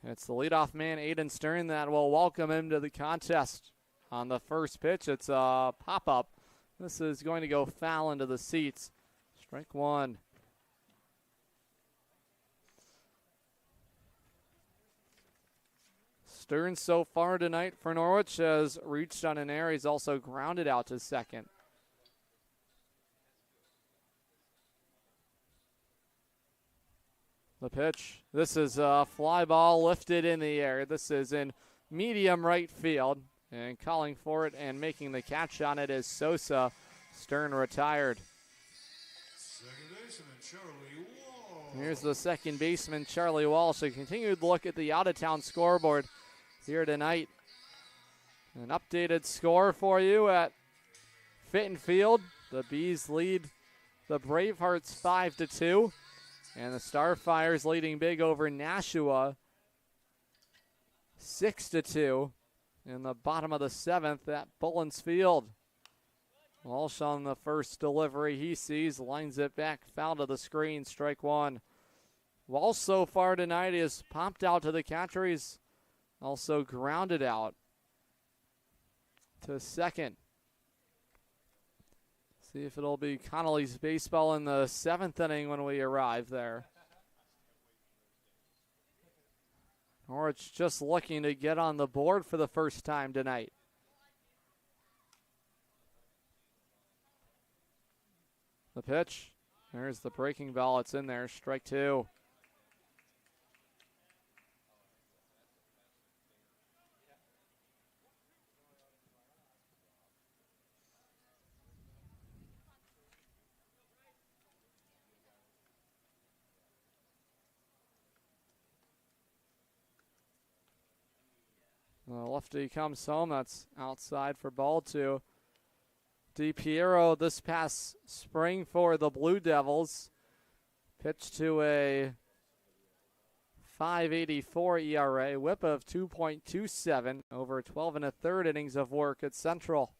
And it's the leadoff man, Aiden Stern, that will welcome him to the contest. On the first pitch, it's a pop-up. This is going to go foul into the seats. Strike 1. Stern so far tonight for Norwich has reached on an air. He's also grounded out to second. The pitch. This is a fly ball lifted in the air. This is in medium right field. And calling for it and making the catch on it is Sosa. Stern retired. Here's the second baseman, Charlie Walsh. A continued look at the out-of-town scoreboard here tonight. An updated score for you at Fitton Field. The Bees lead the Bravehearts 5-2. And the Starfires leading big over Nashua 6-2. In the bottom of the 7th at Bullens Field. Walsh on the first delivery he sees, lines it back, foul to the screen, strike 1. Walsh so far tonight is popped out to the catcher. He's also grounded out to second. See if it'll be Connolly's baseball in the 7th inning when we arrive there. Norwich just looking to get on the board for the first time tonight. The pitch. There's the breaking ball. It's in there. Strike 2. The lefty comes home. That's outside for ball 2. DiPiero this past spring for the Blue Devils. Pitched to a .584 ERA, whip of 2.27 over 12 1/3 innings of work at Central.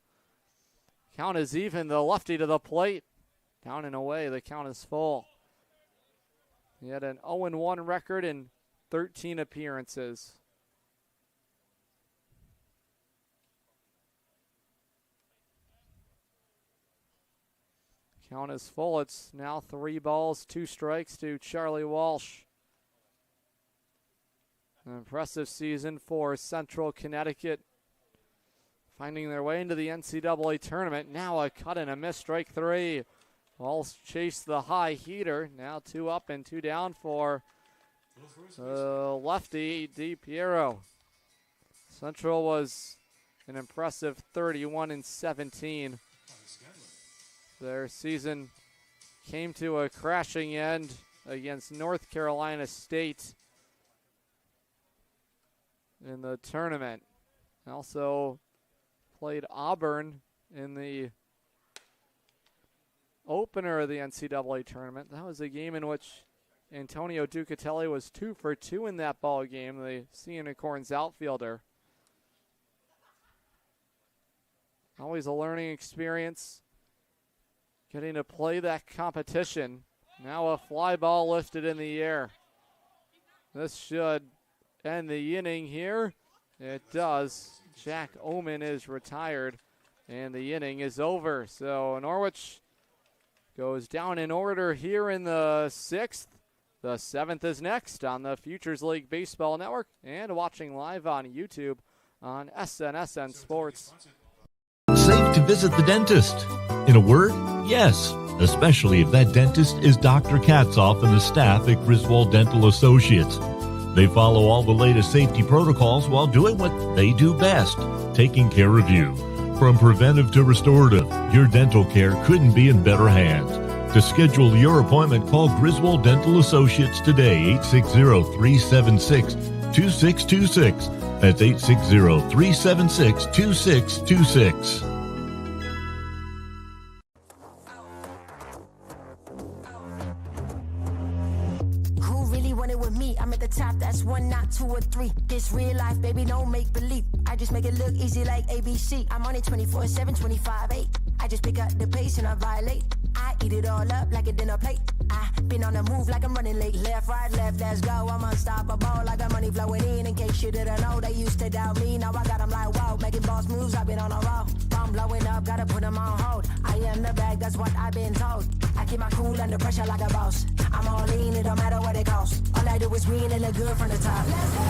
Count is even. The lefty to the plate. Down and away. The count is full. He had an 0-1 record in 13 appearances. Count is full. It's now 3 balls, 2 strikes to Charlie Walsh. An impressive season for Central Connecticut, finding their way into the NCAA tournament. Now a cut and a miss, strike 3. Walsh chased the high heater. Now 2 up and 2 down for lefty DiPiero. Central was an impressive 31-17. Their season came to a crashing end against North Carolina State in the tournament. Also played Auburn in the opener of the NCAA tournament. That was a game in which Antonio Ducatelli was 2 for 2 in that ball game, the Sea Unicorns outfielder. Always a learning experience, getting to play that competition. Now a fly ball lifted in the air. This should end the inning here. It does. Jack Oman is retired, and the inning is over. So Norwich goes down in order here in the 6th. The 7th is next on the Futures League Baseball Network and watching live on YouTube on SNSN Sports. Safe to visit the dentist. In a word, yes, especially if that dentist is Dr. Katzoff and the staff at Griswold Dental Associates. They follow all the latest safety protocols while doing what they do best, taking care of you. From preventive to restorative, your dental care couldn't be in better hands. To schedule your appointment, call Griswold Dental Associates today, 860-376-2626. That's 860-376-2626. Who really wanted with me? I'm at the top, that's one, not two or three. This real life, baby, no make believe. I just make it look easy like ABC. I'm on it 24/7, 25/8. I just pick up the pace and I violate. I eat it all up like a dinner plate. I been on the move like I'm running late. Left, right, left, let's go. I'm unstoppable. I got money flowing in case you didn't know. They used to doubt me, now I got them like wow. Making boss moves, I've been on a roll. I'm blowing up, gotta put them on hold. I am the bag, that's what I've been told. I keep my cool under pressure like a boss. I'm all in, it don't matter what it costs. All I do is win and look good from the top. Let's go.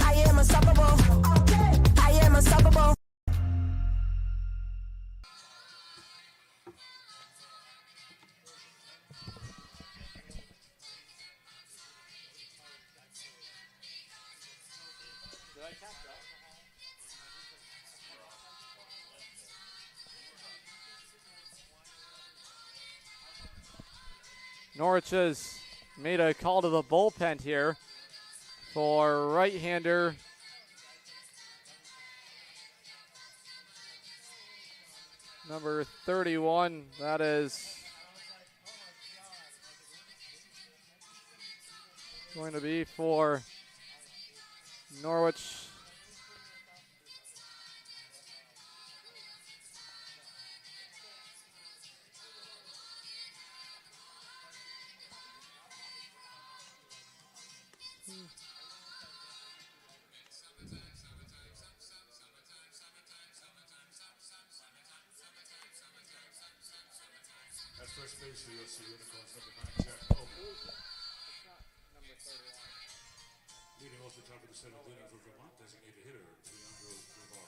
I am unstoppable. Okay. I am unstoppable. Norwich has made a call to the bullpen here for right-hander number 31. That is going to be for Norwich. At first base for your Sea Unicorns, number 9, Jack Oakley. Leading off the top of the seventh inning for Vermont, designated hitter, Leandro Guevara.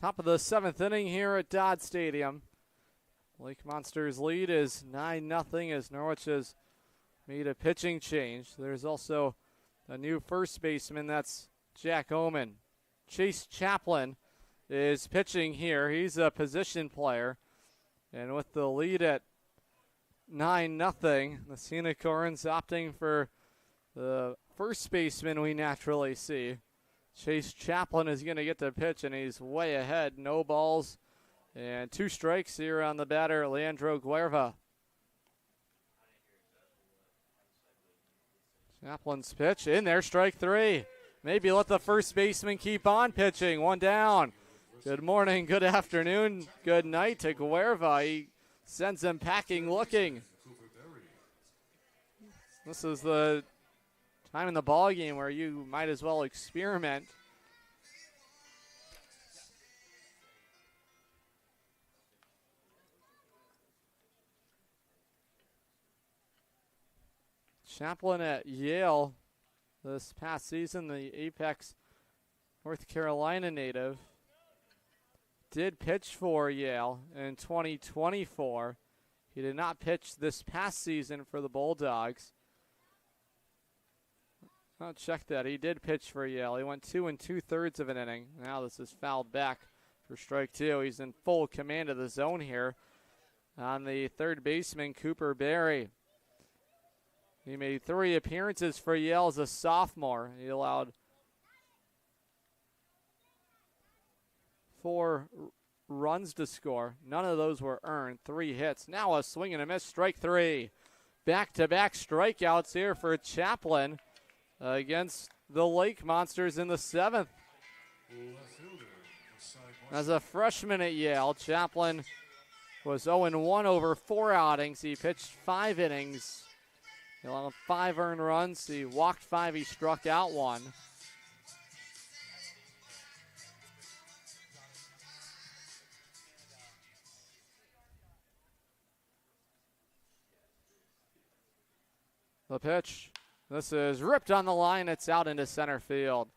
Top of the seventh inning here at Dodd Stadium. Lake Monsters lead is 9-0 as Norwich has made a pitching change. There's also a new first baseman, that's Jack Oman. Chase Chaplin is pitching here. He's a position player. And with the lead at 9-0, the Sea Unicorns opting for the first baseman we naturally see. Chase Chaplin is going to get the pitch, and he's way ahead. No balls and 2 strikes here on the batter, Leandro Guerva. Chaplin's pitch in there, strike 3. Maybe let the first baseman keep on pitching. 1 down. Good morning, good afternoon, good night to Guerva. He sends him packing looking. This is the time in the ball game where you might as well experiment. Chaplin at Yale this past season, the Apex, North Carolina native, did pitch for Yale in 2024. He did not pitch this past season for the Bulldogs. I'll check that. He did pitch for Yale. He went 2 2/3 of an inning. Now this is fouled back for strike 2. He's in full command of the zone here on the third baseman, Cooper Berry. He made 3 appearances for Yale as a sophomore. He allowed 4 runs to score. None of those were earned. 3 hits. Now a swing and a miss, strike 3. Back-to-back strikeouts here for Chaplin against the Lake Monsters in the 7th. As a freshman at Yale, Chaplin was 0-1 over 4 outings. He pitched 5 innings. He allowed 5 earned runs. He walked 5. He struck out 1. The pitch. This is ripped on the line. It's out into center field.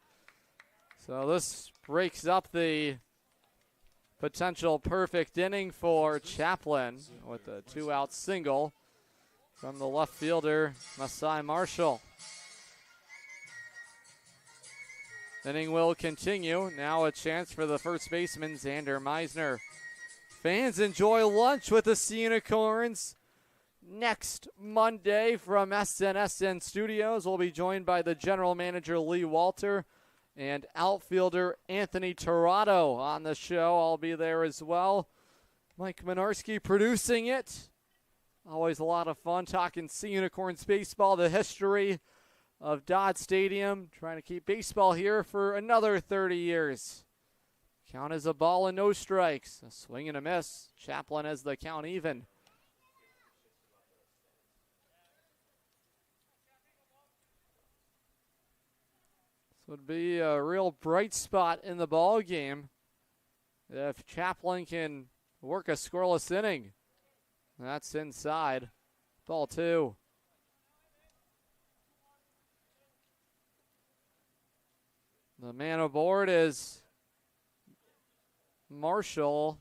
So this breaks up the potential perfect inning for Chaplin with a 2-out single from the left fielder, Masai Marshall. Inning will continue. Now a chance for the first baseman, Xander Meisner. Fans enjoy lunch with the Sea Unicorns. Next Monday from SNSN Studios, we'll be joined by the general manager, Lee Walter, and outfielder Anthony Torado on the show. I'll be there as well. Mike Minarski producing it. Always a lot of fun talking Sea Unicorns baseball, the history of Dodd Stadium, trying to keep baseball here for another 30 years. Count is a ball and no strikes. A swing and a miss. Chaplin has the count even. This would be a real bright spot in the ball game if Chaplin can work a scoreless inning. That's inside. Ball 2. The man aboard is Marshall.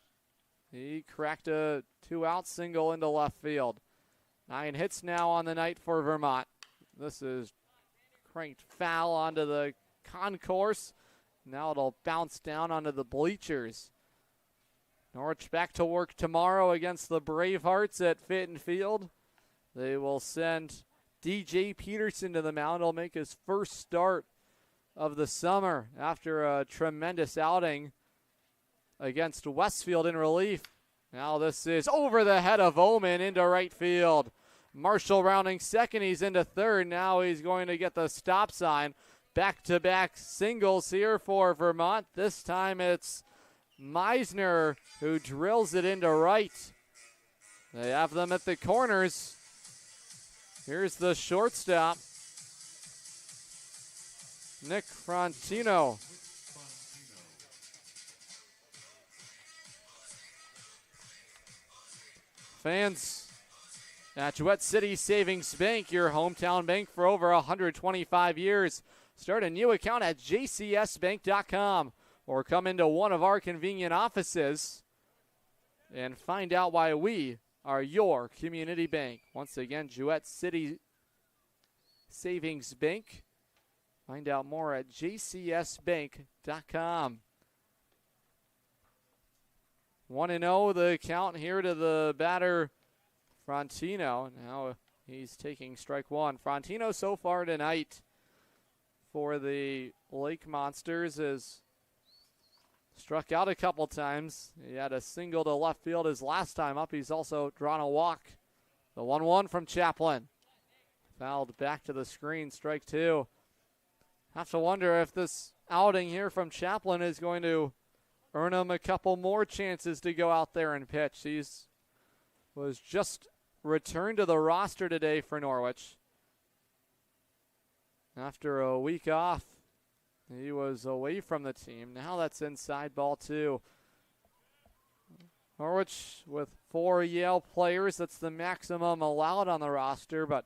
He cracked a 2-out single into left field. 9 hits now on the night for Vermont. This is cranked foul onto the concourse. Now it'll bounce down onto the bleachers. Norwich back to work tomorrow against the Bravehearts at Fitton Field. They will send DJ Peterson to the mound. He'll make his first start of the summer after a tremendous outing against Westfield in relief. Now this is over the head of Omen into right field. Marshall rounding second. He's into third. Now he's going to get the stop sign. Back-to-back singles here for Vermont. This time it's Meisner who drills it into right. They have them at the corners. Here's the shortstop, Nick Frontino. Fans at Gillette City Savings Bank, your hometown bank for over 125 years. Start a new account at jcsbank.com or come into one of our convenient offices and find out why we are your community bank. Once again, Gillette City Savings Bank. Find out more at jcsbank.com. 1-0 the count here to the batter, Frontino. Now he's taking strike one. Frontino so far tonight for the Lake Monsters has struck out a couple times. He had a single to left field his last time up. He's also drawn a walk. The 1-1 from Chaplin. Fouled back to the screen, strike 2. Have to wonder if this outing here from Chaplin is going to earn him a couple more chances to go out there and pitch. He's was just returned to the roster today for Norwich. After a week off, he was away from the team. Now that's inside, ball 2. Norwich with 4 Yale players. That's the maximum allowed on the roster, but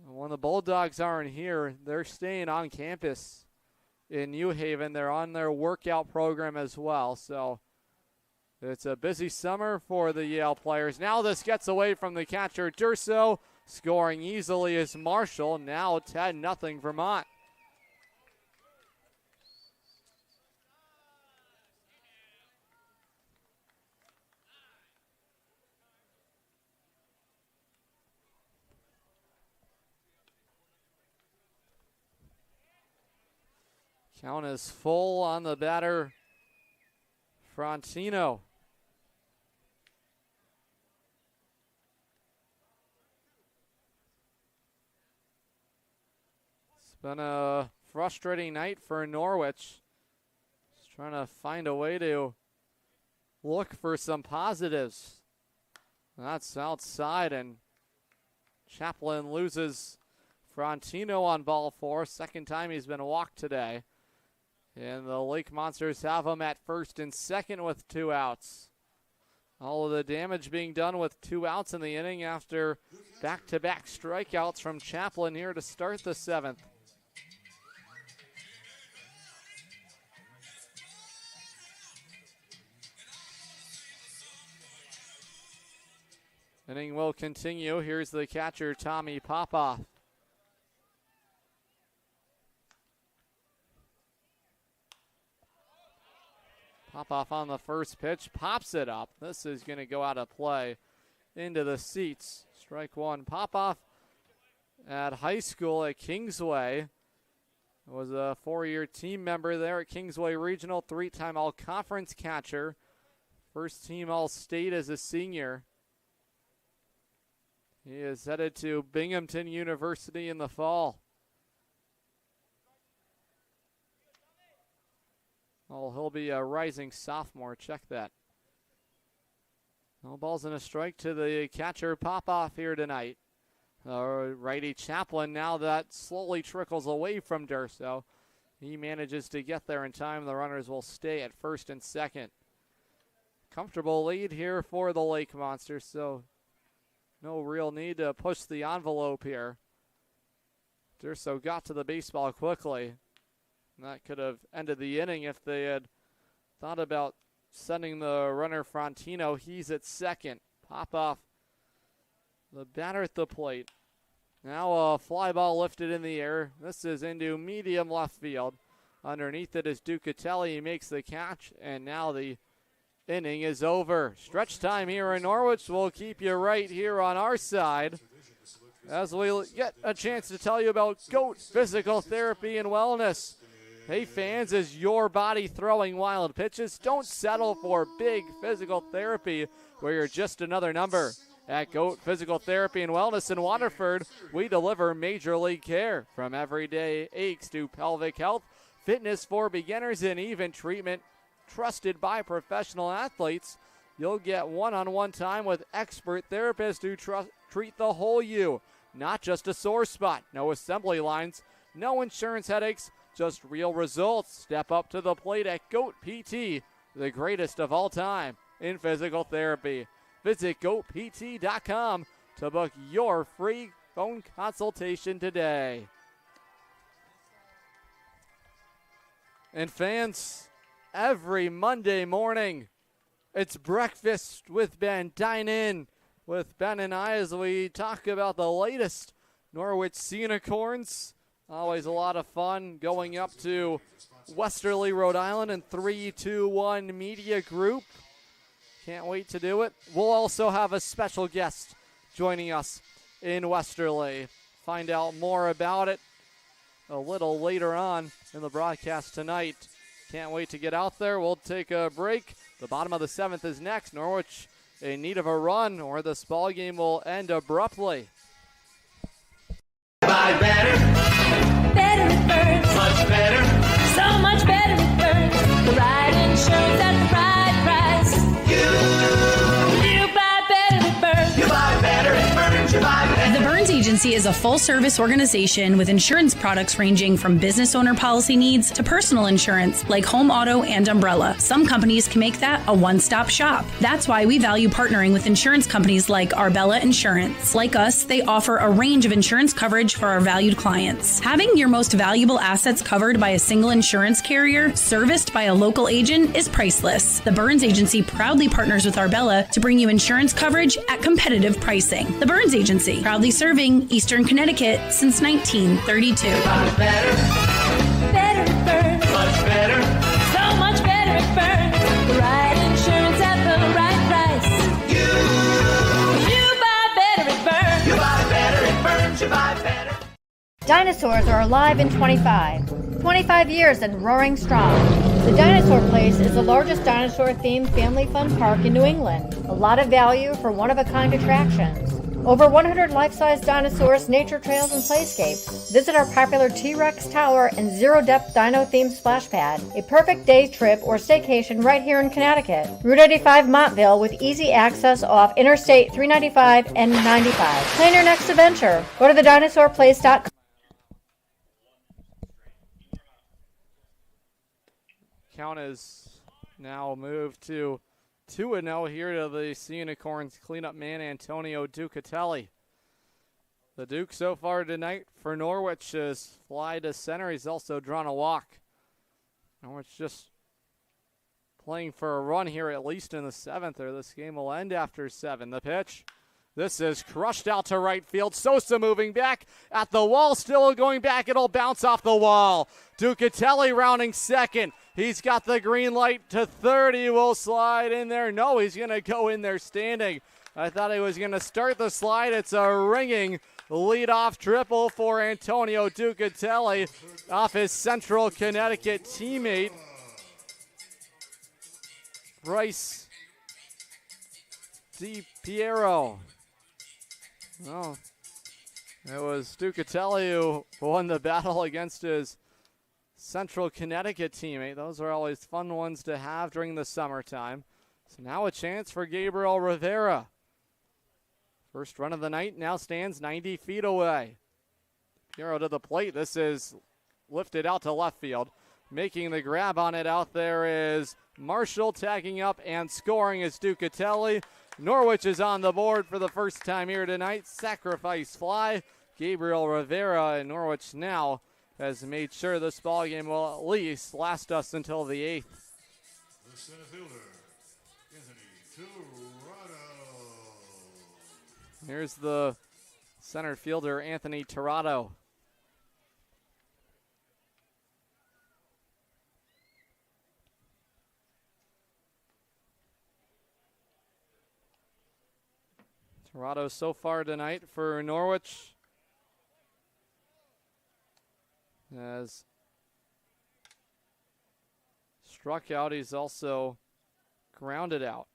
when the Bulldogs aren't here, they're staying on campus in New Haven. They're on their workout program as well. So it's a busy summer for the Yale players. Now this gets away from the catcher, Durso. Scoring easily is Marshall. Now 10-0 Vermont. Count is full on the batter, Frontino. It's been a frustrating night for Norwich. Just trying to find a way to look for some positives. That's outside, and Chaplin loses Frontino on ball 4. Second time he's been walked today. And the Lake Monsters have him at first and second with 2 outs. All of the damage being done with 2 outs in the inning after back-to-back strikeouts from Chaplin here to start the 7th. Inning will continue. Here's the catcher, Tommy Popoff. Popoff on the first pitch, pops it up. This is going to go out of play into the seats. Strike one. Popoff at high school at Kingsway. Was a 4-year team member there at Kingsway Regional, 3-time all-conference catcher. First team all-state as a senior. He is headed to Binghamton University in the fall. Oh, he'll be a rising sophomore. Check that. No balls and a strike to the catcher Popoff here tonight. Righty Chaplin, now that slowly trickles away from Durso. He manages to get there in time. The runners will stay at first and second. Comfortable lead here for the Lake Monsters, so no real need to push the envelope here. Durso got to the baseball quickly. And that could have ended the inning if they had thought about sending the runner Frontino. He's at second. Popoff, the batter at the plate. Now a fly ball lifted in the air. This is into medium left field. Underneath it is Ducatelli. He makes the catch, and now the inning is over. Stretch time here in Norwich. We'll keep you right here on our side as we get a chance to tell you about GOAT Physical Therapy and Wellness. Hey fans, is your body throwing wild pitches? Don't settle for big physical therapy where you're just another number. At GOAT Physical Therapy and Wellness in Waterford, we deliver major league care, from everyday aches to pelvic health, fitness for beginners, and even treatment trusted by professional athletes. You'll get one-on-one time with expert therapists who treat the whole you, not just a sore spot. No assembly lines, no insurance headaches, just real results. Step up to the plate at GOAT PT, the greatest of all time in physical therapy. Visit goatpt.com to book your free phone consultation today. And fans, every Monday morning, it's Breakfast with Ben. Dine in with Ben and I as we talk about the latest Norwich Sea Unicorns. Always a lot of fun going up to Westerly, Rhode Island, and 321 Media Group. Can't wait to do it. We'll also have a special guest joining us in Westerly. Find out more about it a little later on in the broadcast tonight. Can't wait to get out there. We'll take a break. The bottom of the 7th is next. Norwich in need of a run, or this ball game will end abruptly. Buy better. Better it burns. Much better. So much better it burns. The right insurance at the right price. You buy better it burns. You buy better it burns. You buy better. The Burns Agency is a full-service organization with insurance products ranging from business owner policy needs to personal insurance like home, auto, and umbrella. Some companies can make that a one-stop shop. That's why we value partnering with insurance companies like Arbella Insurance. Like us, they offer a range of insurance coverage for our valued clients. Having your most valuable assets covered by a single insurance carrier, serviced by a local agent, is priceless. The Burns Agency proudly partners with Arbella to bring you insurance coverage at competitive pricing. The Burns Agency, proudly serving Eastern Connecticut since 1932. Better. Better it burns. Much better. So much better it burns. The right insurance at the right price. You buy better it burns. You buy better it burns. You buy better. Dinosaurs are alive in 25 years and roaring strong. The Dinosaur Place is the largest dinosaur-themed family fun park in New England. A lot of value for one-of-a-kind attractions. Over 100 life-size dinosaurs, nature trails, and playscapes. Visit our popular T-Rex Tower and zero-depth dino-themed splash pad. A perfect day trip or staycation right here in Connecticut. Route 85 Montville with easy access off Interstate 395 and 95. Plan your next adventure. Go to thedinosaurplace.com. Count is now moved to 2-0 here to the Sea Unicorns cleanup man, Antonio Ducatelli. The Duke so far tonight for Norwich is fly to center. He's also drawn a walk. Norwich just playing for a run here, at least in the 7th, or this game will end after 7. The pitch. This is crushed out to right field. Sosa moving back at the wall, still going back. It'll bounce off the wall. Ducatelli rounding second. He's got the green light to third. He will slide in there. No, he's going to go in there standing. I thought he was going to start the slide. It's a ringing leadoff triple for Antonio Ducatelli off his Central Connecticut teammate, Bryce DiPiero. Well, it was Ducatelli who won the battle against his Central Connecticut teammate. Those are always fun ones to have during the summertime. So now a chance for Gabriel Rivera. First run of the night now stands 90 feet away. Piero to the plate. This is lifted out to left field. Making the grab on it out there is Marshall, tagging up and scoring is Ducatelli. Norwich is on the board for the first time here tonight. Sacrifice fly. Gabriel Rivera, and Norwich now has made sure this ball game will at least last us until the 8th. The center fielder, Anthony Tirado. Here's the center fielder, Anthony Tirado. Tirado so far tonight for Norwich has struck out. He's also grounded out.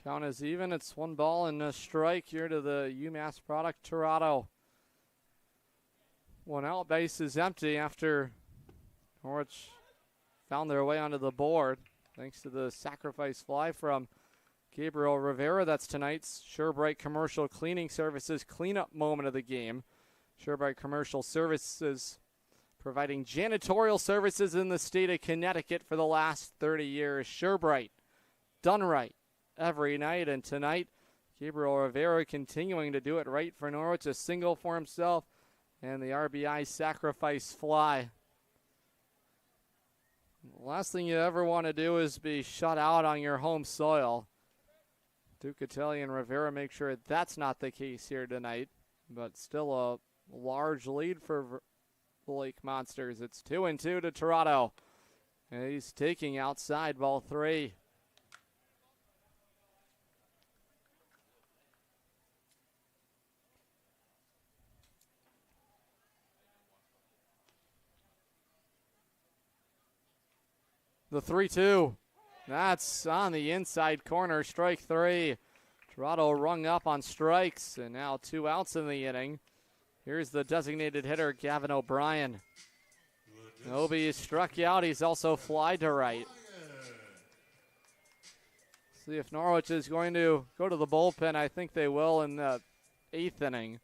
Count is even. It's 1 ball and a strike here to the UMass product, Tirado. 1 out, base is empty after Norwich found their way onto the board thanks to the sacrifice fly from Gabriel Rivera. That's tonight's SureBright Commercial Cleaning Services cleanup moment of the game. SureBright Commercial Services providing janitorial services in the state of Connecticut for the last 30 years. SureBright, done right every night, and tonight Gabriel Rivera continuing to do it right for Norwich. A single for himself and the RBI sacrifice fly. The last thing you ever want to do is be shut out on your home soil. Ducatelli and Rivera make sure that's not the case here tonight, but still a large lead for the Lake Monsters. It's 2-2 to Tirado. And he's taking outside ball 3. The 3-2. That's on the inside corner, strike 3. Tirado rung up on strikes, and now 2 outs in the inning. Here's the designated hitter, Gavin O'Brien. Obi struck out. He's also fly to right. See if Norwich is going to go to the bullpen. I think they will in the 8th inning.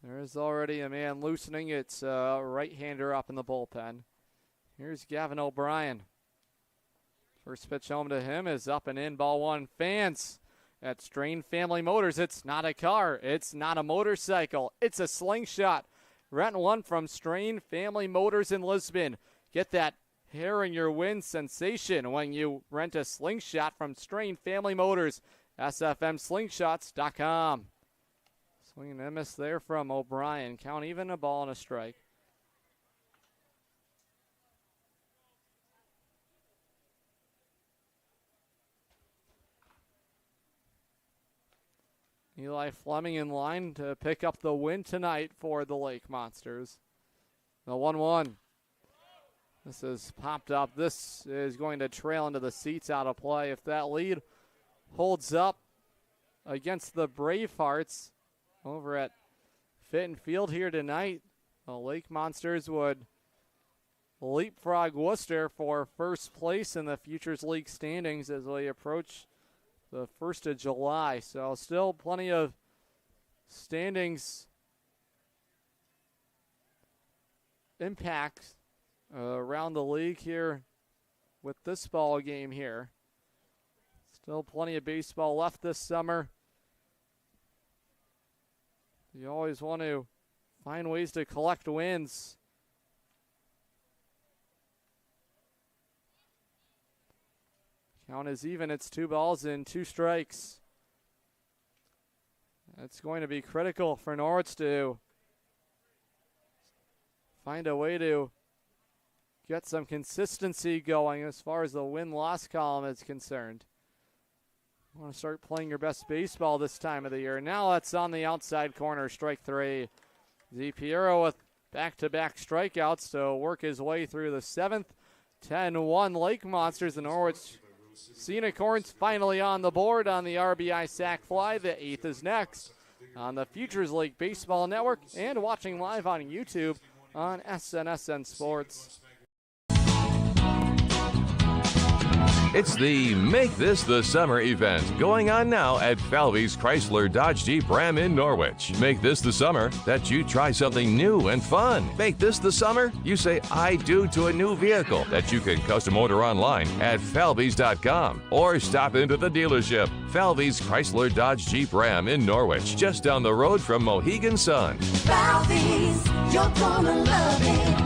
There's already a man loosening. It's a right-hander up in the bullpen. Here's Gavin O'Brien. First pitch home to him is up and in, ball 1. Fans at Strain Family Motors. It's not a car. It's not a motorcycle. It's a slingshot. Rent one from Strain Family Motors in Lisbon. Get that hair in your wind sensation when you rent a slingshot from Strain Family Motors. SFMslingshots.com. Swing and a miss there from O'Brien. Count even, a ball and a strike. Eli Fleming in line to pick up the win tonight for the Lake Monsters. The 1-1. This is popped up. This is going to trail into the seats out of play. If that lead holds up against the Bravehearts over at Fitton Field here tonight, the Lake Monsters would leapfrog Worcester for first place in the Futures League standings as we approach the 1st of July. So still plenty of standings impact around the league here with this ball game here. Still plenty of baseball left this summer. You always want to find ways to collect wins. Count is even. It's 2 balls and 2 strikes. That's going to be critical for Norwich to find a way to get some consistency going as far as the win-loss column is concerned. You want to start playing your best baseball this time of the year. Now that's on the outside corner, strike 3. Piero with back-to-back strikeouts to work his way through the 7th. 10-1 Lake Monsters. The Norwich Sea Unicorns finally on the board on the RBI sac fly. The 8th is next on the Futures League Baseball Network and watching live on YouTube on SNSN Sports. It's the Make This the Summer event going on now at Falvey's Chrysler Dodge Jeep Ram in Norwich. Make this the summer that you try something new and fun. Make this the summer you say I do to a new vehicle that you can custom order online at falveys.com or stop into the dealership. Falvey's Chrysler Dodge Jeep Ram in Norwich, just down the road from Mohegan Sun. Falvey's, you're gonna love it.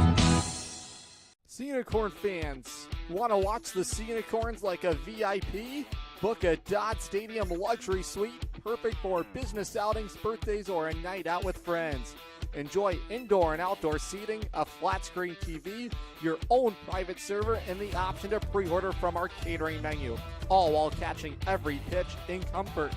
Sea Unicorn fans, want to watch the Sea Unicorns like a VIP? Book a Dodd Stadium luxury suite, perfect for business outings, birthdays, or a night out with friends. Enjoy indoor and outdoor seating, a flat screen TV, your own private server, and the option to pre-order from our catering menu, all while catching every pitch in comfort.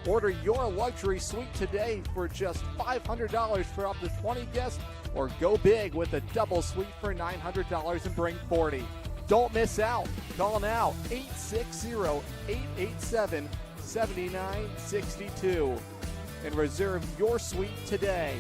Order your luxury suite today for just $500 for up to 20 guests, or go big with a double suite for $900 and bring 40. Don't miss out. Call now, 860-887-7962, and reserve your suite today.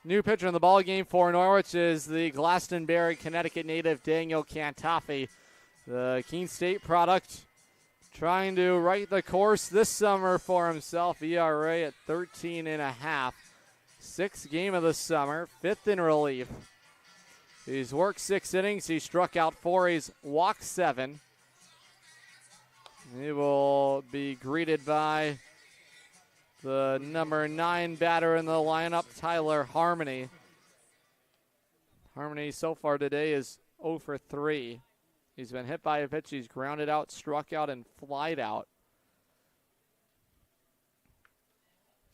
New pitcher in the ball game for Norwich is the Glastonbury, Connecticut native Daniel Cantafi, the Keene State product, trying to right the course this summer for himself. ERA at 13.5. 6th game of the summer, 5th in relief. He's worked 6 innings. He struck out 4. He's walked 7. He will be greeted by the number 9 batter in the lineup, Tyler Harmony. Harmony so far today is 0 for 3. He's been hit by a pitch. He's grounded out, struck out, and flied out.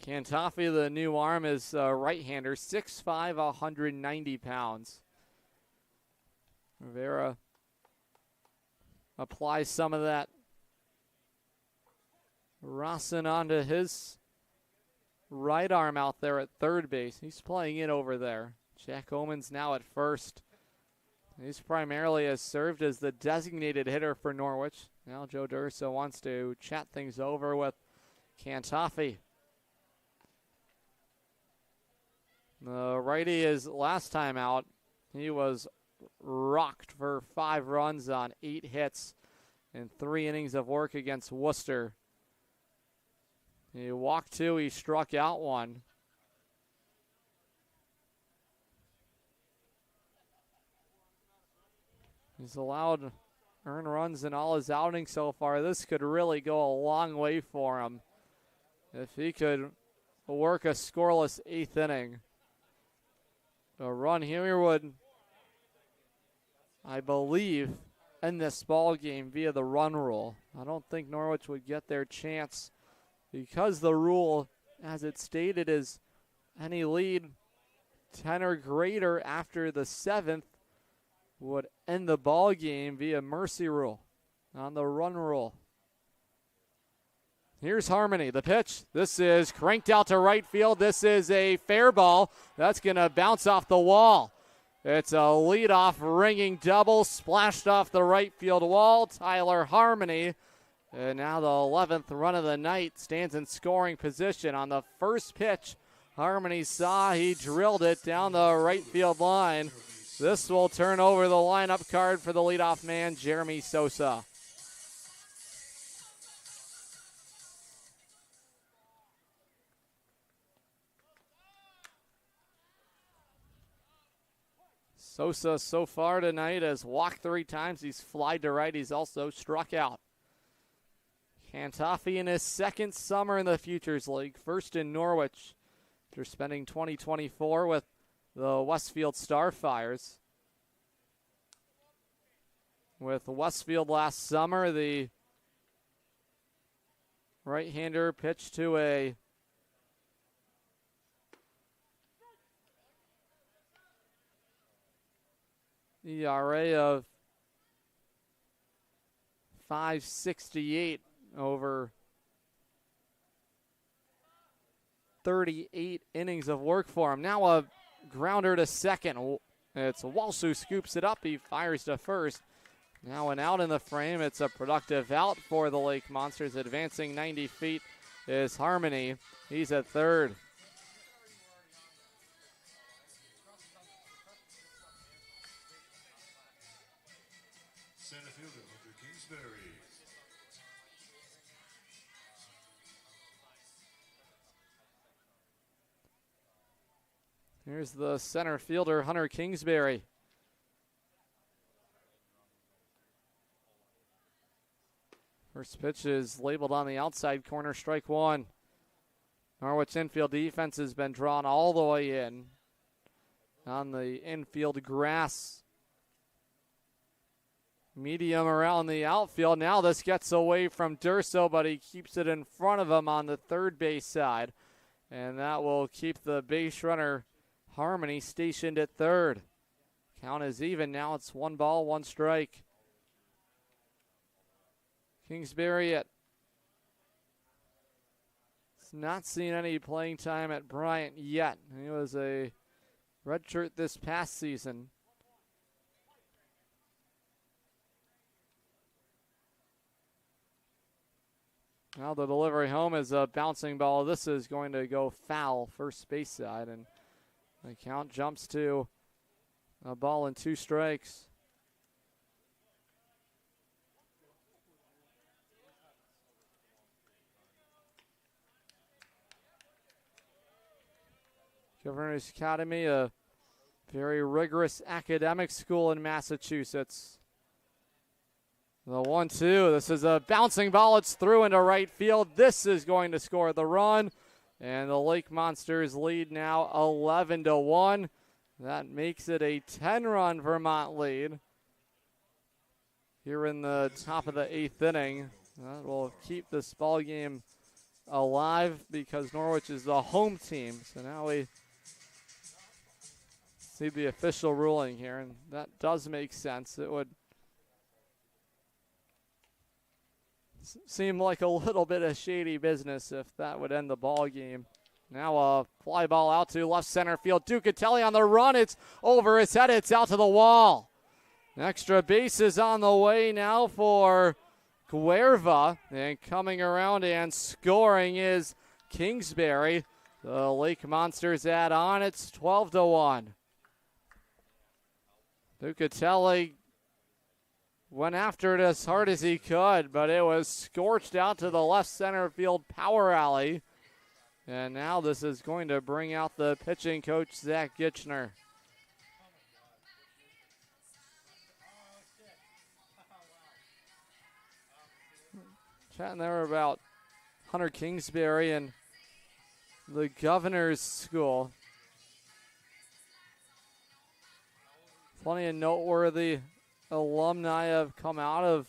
Cantafi, the new arm, is a right-hander, 6'5", 190 pounds. Rivera applies some of that Rossin onto his right arm out there at third base. He's playing it over there. Jack Oman's now at first. He's primarily has served as the designated hitter for Norwich. Now Joe Durso wants to chat things over with Cantafi. The righty is last time out. He was rocked for 5 runs on 8 hits in 3 innings of work against Worcester. He walked 2, he struck out 1. He's allowed earned runs in all his outings so far. This could really go a long way for him if he could work a scoreless 8th inning. A run here would, I believe, end this ball game via the run rule. I don't think Norwich would get their chance because the rule, as it's stated, is any lead 10 or greater after the 7th would end the ball game via mercy rule on the run rule. Here's Harmony, the pitch. This is cranked out to right field. This is a fair ball. That's going to bounce off the wall. It's a leadoff ringing double, splashed off the right field wall. Tyler Harmony, and now the 11th run of the night, stands in scoring position. On the first pitch, Harmony saw, he drilled it down the right field line. This will turn over the lineup card for the leadoff man, Jeremy Sosa. Sosa so far tonight has walked 3 times. He's flied to right. He's also struck out. Cantafi in his second summer in the Futures League. First in Norwich after spending 2024 with the Westfield Starfires. With Westfield last summer, the right-hander pitched to a ERA of 5.68 over 38 innings of work for him. Now a grounder to second. It's Walsh who scoops it up. He fires to first. Now an out in the frame. It's a productive out for the Lake Monsters. Advancing 90 feet is Harmony. He's at third. Center fielder, Hunter Kingsbury. Here's the center fielder, Hunter Kingsbury. First pitch is labeled on the outside corner, strike one. Norwich infield defense has been drawn all the way in on the infield grass. Medium around the outfield. Now this gets away from Durso, but he keeps it in front of him on the third base side. And that will keep the base runner, Harmony, stationed at third. Count is even now. It's 1 ball, 1 strike. Kingsbury has not seen any playing time at Bryant yet. He was a redshirt this past season. Now the delivery home is a bouncing ball. This is going to go foul, first base side, and the count jumps to a ball and 2 strikes. Governor's Academy, a very rigorous academic school in Massachusetts. The 1-2. This is a bouncing ball. It's through into right field. This is going to score the run. And the Lake Monsters lead now 11-1. That makes it a 10-run Vermont lead here in the top of the 8th inning. That will keep this ball game alive because Norwich is the home team. So now we see the official ruling here, and that does make sense. It would seem like a little bit of shady business if that would end the ball game. Now a fly ball out to left center field. Ducatelli on the run. It's over his head. It's out to the wall. Extra base is on the way now for Guerva. And coming around and scoring is Kingsbury. The Lake Monsters add on. It's 12-1. Ducatelli went after it as hard as he could, but it was scorched out to the left center field power alley. And now this is going to bring out the pitching coach, Zach Gitchner. Chatting there about Hunter Kingsbury and the Governor's School. Plenty of noteworthy alumni have come out of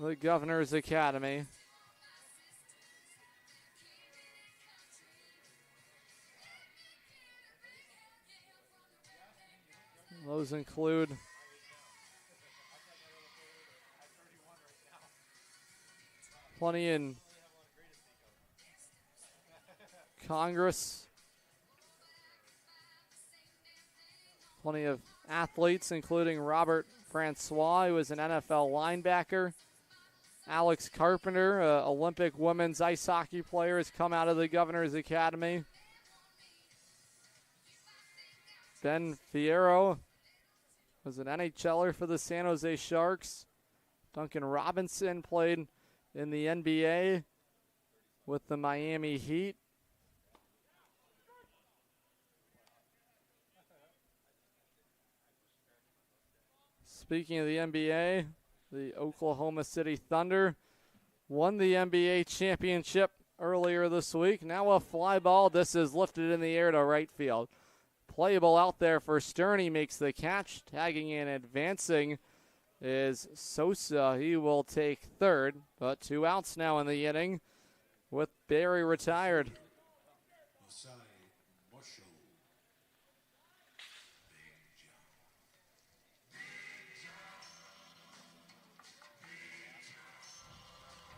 the Governor's Academy. Those include plenty in Congress. Plenty of athletes, including Robert Francois, who is an NFL linebacker. Alex Carpenter, Olympic women's ice hockey player, has come out of the Governor's Academy. Ben Fierro was an NHLer for the San Jose Sharks. Duncan Robinson played in the NBA with the Miami Heat. Speaking of the NBA, the Oklahoma City Thunder won the NBA championship earlier this week. Now a fly ball. This is lifted in the air to right field. Playable out there for Stern. He makes the catch. Tagging in, advancing is Sosa. He will take third, but 2 outs now in the inning with Barry retired.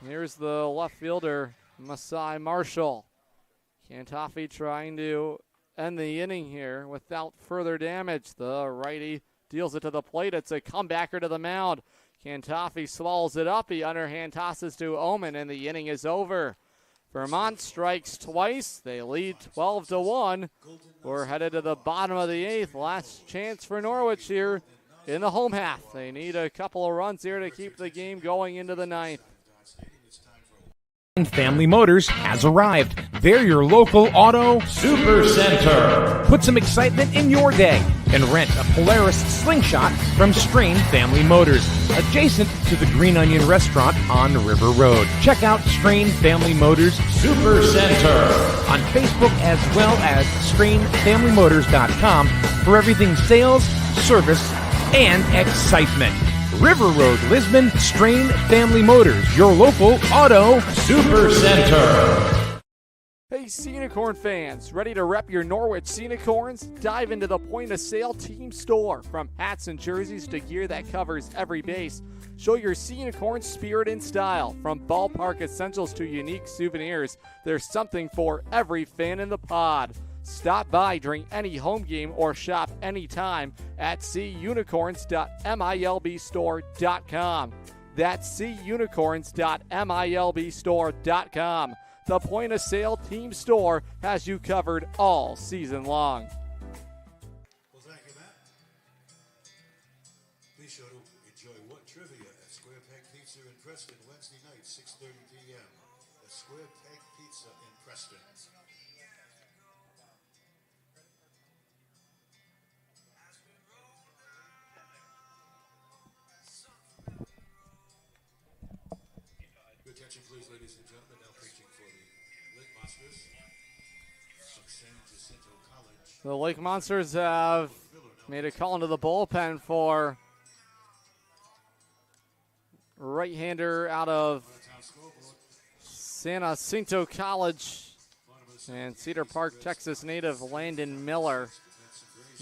Here's the left fielder, Masai Marshall. Cantafi trying to end the inning here without further damage. The righty deals it to the plate. It's a comebacker to the mound. Cantafi swallows it up. He underhand tosses to Omen, and the inning is over. Vermont strikes twice. They lead 12-1. We're headed to the bottom of the 8th. Last chance for Norwich here in the home half. They need a couple of runs here to keep the game going into the 9th. Family Motors has arrived. They're your local auto super center. Put some excitement in your day and rent a Polaris Slingshot from Strain Family Motors, adjacent to the Green Onion Restaurant on River Road. Check out Strain Family Motors Super Center on Facebook as well as strainfamilymotors.com for everything sales, service, and excitement. River Road, Lisbon, Strain Family Motors, your local auto super center. Hey, Sea Unicorn fans, ready to rep your Norwich Sea Unicorns? Dive into the point-of-sale team store. From hats and jerseys to gear that covers every base, show your Sea Unicorn spirit and style. From ballpark essentials to unique souvenirs, there's something for every fan in the pod. Stop by during any home game or shop anytime at seaunicorns.milbstore.com. That's seaunicorns.milbstore.com. The point-of-sale team store has you covered all season long. Well, thank you, Matt. Be sure to enjoy What Trivia at Square Peg Pizza in Preston Wednesday night, 6:30 p.m. at Square Peg Pizza in Preston. Good attention, please, ladies and gentlemen. Now pitching for the Lake Monsters of San Jacinto College. The Lake Monsters have made a call into the bullpen for right-hander out of San Jacinto College and Cedar Park, Texas native Landon Miller.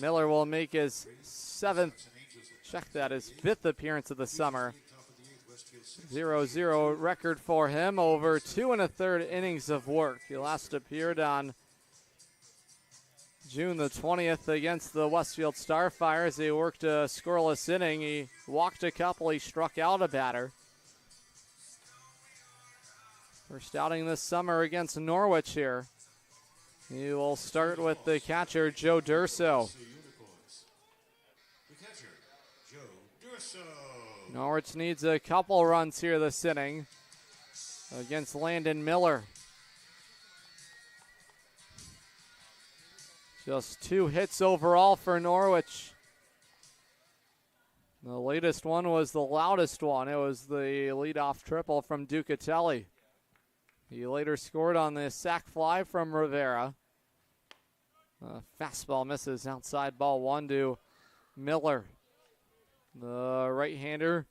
Miller will make his 5th appearance of the summer. 0-0 record for him over 2 1/3 innings of work. He last appeared on June the 20th against the Westfield Starfires. He worked a scoreless inning. He walked a couple. He struck out a batter. First outing this summer against Norwich here. He will start with the catcher, Joe Durso. Norwich needs a couple runs here this inning against Landon Miller. Just 2 hits overall for Norwich. The latest one was the loudest one. It was the leadoff triple from Ducatelli. He later scored on the sac fly from Rivera. Fastball misses outside, ball 1 to Miller. The right-hander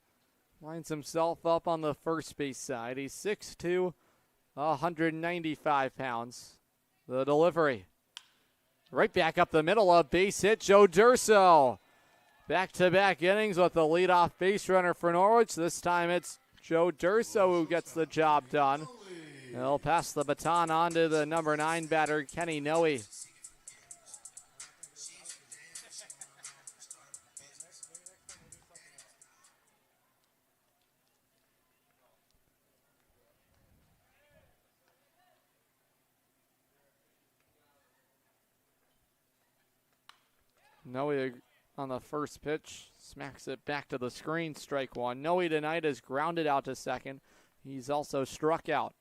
lines himself up on the first base side. He's 6'2", 195 pounds. The delivery. Right back up the middle, a base hit, Joe Durso. Back-to-back innings with the leadoff base runner for Norwich. This time it's Joe Durso who gets the job done. He'll pass the baton on to the number 9 batter, Kenny Noe. Noe on the first pitch smacks it back to the screen, strike one. Noe tonight is grounded out to second. He's also struck out.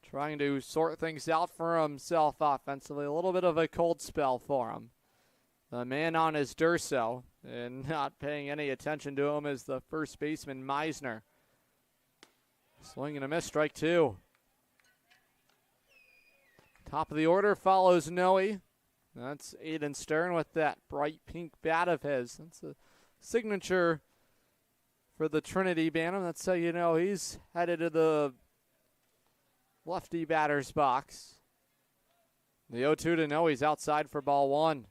Trying to sort things out for himself offensively. A little bit of a cold spell for him. The man on is Durso, and not paying any attention to him is the first baseman, Meisner. Swing and a miss, strike two. Top of the order follows Noe. That's Aiden Stern with that bright pink bat of his. That's a signature for the Trinity Bantam. That's how you know he's headed to the lefty batter's box. The 0-2 to Noe. He's outside for ball one.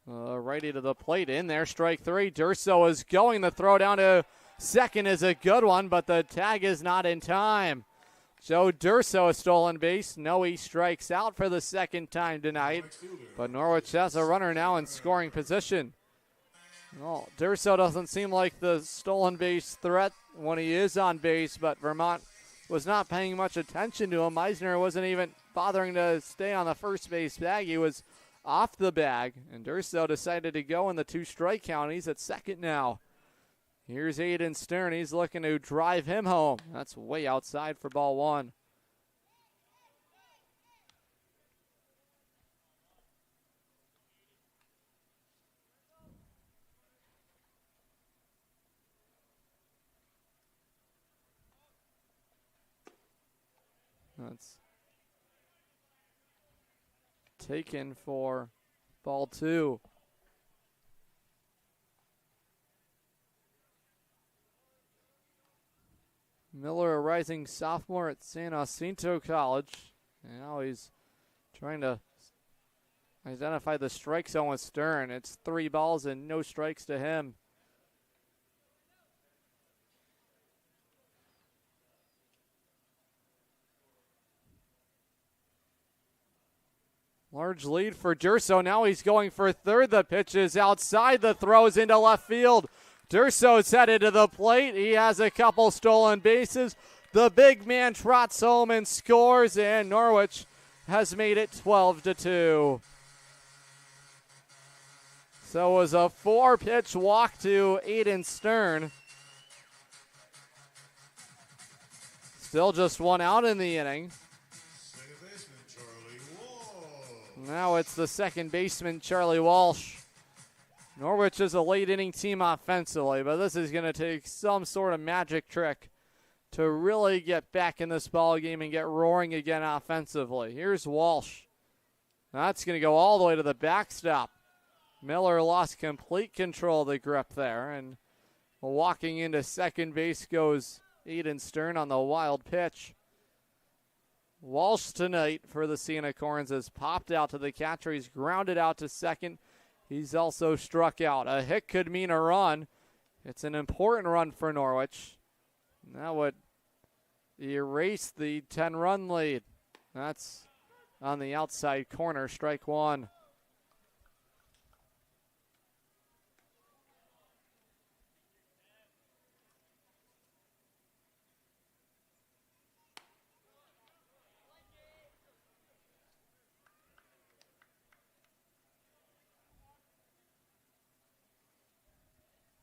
Righty to the plate, in there, strike three. Durso is going. The throw down to second is a good one, but the tag is not in time. Joe Durso a stolen base. Noe strikes out for the second time tonight, but Norwich has a runner now in scoring position. Well, Durso doesn't seem like the stolen base threat when he is on base, but Vermont was not paying much attention to him. Meisner wasn't even bothering to stay on the first base bag. He was off the bag, and Durso decided to go in the two strike count. He's at second now. Here's Aiden Stern. He's looking to drive him home. That's way outside for ball one. That's taken for ball two. Miller, a rising sophomore at San Jacinto College. Now he's trying to identify the strike zone with Stern. It's 3 balls and no strikes to him. Large lead for Durso. Now he's going for third. The pitch is outside. The throw is into left field. Durso's headed to the plate. He has a couple stolen bases. The big man trots home and scores, and Norwich has made it 12-2. So it was a 4-pitch walk to Aiden Stern. Still just one out in the inning. Now it's the second baseman, Charlie Walsh. Norwich is a late inning team offensively, but this is going to take some sort of magic trick to really get back in this ball game and get roaring again offensively. Here's Walsh. That's going to go all the way to the backstop. Miller lost complete control of the grip there, and walking into second base goes Aiden Stern on the wild pitch. Walsh tonight for the Sea Unicorns has popped out to the catcher. He's grounded out to second. He's also struck out. A hit could mean a run. It's an important run for Norwich. That would erase the 10-run lead. That's on the outside corner, strike one.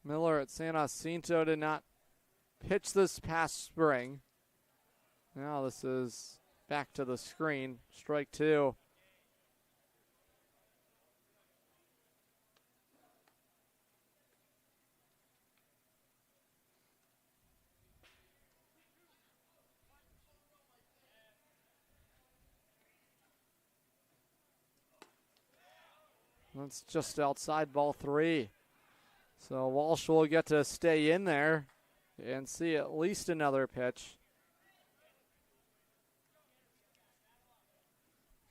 Miller at San Jacinto did not pitch this past spring. Now this is back to the screen. Strike two. That's just outside ball three. So Walsh will get to stay in there and see at least another pitch.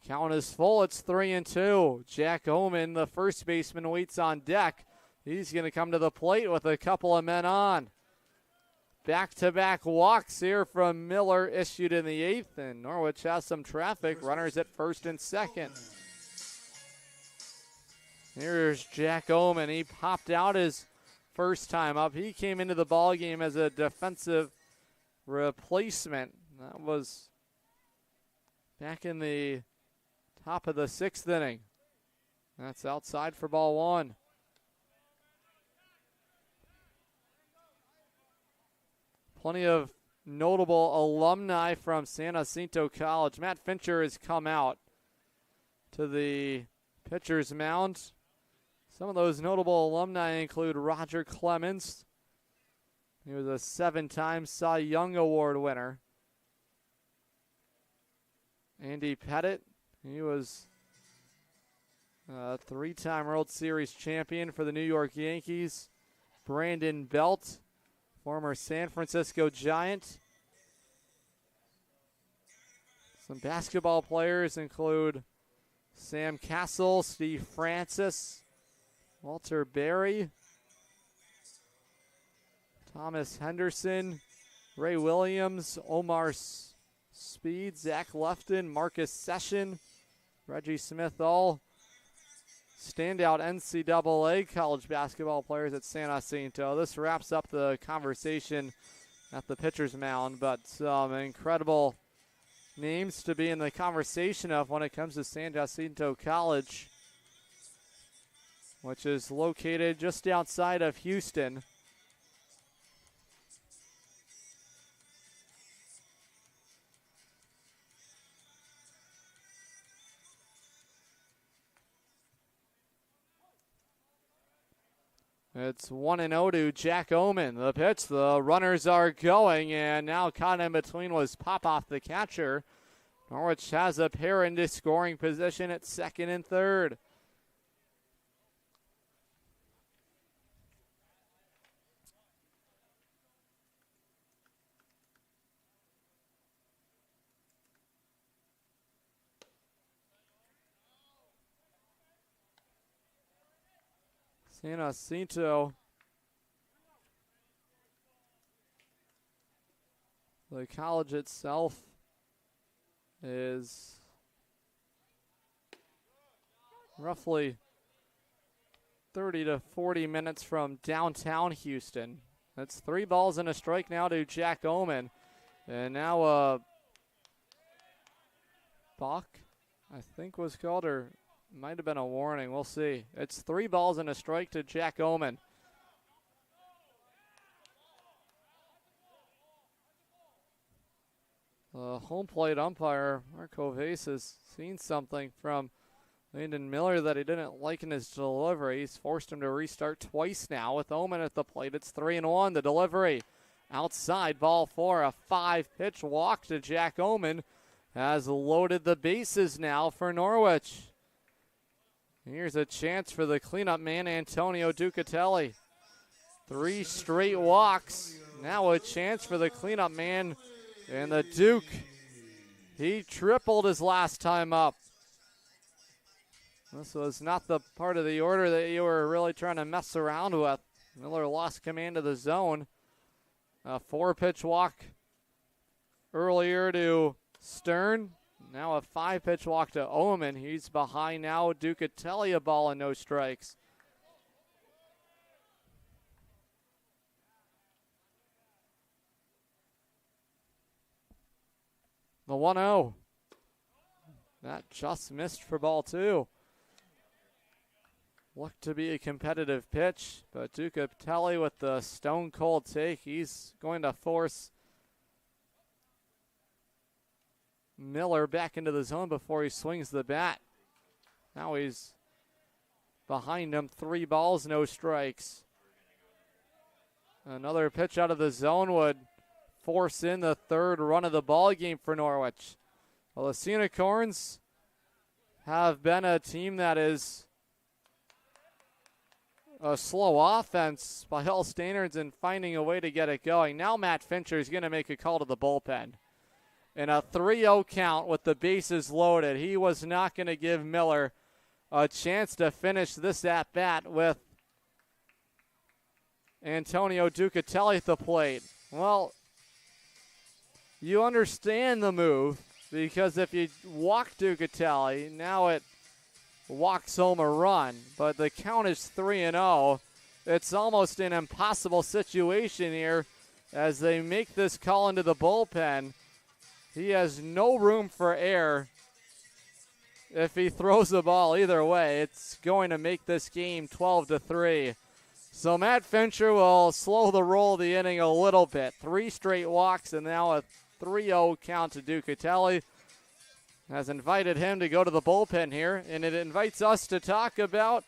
Count is full. It's 3-2. Jack Oman, the first baseman, waits on deck. He's going to come to the plate with a couple of men on. Back-to-back walks here from Miller issued in the eighth, and Norwich has some traffic. Runners at first and second. Here's Jack Oman. He popped out his first time up. He came into the ball game as a defensive replacement. That was back in the top of the 6th inning. That's outside for ball 1. Plenty of notable alumni from San Jacinto College. Matt Fincher has come out to the pitcher's mound. Some of those notable alumni include Roger Clemens. He was a 7-time Cy Young Award winner. Andy Pettit. He was a 3-time World Series champion for the New York Yankees. Brandon Belt, former San Francisco Giant. Some basketball players include Sam Castle, Steve Francis, Walter Berry, Thomas Henderson, Ray Williams, Omar Speed, Zach Lefton, Marcus Session, Reggie Smith, all standout NCAA college basketball players at San Jacinto. This wraps up the conversation at the pitcher's mound, but some incredible names to be in the conversation of when it comes to San Jacinto College, which is located just outside of Houston. It's 1-0 to Jack Oman. The pitch, the runners are going, and now caught in between was Popoff, the catcher. Norwich has a pair into scoring position at 2nd and 3rd. San Jacinto, the college itself is roughly 30 to 40 minutes from downtown Houston. That's 3 balls and a strike now to Jack Oman. And now balk, I think was called, or might have been a warning. We'll see. It's 3 balls and a strike to Jack Oman. The home plate umpire, Marco Vase, has seen something from Landon Miller that he didn't like in his delivery. He's forced him to restart twice now with Oman at the plate. It's 3-1. The delivery outside, ball 4. A 5-pitch walk to Jack Oman has loaded the bases now for Norwich. Here's a chance for the cleanup man, Antonio Ducatelli. 3 straight walks. Now a chance for the cleanup man, and the Duke. He tripled his last time up. This was not the part of the order that you were really trying to mess around with. Miller lost command of the zone. A 4-pitch walk earlier to Stern. Now a 5-pitch walk to Oman. He's behind now. Ducatelli, a ball and no strikes. The 1-0. That just missed for ball 2. Looked to be a competitive pitch, but Ducatelli with the stone cold take. He's going to force Miller back into the zone before he swings the bat. Now he's behind him. 3 balls, no strikes. Another pitch out of the zone would force in the 3rd run of the ball game for Norwich. Well, the Sea Unicorns have been a team that is a slow offense by all standards and finding a way to get it going. Now Matt Fincher is going to make a call to the bullpen. In a 3-0 count with the bases loaded, he was not going to give Miller a chance to finish this at-bat with Antonio Ducatelli at the plate. Well, you understand the move, because if you walk Ducatelli, now it walks home a run, but the count is 3-0. It's almost an impossible situation here as they make this call into the bullpen. He has no room for error. If he throws the ball either way, it's going to make this game 12-3. So Matt Fincher will slow the roll of the inning a little bit. 3 straight walks and now a 3-0 count to Ducatelli. Has invited him to go to the bullpen here, and it invites us to talk about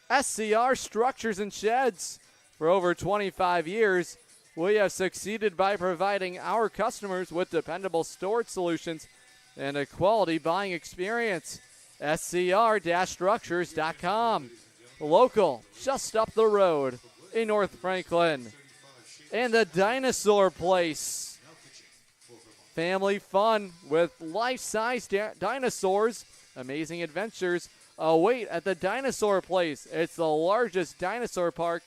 SCR Structures and Sheds. For over 25 years, we have succeeded by providing our customers with dependable storage solutions and a quality buying experience. SCR-structures.com. Local, just up the road in North Franklin. And the Dinosaur Place. Family fun with life-size dinosaurs. Amazing adventures await at the Dinosaur Place. It's the largest dinosaur park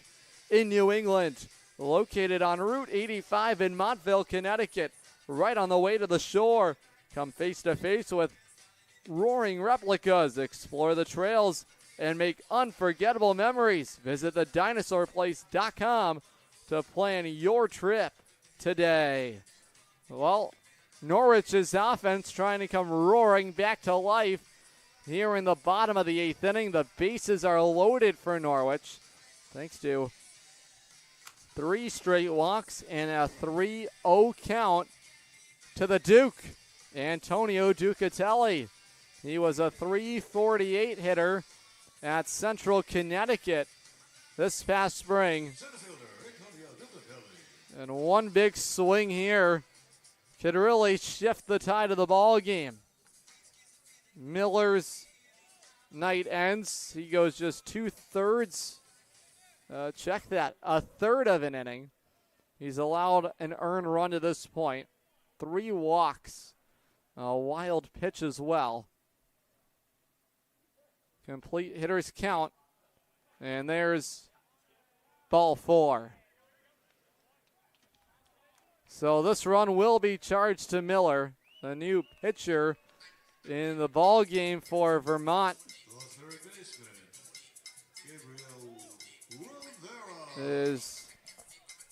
in New England. Located on Route 85 in Montville, Connecticut. Right on the way to the shore. Come face-to-face with roaring replicas. Explore the trails and make unforgettable memories. Visit thedinosaurplace.com to plan your trip today. Well, Norwich's offense trying to come roaring back to life here in the bottom of the 8th inning. The bases are loaded for Norwich thanks to 3 straight walks and a 3-0 count to the Duke, Antonio Ducatelli. He was a .348 hitter at Central Connecticut this past spring. And one big swing here could really shift the tide of the ball game. Miller's night ends. He goes just 2/3. Check that. A third of an inning. He's allowed an earned run to this point. 3 walks. A wild pitch as well. Complete hitter's count. And there's ball 4. So this run will be charged to Miller, the new pitcher in the ball game for Vermont. Is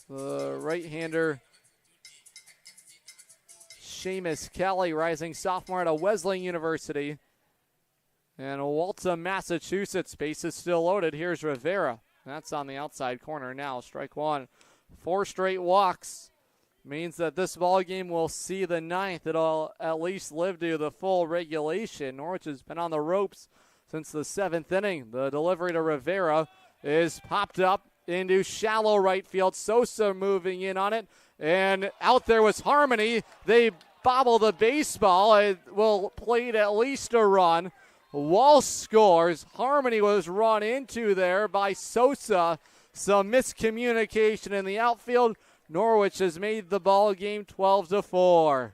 the right-hander Seamus Kelly, rising sophomore at Wesleyan University. And Waltham, Massachusetts, base is still loaded. Here's Rivera. That's on the outside corner now. Strike 1. 4 straight walks means that this ball game will see the 9th. It'll at least live to the full regulation. Norwich has been on the ropes since the 7th inning. The delivery to Rivera is popped up into shallow right field. Sosa moving in on it. And out there was Harmony. They bobble the baseball. It will play at least a run. Wall scores. Harmony was run into there by Sosa. Some miscommunication in the outfield. Norwich has made the ball game 12-4.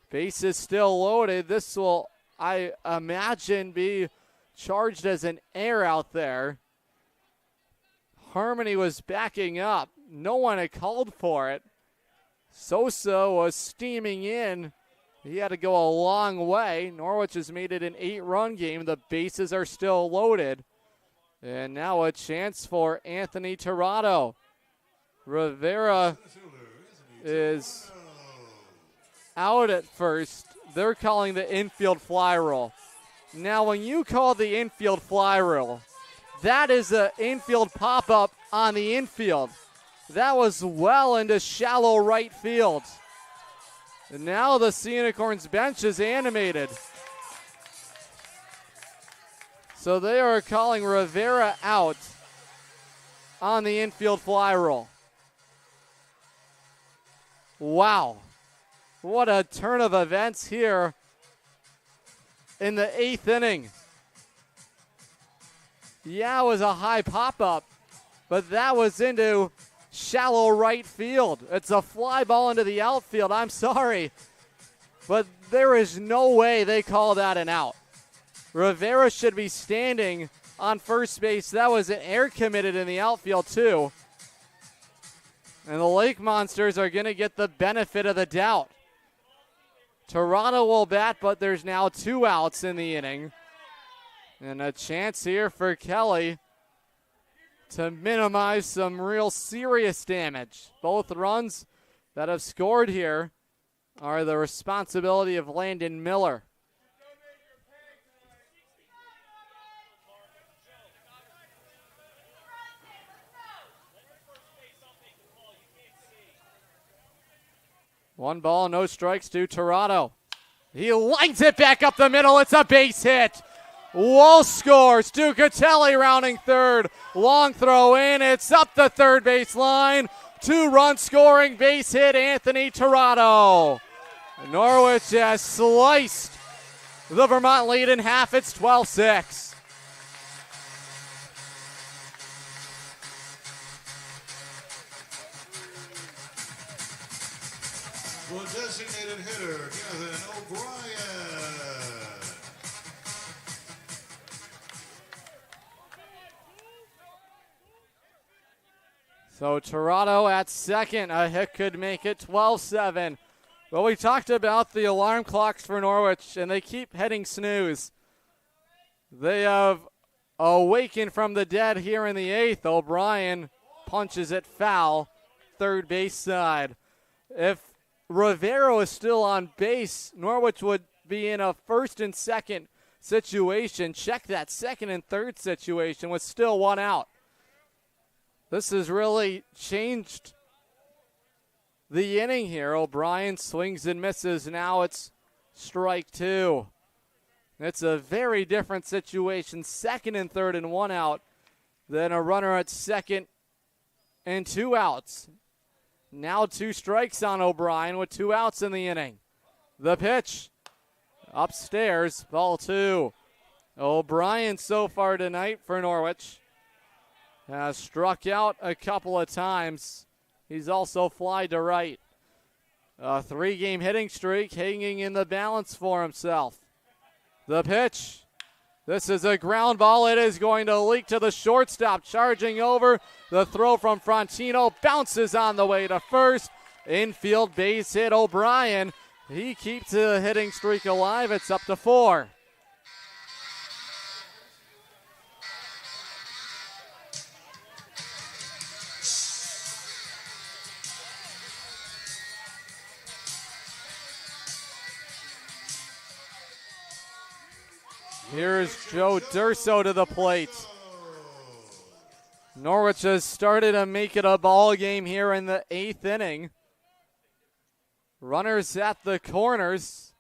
Base is still loaded. This will, I imagine, be charged as an error out there. Harmony was backing up. No one had called for it. Sosa was steaming in. He had to go a long way. Norwich has made it an 8-run game. The bases are still loaded. And now a chance for Anthony Tirado. Rivera is out at first. They're calling the infield fly rule. Now, when you call the infield fly rule, that is an infield pop-up on the infield. That was well into shallow right field. And now the Sea Unicorns bench is animated. So they are calling Rivera out on the infield fly rule. Wow. What a turn of events here in the 8th inning. Yeah, it was a high pop-up, but that was into shallow right field. It's a fly ball into the outfield. I'm sorry, but there is no way they call that an out. Rivera should be standing on first base. That was an error committed in the outfield too. And the Lake Monsters are going to get the benefit of the doubt. Toronto will bat, but there's now 2 outs in the inning. And a chance here for Kelly to minimize some real serious damage. Both runs that have scored here are the responsibility of Landon Miller. One ball, no strikes to Tirado. He lines it back up the middle. It's a base hit. Wall scores. Ducatelli rounding third. Long throw in. It's up the third base line. 2-run scoring base hit, Anthony Tirado. Norwich has sliced the Vermont lead in half. It's 12-6. For designated hitter, Kevin O'Brien. So Tirado at second. A hit could make it 12-7. Well, we talked about the alarm clocks for Norwich, and they keep heading snooze. They have awakened from the dead here in the 8th. O'Brien punches it foul, third base side. If Rivero is still on base, Norwich would be in a first and second situation. Check that second and third situation with still one out. This has really changed the inning here. O'Brien swings and misses. Now it's strike 2. It's a very different situation, second and third and one out, than a runner at second and 2 outs. Now 2 strikes on O'Brien with 2 outs in the inning. The pitch upstairs, ball 2. O'Brien so far tonight for Norwich has struck out a couple of times. He's also fly to right. A 3-game hitting streak hanging in the balance for himself. The pitch. This is a ground ball. It is going to leak to the shortstop. Charging over. The throw from Frontino bounces on the way to first. Infield base hit. O'Brien. He keeps the hitting streak alive. It's up to 4. Here's Joe Durso to the plate. Norwich has started to make it a ball game here in the 8th inning. Runners at the corners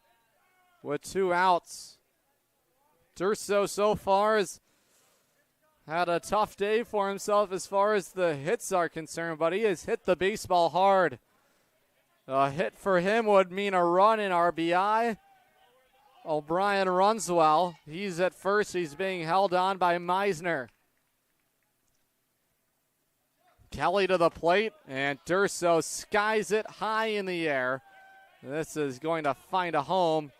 with 2 outs. Durso so far has had a tough day for himself as far as the hits are concerned, but he has hit the baseball hard. A hit for him would mean a run in RBI. O'Brien runs well. He's at first. He's being held on by Meisner. Kelly to the plate, and Durso skies it high in the air. This is going to find a home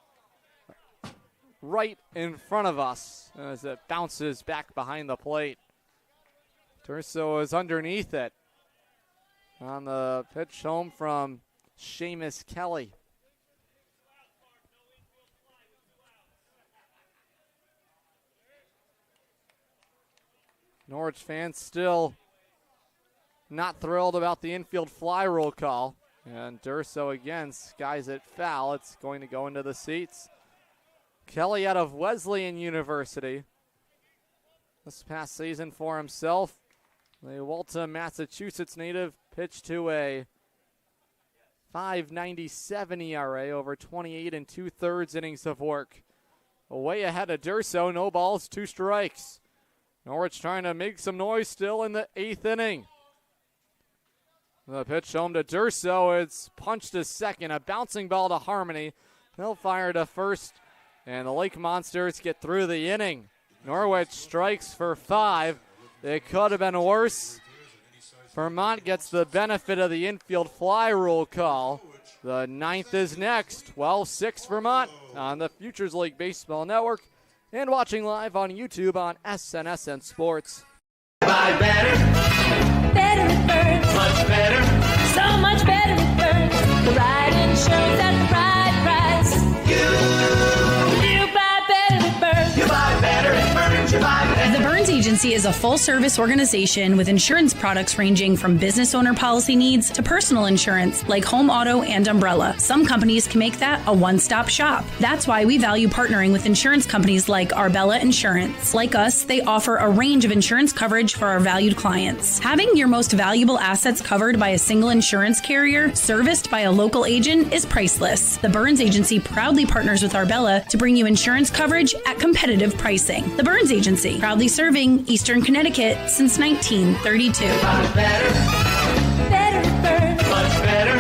right in front of us as it bounces back behind the plate. Durso is underneath it on the pitch home from Seamus Kelly. Norwich fans still not thrilled about the infield fly rule call. And Durso again skies it foul. It's going to go into the seats. Kelly out of Wesleyan University this past season for himself. The Waltham, Massachusetts native pitched to a .597 ERA over 28 2/3 innings of work. Way ahead of Durso, no balls, 2 strikes. Norwich trying to make some noise still in the 8th inning. The pitch home to Durso. It's punched to second. A bouncing ball to Harmony. He'll fire to first. And the Lake Monsters get through the inning. Norwich strikes for 5. It could have been worse. Vermont gets the benefit of the infield fly rule call. The 9th is next. 12-6 Vermont on the Futures League Baseball Network. And watching live on YouTube on SNSN Sports. Buy better. Better it burns. Much better. So much better it burns. The right insurance at the right price. You buy better it burns. You buy better it burns. Agency is a full-service organization with insurance products ranging from business owner policy needs to personal insurance like home, auto, and umbrella. Some companies can make that a one-stop shop. That's why we value partnering with insurance companies like Arbella Insurance. Like us, they offer a range of insurance coverage for our valued clients. Having your most valuable assets covered by a single insurance carrier, serviced by a local agent, is priceless. The Burns Agency proudly partners with Arbella to bring you insurance coverage at competitive pricing. The Burns Agency, proudly serving Eastern Connecticut since 1932. Better at Burns. Much better.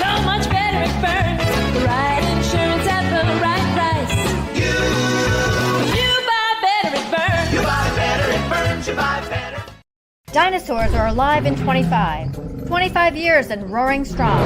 So much better at Burns. The right insurance at the right price. You buy better at Burns. You buy better at Burns. You buy better. Dinosaurs are alive in 25 years and roaring strong.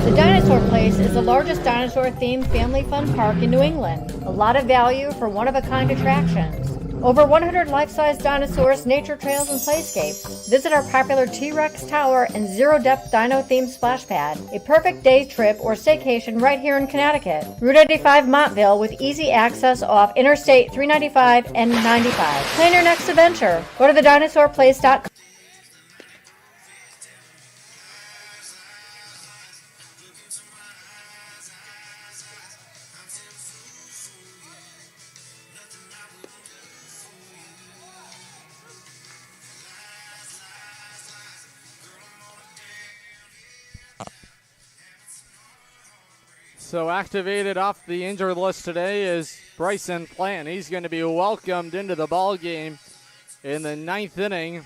The Dinosaur Place is the largest dinosaur-themed family fun park in New England. A lot of value for one-of-a-kind attractions. Over 100 life-size dinosaurs, nature trails, and playscapes. Visit our popular T-Rex Tower and zero-depth dino-themed splash pad. A perfect day trip or staycation right here in Connecticut. Route 85 Montville with easy access off Interstate 395 and 95. Plan your next adventure. Go to thedinosaurplace.com. So activated off the injured list today is Bryson Plant. He's going to be welcomed into the ball game in the 9th inning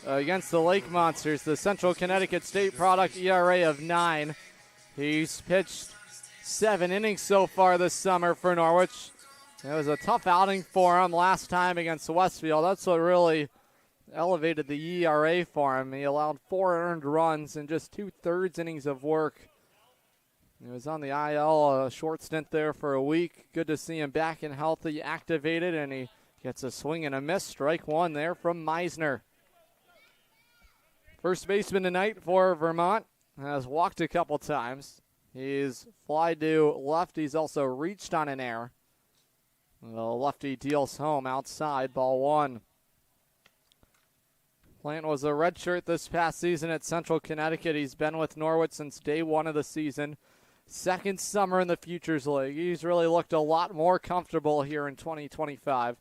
against the Lake Monsters. The Central Connecticut State product ERA of 9. He's pitched 7 innings so far this summer for Norwich. It was a tough outing for him last time against Westfield. That's what really elevated the ERA for him. He allowed 4 earned runs in just 2/3 innings of work. He was on the IL a short stint there for a week. Good to see him back and healthy, activated, and he gets a swing and a miss. Strike one there from Meisner. First baseman tonight for Vermont has walked a couple times. He's fly to left. He's also reached on an error. The lefty deals home outside, ball one. Plant was a redshirt this past season at Central Connecticut. He's been with Norwich since day one of the season. Second summer in the Futures League. He's really looked a lot more comfortable here in 2025.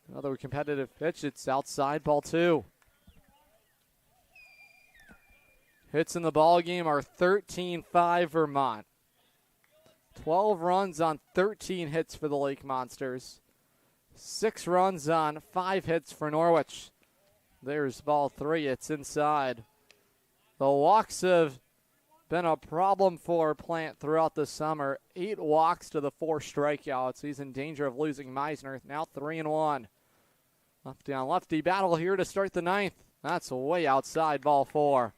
Another competitive pitch. It's outside, ball two. Hits in the ball game are 13-5 Vermont. 12 runs on 13 hits for the Lake Monsters. 6 runs on 5 hits for Norwich. There's ball three. It's inside. The walks have been a problem for Plant throughout the summer. 8 walks to the 4 strikeouts. He's in danger of losing Meisner. Now 3-1. Lefty on lefty battle here to start the 9th. That's way outside, ball 4.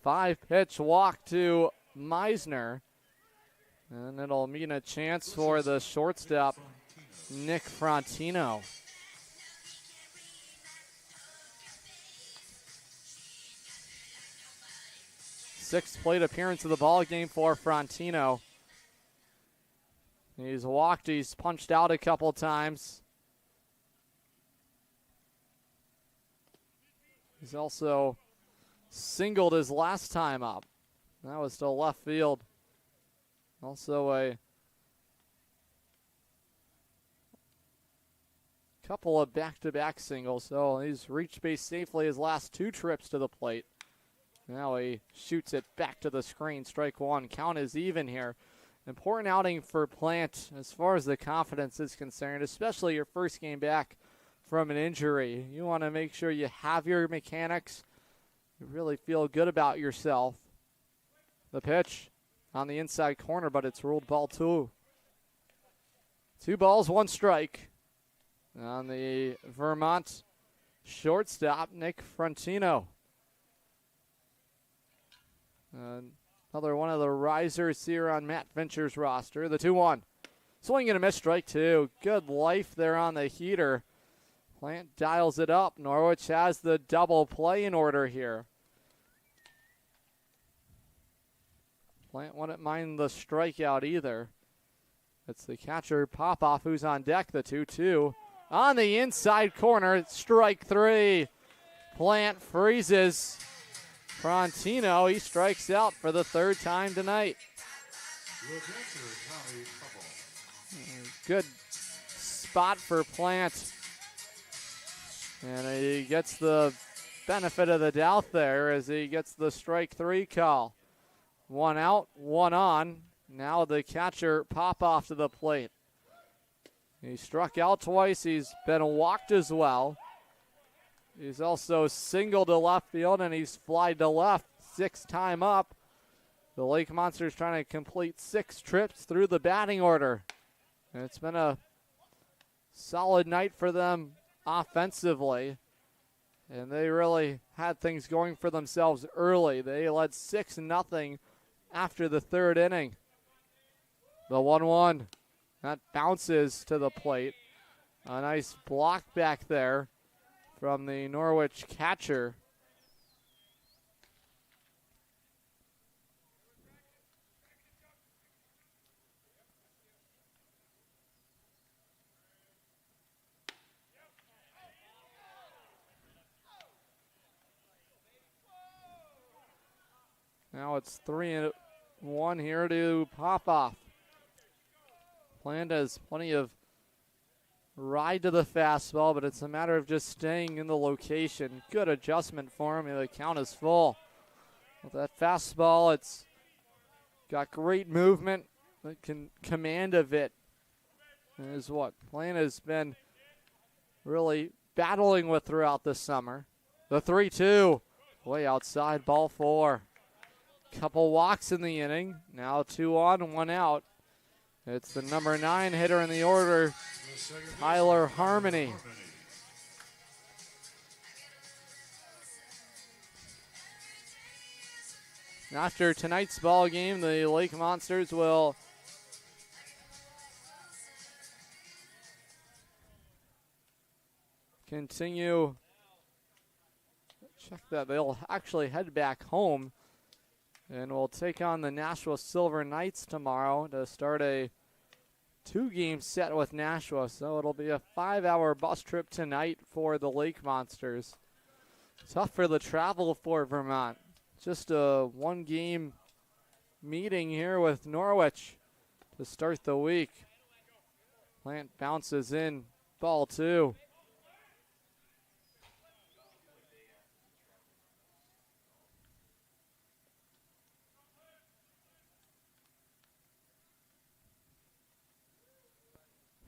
5-pitch walk to Meisner. And it'll mean a chance for the shortstop, Nick Frontino. Sixth plate appearance of the ball game for Frontino. He's walked, he's punched out a couple times. He's also singled his last time up. That was to left field. Also a couple of back-to-back singles. So he's reached base safely his last 2 trips to the plate. Now he shoots it back to the screen. Strike one. Count is even here. Important outing for Plant as far as the confidence is concerned, especially your first game back from an injury. You want to make sure you have your mechanics. You really feel good about yourself. The pitch on the inside corner, but it's ruled ball 2. 2 balls, 1 strike. On the Vermont shortstop, Nick Frontino. Another one of the risers here on Matt Fincher's roster. The 2-1. Swing and a miss, strike 2. Good life there on the heater. Plant dials it up. Norwich has the double play in order here. Plant wouldn't mind the strikeout either. It's the catcher Popoff who's on deck. The 2-2. on the inside corner. Strike 3. Plant freezes. Frontino, he strikes out for the 3rd time tonight. Good spot for Plant. And he gets the benefit of the doubt there as he gets the strike 3 call. 1 out, 1 on. Now the catcher Popoff to the plate. He struck out twice. He's been walked as well. He's also singled to left field, and he's flied to left 6th time up. The Lake Monsters trying to complete 6 trips through the batting order. And it's been a solid night for them offensively. And they really had things going for themselves early. They led 6-0 after the 3rd inning. The 1-1. That bounces to the plate. A nice block back there from the Norwich catcher. Now it's 3-1 here to Popoff. Plant has plenty of ride to the fastball, but it's a matter of just staying in the location. Good adjustment for him. The count is full. With that fastball, it's got great movement. It can command of it. Is what Plant has been really battling with throughout the summer. The 3-2, way outside, ball 4. Couple walks in the inning. Now 2 on, 1 out. It's the number 9 hitter in the order, Tyler Harmony. After tonight's ball game, the Lake Monsters will continue. Check that. They'll actually head back home. And we'll take on the Nashua Silver Knights tomorrow to start a 2-game set with Nashua. So it'll be a 5-hour bus trip tonight for the Lake Monsters. Tough for the travel for Vermont. Just a 1-game meeting here with Norwich to start the week. Plant bounces in, ball 2.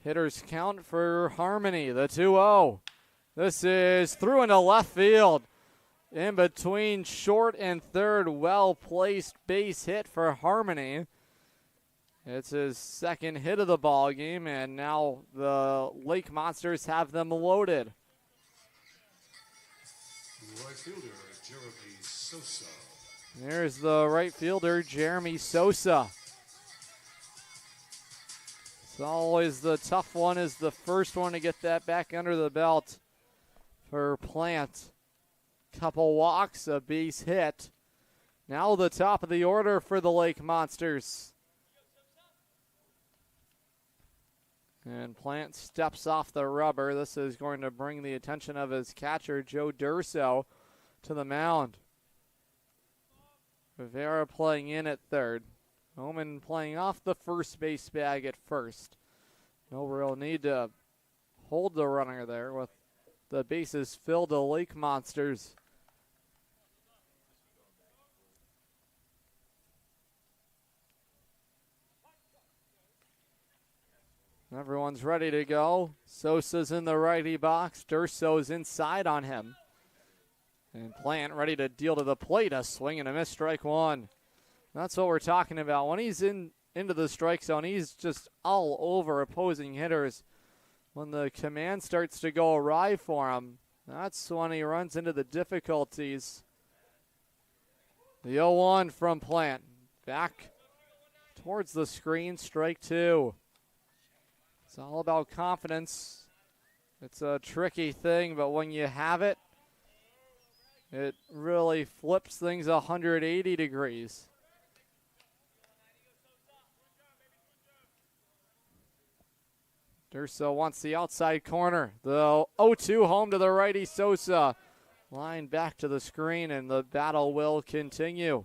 Hitters count for Harmony, the 2-0. This is through into left field. In between short and third, well-placed base hit for Harmony. It's his 2nd hit of the ball game, and now the Lake Monsters have them loaded. Right fielder, Jeremy Sosa. There's the right fielder, Jeremy Sosa. It's always the tough one, is the first one to get that back under the belt for Plant. Couple walks, a base hit. Now the top of the order for the Lake Monsters. And Plant steps off the rubber. This is going to bring the attention of his catcher, Joe Durso, to the mound. Rivera playing in at third. Oman playing off the first base bag at first. No real need to hold the runner there with the bases filled to Lake Monsters. Everyone's ready to go. Sosa's in the righty box. Durso's inside on him. And Plant ready to deal to the plate. A swing and a miss, strike 1. That's what we're talking about. When he's into the strike zone, he's just all over opposing hitters. When the command starts to go awry for him, that's when he runs into the difficulties. The 0-1 from Plant. Back towards the screen, strike 2. It's all about confidence. It's a tricky thing, but when you have it, it really flips things 180 degrees. Durso wants the outside corner. The 0-2 home to the righty Sosa. Line back to the screen, and the battle will continue.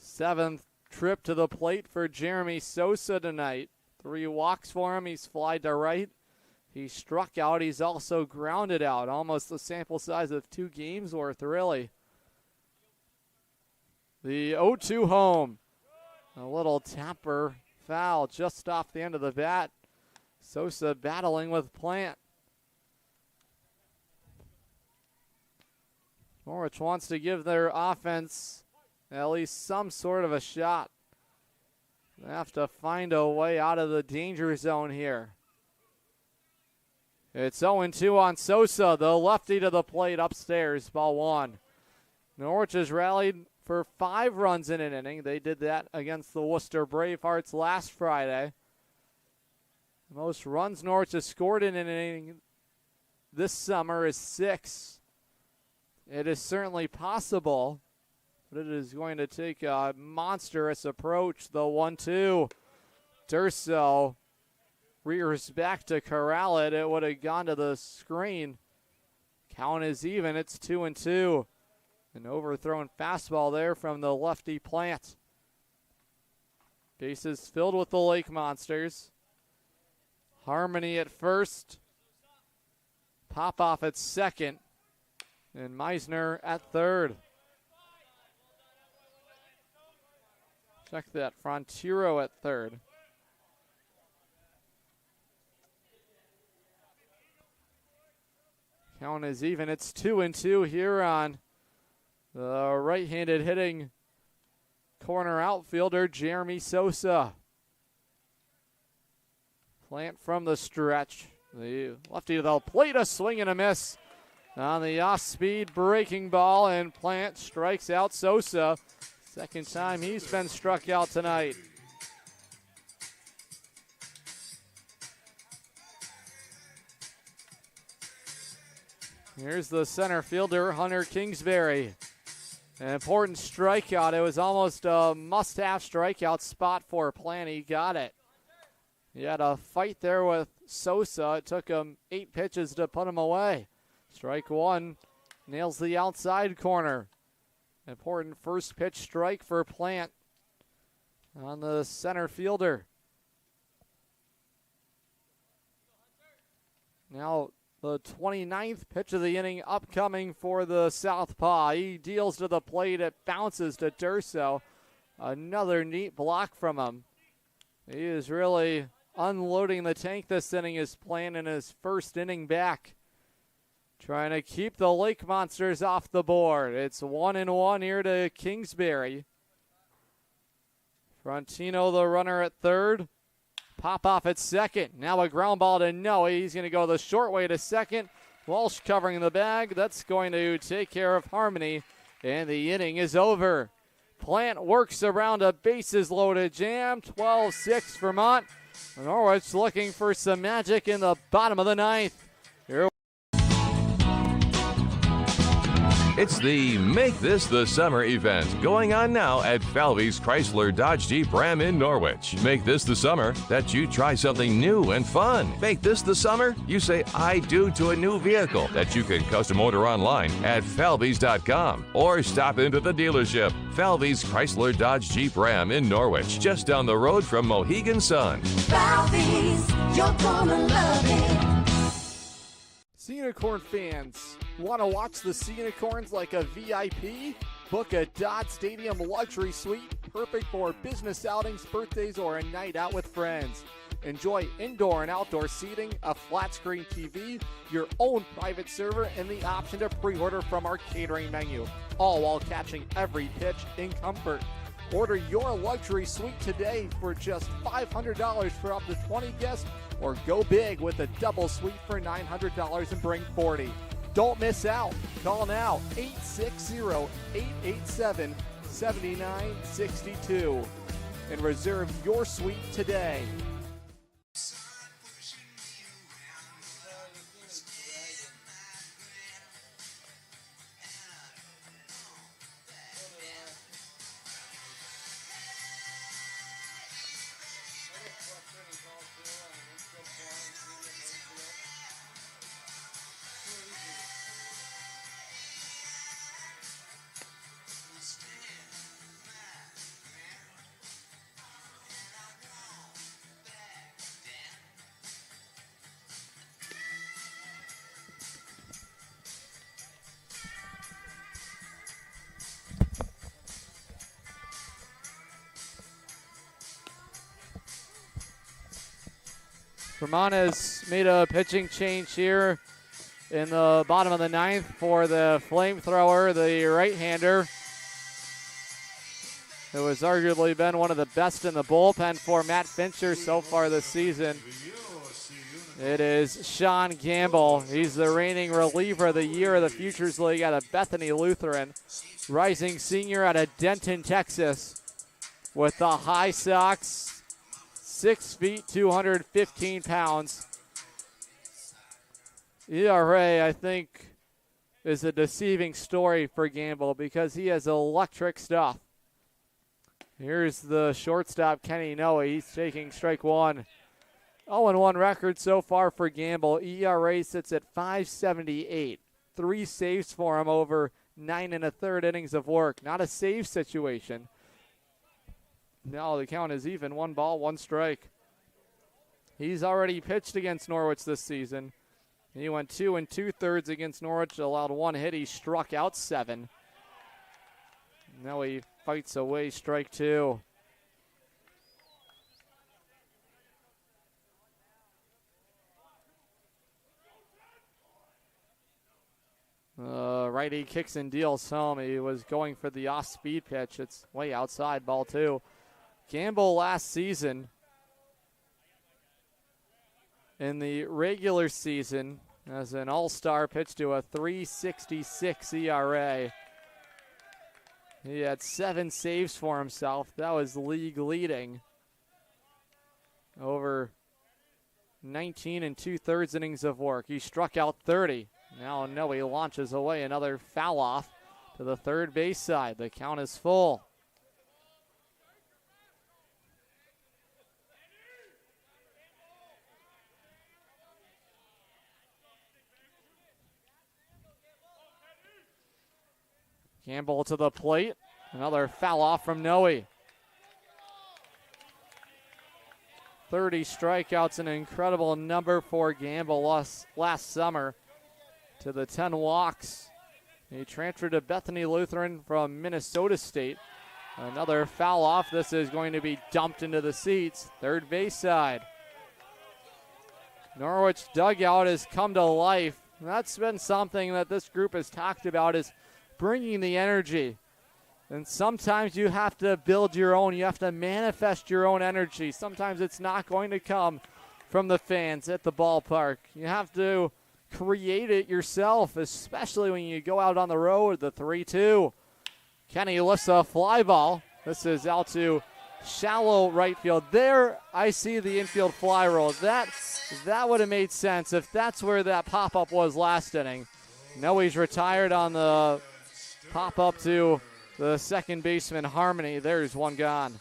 7th trip to the plate for Jeremy Sosa tonight. 3 walks for him. He's flied to right. He struck out. He's also grounded out. Almost the sample size of 2 games worth, really. The 0-2 home. A little tapper foul just off the end of the bat. Sosa battling with Plant. Norwich wants to give their offense at least some sort of a shot. They have to find a way out of the danger zone here. It's 0-2 on Sosa, the lefty to the plate upstairs, ball 1. Norwich has rallied for 5 runs in an inning. They did that against the Worcester Bravehearts last Friday. The most runs Norwich has scored in an inning this summer is 6. It is certainly possible, but it is going to take a monstrous approach. The 1-2. Durso rears back to corral it. It would have gone to the screen. Count is even. It's 2-2. An overthrown fastball there from the lefty Plant. Bases filled with the Lake Monsters. Harmony at first. Popoff at second. And Meisner at third. Check that. Frontiero at third. Count is even. It's 2-2 here on the right-handed hitting corner outfielder, Jeremy Sosa. Plant from the stretch. The lefty to the plate, a swing and a miss on the off-speed breaking ball, and Plant strikes out Sosa. Second time he's been struck out tonight. Here's the center fielder, Hunter Kingsbury. An important strikeout. It was almost a must-have strikeout spot for Plant. He got it. He had a fight there with Sosa. It took him 8 pitches to put him away. Strike 1, nails the outside corner. Important first pitch strike for Plant on the center fielder. Now the 29th pitch of the inning upcoming for the southpaw. He deals to the plate. It bounces to Durso. Another neat block from him. He is really unloading the tank this inning, is Plant in his first inning back. Trying to keep the Lake Monsters off the board. It's 1-1 here to Kingsbury. Frontino, the runner at third. Popoff at second. Now a ground ball to Noe. He's going to go the short way to second. Walsh covering the bag. That's going to take care of Harmony. And the inning is over. Plant works around a bases loaded jam. 12-6 Vermont. Norwich looking for some magic in the bottom of the 9th. Here It's the Make This the Summer event going on now at Falvey's Chrysler Dodge Jeep Ram in Norwich. Make this the summer that you try something new and fun. Make this the summer you say I do to a new vehicle that you can custom order online at falveys.com or stop into the dealership. Falvey's Chrysler Dodge Jeep Ram in Norwich, just down the road from Mohegan Sun. Falvey's, you're gonna love it. Sea Unicorn fans, want to watch the Sea Unicorns like a VIP? Book a Dodd Stadium luxury suite, perfect for business outings, birthdays, or a night out with friends. Enjoy indoor and outdoor seating, a flat screen TV, your own private server, and the option to pre-order from our catering menu, all while catching every pitch in comfort. Order your luxury suite today for just $500 for up to 20 guests, or go big with a double suite for $900 and bring 40. Don't miss out. Call now, 860-887-7962, and reserve your suite today. Vermont has made a pitching change here in the bottom of the ninth for the flamethrower, the right-hander. It was arguably been one of the best in the bullpen for Matt Fincher so far this season. It is Sean Gamble. He's the reigning reliever of the year of the Futures League out of Bethany Lutheran. Rising senior out of Denton, Texas. With the High Sox, 6 feet, 215 pounds. ERA, I think, is a deceiving story for Gamble because he has electric stuff. Here's the shortstop, Kenny Noe. He's taking strike one. 0-1 record so far for Gamble. ERA sits at 5.78. 3 saves for him over 9 1/3 innings of work. Not a save situation. No, the count is even. 1 ball, 1 strike. He's already pitched against Norwich this season. He went 2 2/3 against Norwich, allowed 1 hit. He struck out 7. Now he fights away strike 2. Righty kicks and deals home. He was going for the off-speed pitch. It's way outside, ball 2. Gamble last season in the regular season as an all-star pitched to a 3.66 ERA. He had 7 saves for himself. That was league leading. Over 19 2/3 innings of work. He struck out 30. Now Noe launches away another foul off to the third base side. The count is full. Gamble to the plate. Another foul off from Noe. 30 strikeouts, an incredible number for Gamble last summer to the 10 walks. He transferred to Bethany Lutheran from Minnesota State. Another foul off. This is going to be dumped into the seats. Third base side. Norwich dugout has come to life. That's been something that this group has talked about, is bringing the energy. And sometimes you have to build your own. You have to manifest your own energy. Sometimes it's not going to come from the fans at the ballpark. You have to create it yourself, especially when you go out on the road. The 3-2. Kenny lifts a fly ball. This is out to shallow right field. There, I see the infield fly roll. That would have made sense if that's where that pop-up was last inning. Noe's retired on the pop-up to the second baseman, Harmony. There's one gone.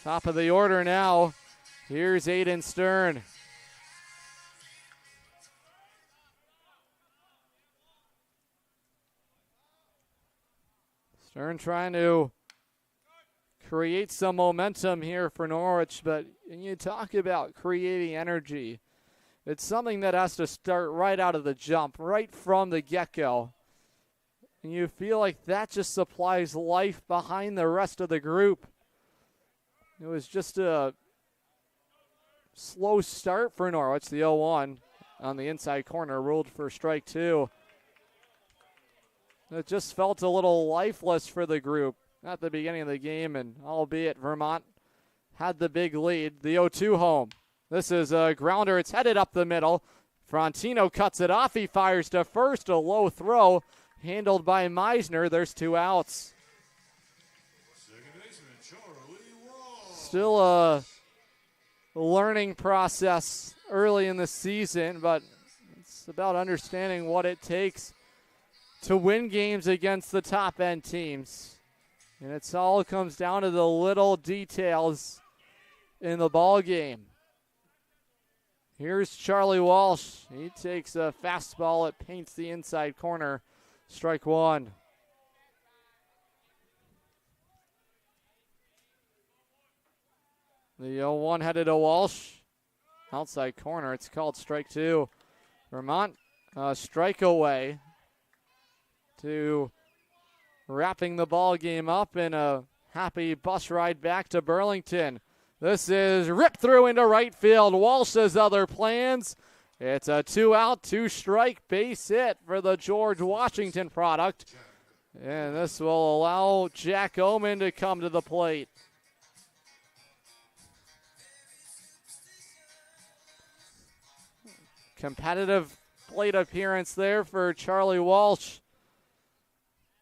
Top of the order now. Here's Aiden Stern. Stern trying to create some momentum here for Norwich, but when you talk about creating energy, it's something that has to start right out of the jump, right from the get-go. And you feel like that just supplies life behind the rest of the group. It was just a slow start for Norwich. The 0-1 on the inside corner ruled for strike 2. It just felt a little lifeless for the group at the beginning of the game, and albeit Vermont had the big lead. The 0-2 home. This is a grounder. It's headed up the middle. Frontino cuts it off. He fires to first. A low throw handled by Meisner. There's 2 outs. Still a learning process early in the season, but it's about understanding what it takes to win games against the top-end teams. And it all comes down to the little details in the ball game. Here's Charlie Walsh. He takes a fastball. It paints the inside corner. Strike 1. The 0-1 headed to Walsh. Outside corner. It's called strike 2. Vermont strike away to wrapping the ball game up in a happy bus ride back to Burlington. This is ripped through into right field. Walsh has other plans. It's a 2-out, 2-strike base hit for the George Washington product. And this will allow Jack Oman to come to the plate. Competitive plate appearance there for Charlie Walsh.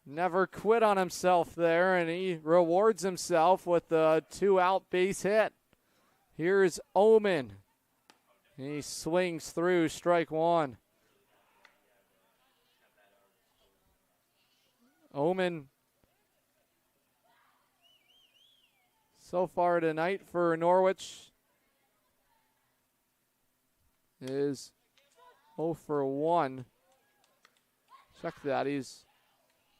Never quit on himself there, and he rewards himself with a 2-out base hit. Here's Oman. He swings through strike one. Oman so far tonight for Norwich is 0 for 1. Check that. He's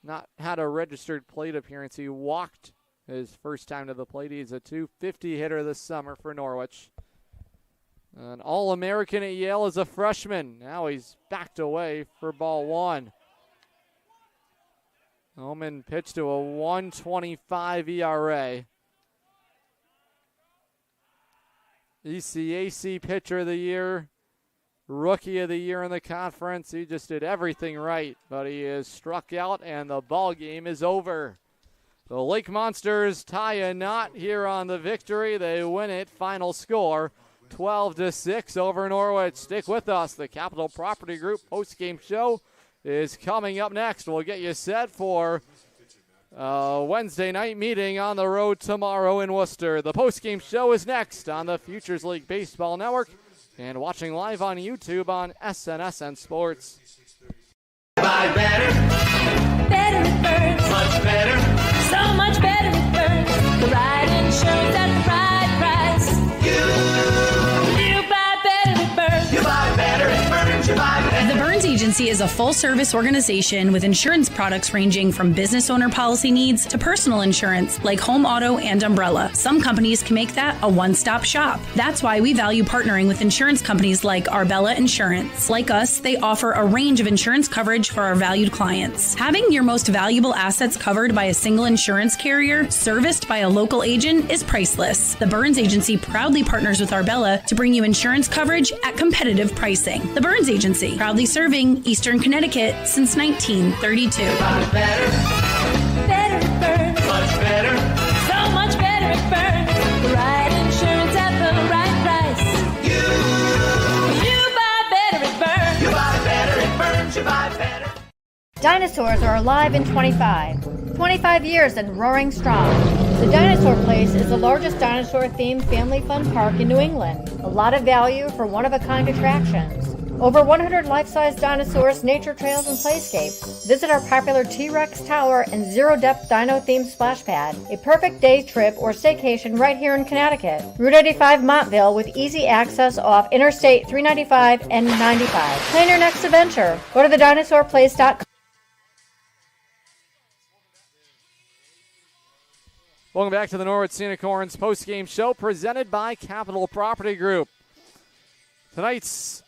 not had a registered plate appearance. He walked his first time to the plate. He's a .250 hitter this summer for Norwich. An All-American at Yale as a freshman. Now he's backed away for ball one. Oman pitched to a 1.25 ERA. ECAC Pitcher of the Year, Rookie of the Year in the conference. He just did everything right, but he is struck out, and the ball game is over. The Lake Monsters tie a knot here on the victory. They win it. Final score, 12-6 over Norwich. Stick with us. The Capital Property Group postgame show is coming up next. We'll get you set for Wednesday night meeting on the road tomorrow in Worcester. The postgame show is next on the Futures League Baseball Network and watching live on YouTube on SNSN Sports. Buy better. Better it burns. Much better. So much better it burns. The right insurance at the right price. You buy better it burns. You buy better it burns. You buy better. The Burns Agency is a full-service organization with insurance products ranging from business owner policy needs to personal insurance like home, auto, and umbrella. Some companies can make that a one-stop shop. That's why we value partnering with insurance companies like Arbella Insurance. Like us, they offer a range of insurance coverage for our valued clients. Having your most valuable assets covered by a single insurance carrier, serviced by a local agent, is priceless. The Burns Agency proudly partners with Arbella to bring you insurance coverage at competitive pricing. The Burns Agency, proudly serving Eastern Connecticut since 1932. Better. Better it burns. Much better. So much better it burns. The right insurance at the right price. You buy better it burns. You buy better it burns. You buy better. Dinosaurs are alive in 25 years and roaring strong. The Dinosaur Place is the largest dinosaur-themed family fun park in New England. A lot of value for one-of-a-kind attractions. Over 100 life-size dinosaurs, nature trails, and playscapes. Visit our popular T-Rex Tower and zero-depth dino-themed splash pad. A perfect day trip or staycation right here in Connecticut. Route 85 Montville with easy access off Interstate 395 and 95. Plan your next adventure. Go to thedinosaurplace.com. Welcome back to the Norwich Sea Unicorns postgame show presented by Capital Property Group. Tonight's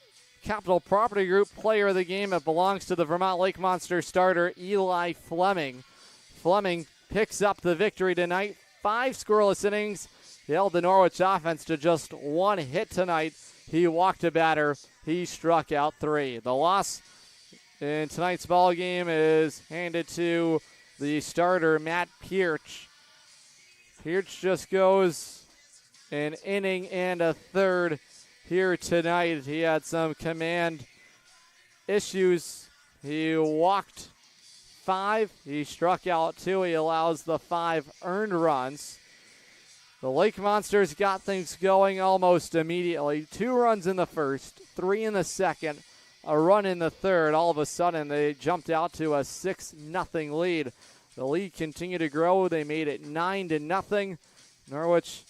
Capital Property Group player of the game, it belongs to the Vermont Lake Monsters starter Eli Fleming. Fleming picks up the victory tonight. 5 scoreless innings. He held the Norwich offense to just 1 hit tonight. He walked a batter. He struck out 3. The loss in tonight's ball game is handed to the starter Matt Pearch. Pearch just goes an inning and a third here tonight. He had some command issues. He walked 5. He struck out 2. He allows the 5 earned runs. The Lake Monsters got things going almost immediately. 2 runs in the first, 3 in the second, a run in the third. All of a sudden, they jumped out to a 6-0 lead. The lead continued to grow. They made it 9-0. Norwich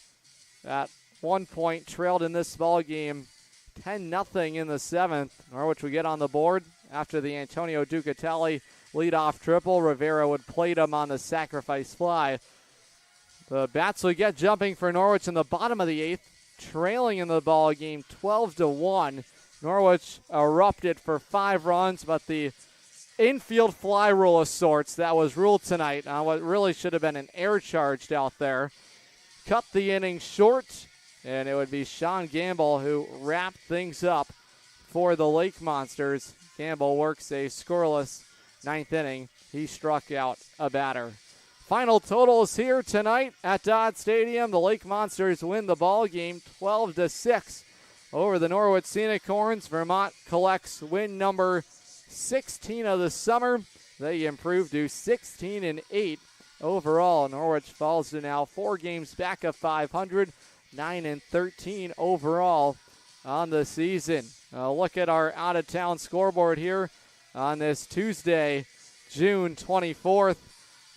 at one point trailed in this ball game 10-0 in the 7th. Norwich would get on the board after the Antonio Ducatelli leadoff triple. Rivera would plate him on the sacrifice fly. The bats would get jumping for Norwich in the bottom of the 8th, trailing in the ball game 12-1. Norwich erupted for 5 runs, but the infield fly rule of sorts that was ruled tonight on what really should have been an air charged out there. Cut the inning short, and it would be Sean Gamble who wrapped things up for the Lake Monsters. Gamble works a scoreless ninth inning. He struck out a batter. Final totals here tonight at Dodd Stadium. The Lake Monsters win the ball game 12-6 over the Norwich Sea Unicorns. Vermont collects win number 16 of the summer. They improve to 16-8 overall. Norwich falls to now 4 games back of 500, 9-13 overall on the season. Look at our out-of-town scoreboard here on this Tuesday, June 24th.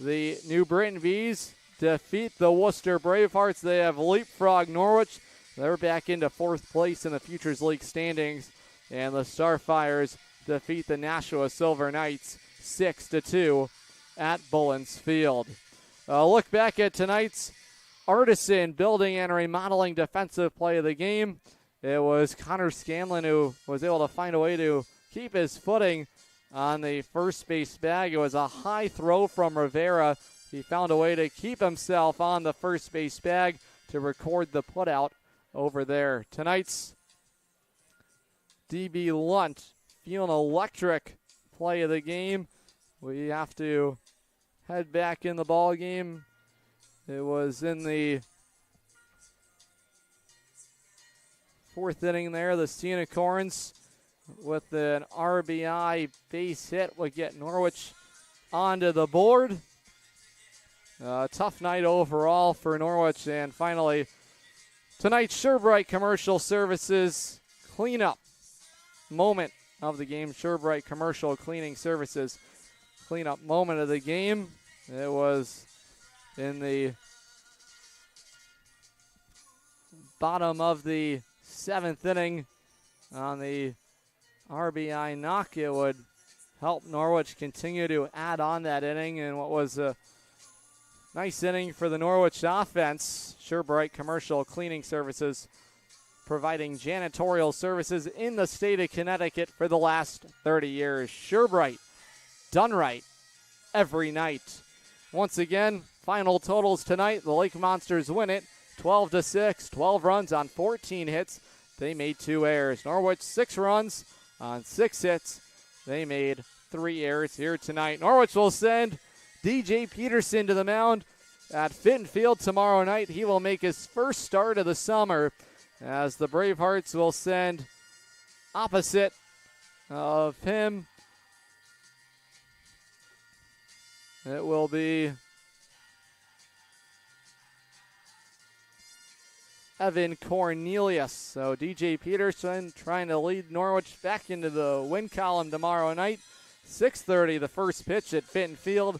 The New Britain Bees defeat the Worcester Bravehearts. They have leapfrogged Norwich. They're back into 4th place in the Futures League standings. And the Starfires defeat the Nashua Silver Knights 6-2 at Bullens Field. Look back at tonight's Artisan Building and Remodeling defensive play of the game. It was Connor Scanlon who was able to find a way to keep his footing on the first base bag. It was a high throw from Rivera. He found a way to keep himself on the first base bag to record the putout over there. Tonight's DB Lunt feeling electric play of the game. We have to head back in the ball game. It was in the 4th inning there. The Sea Unicorns with an RBI base hit would get Norwich onto the board. Tough night overall for Norwich. And finally, tonight's SureBright Commercial Services cleanup moment of the game. SureBright Commercial Cleaning Services cleanup moment of the game. It was in the bottom of the 7th inning on the RBI knock. It would help Norwich continue to add on that inning, and what was a nice inning for the Norwich offense. SureBright Commercial Cleaning Services providing janitorial services in the state of Connecticut for the last 30 years. SureBright, done right every night. Once again, final totals tonight. The Lake Monsters win it 12-6, 12 runs on 14 hits. They made 2 errors. Norwich 6 runs on 6 hits. They made 3 errors here tonight. Norwich will send DJ Peterson to the mound at Fitton Field tomorrow night. He will make his first start of the summer, as the Bravehearts will send opposite of him. It will be Evan Cornelius. So DJ Peterson trying to lead Norwich back into the win column tomorrow night. 6:30, the first pitch at Fitton Field.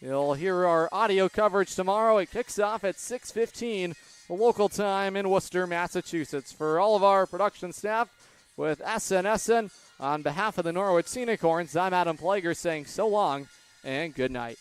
You'll hear our audio coverage tomorrow. It kicks off at 6:15, local time in Worcester, Massachusetts. For all of our production staff with SNSN, on behalf of the Norwich Sea Unicorns, I'm Adam Plager saying so long and good night.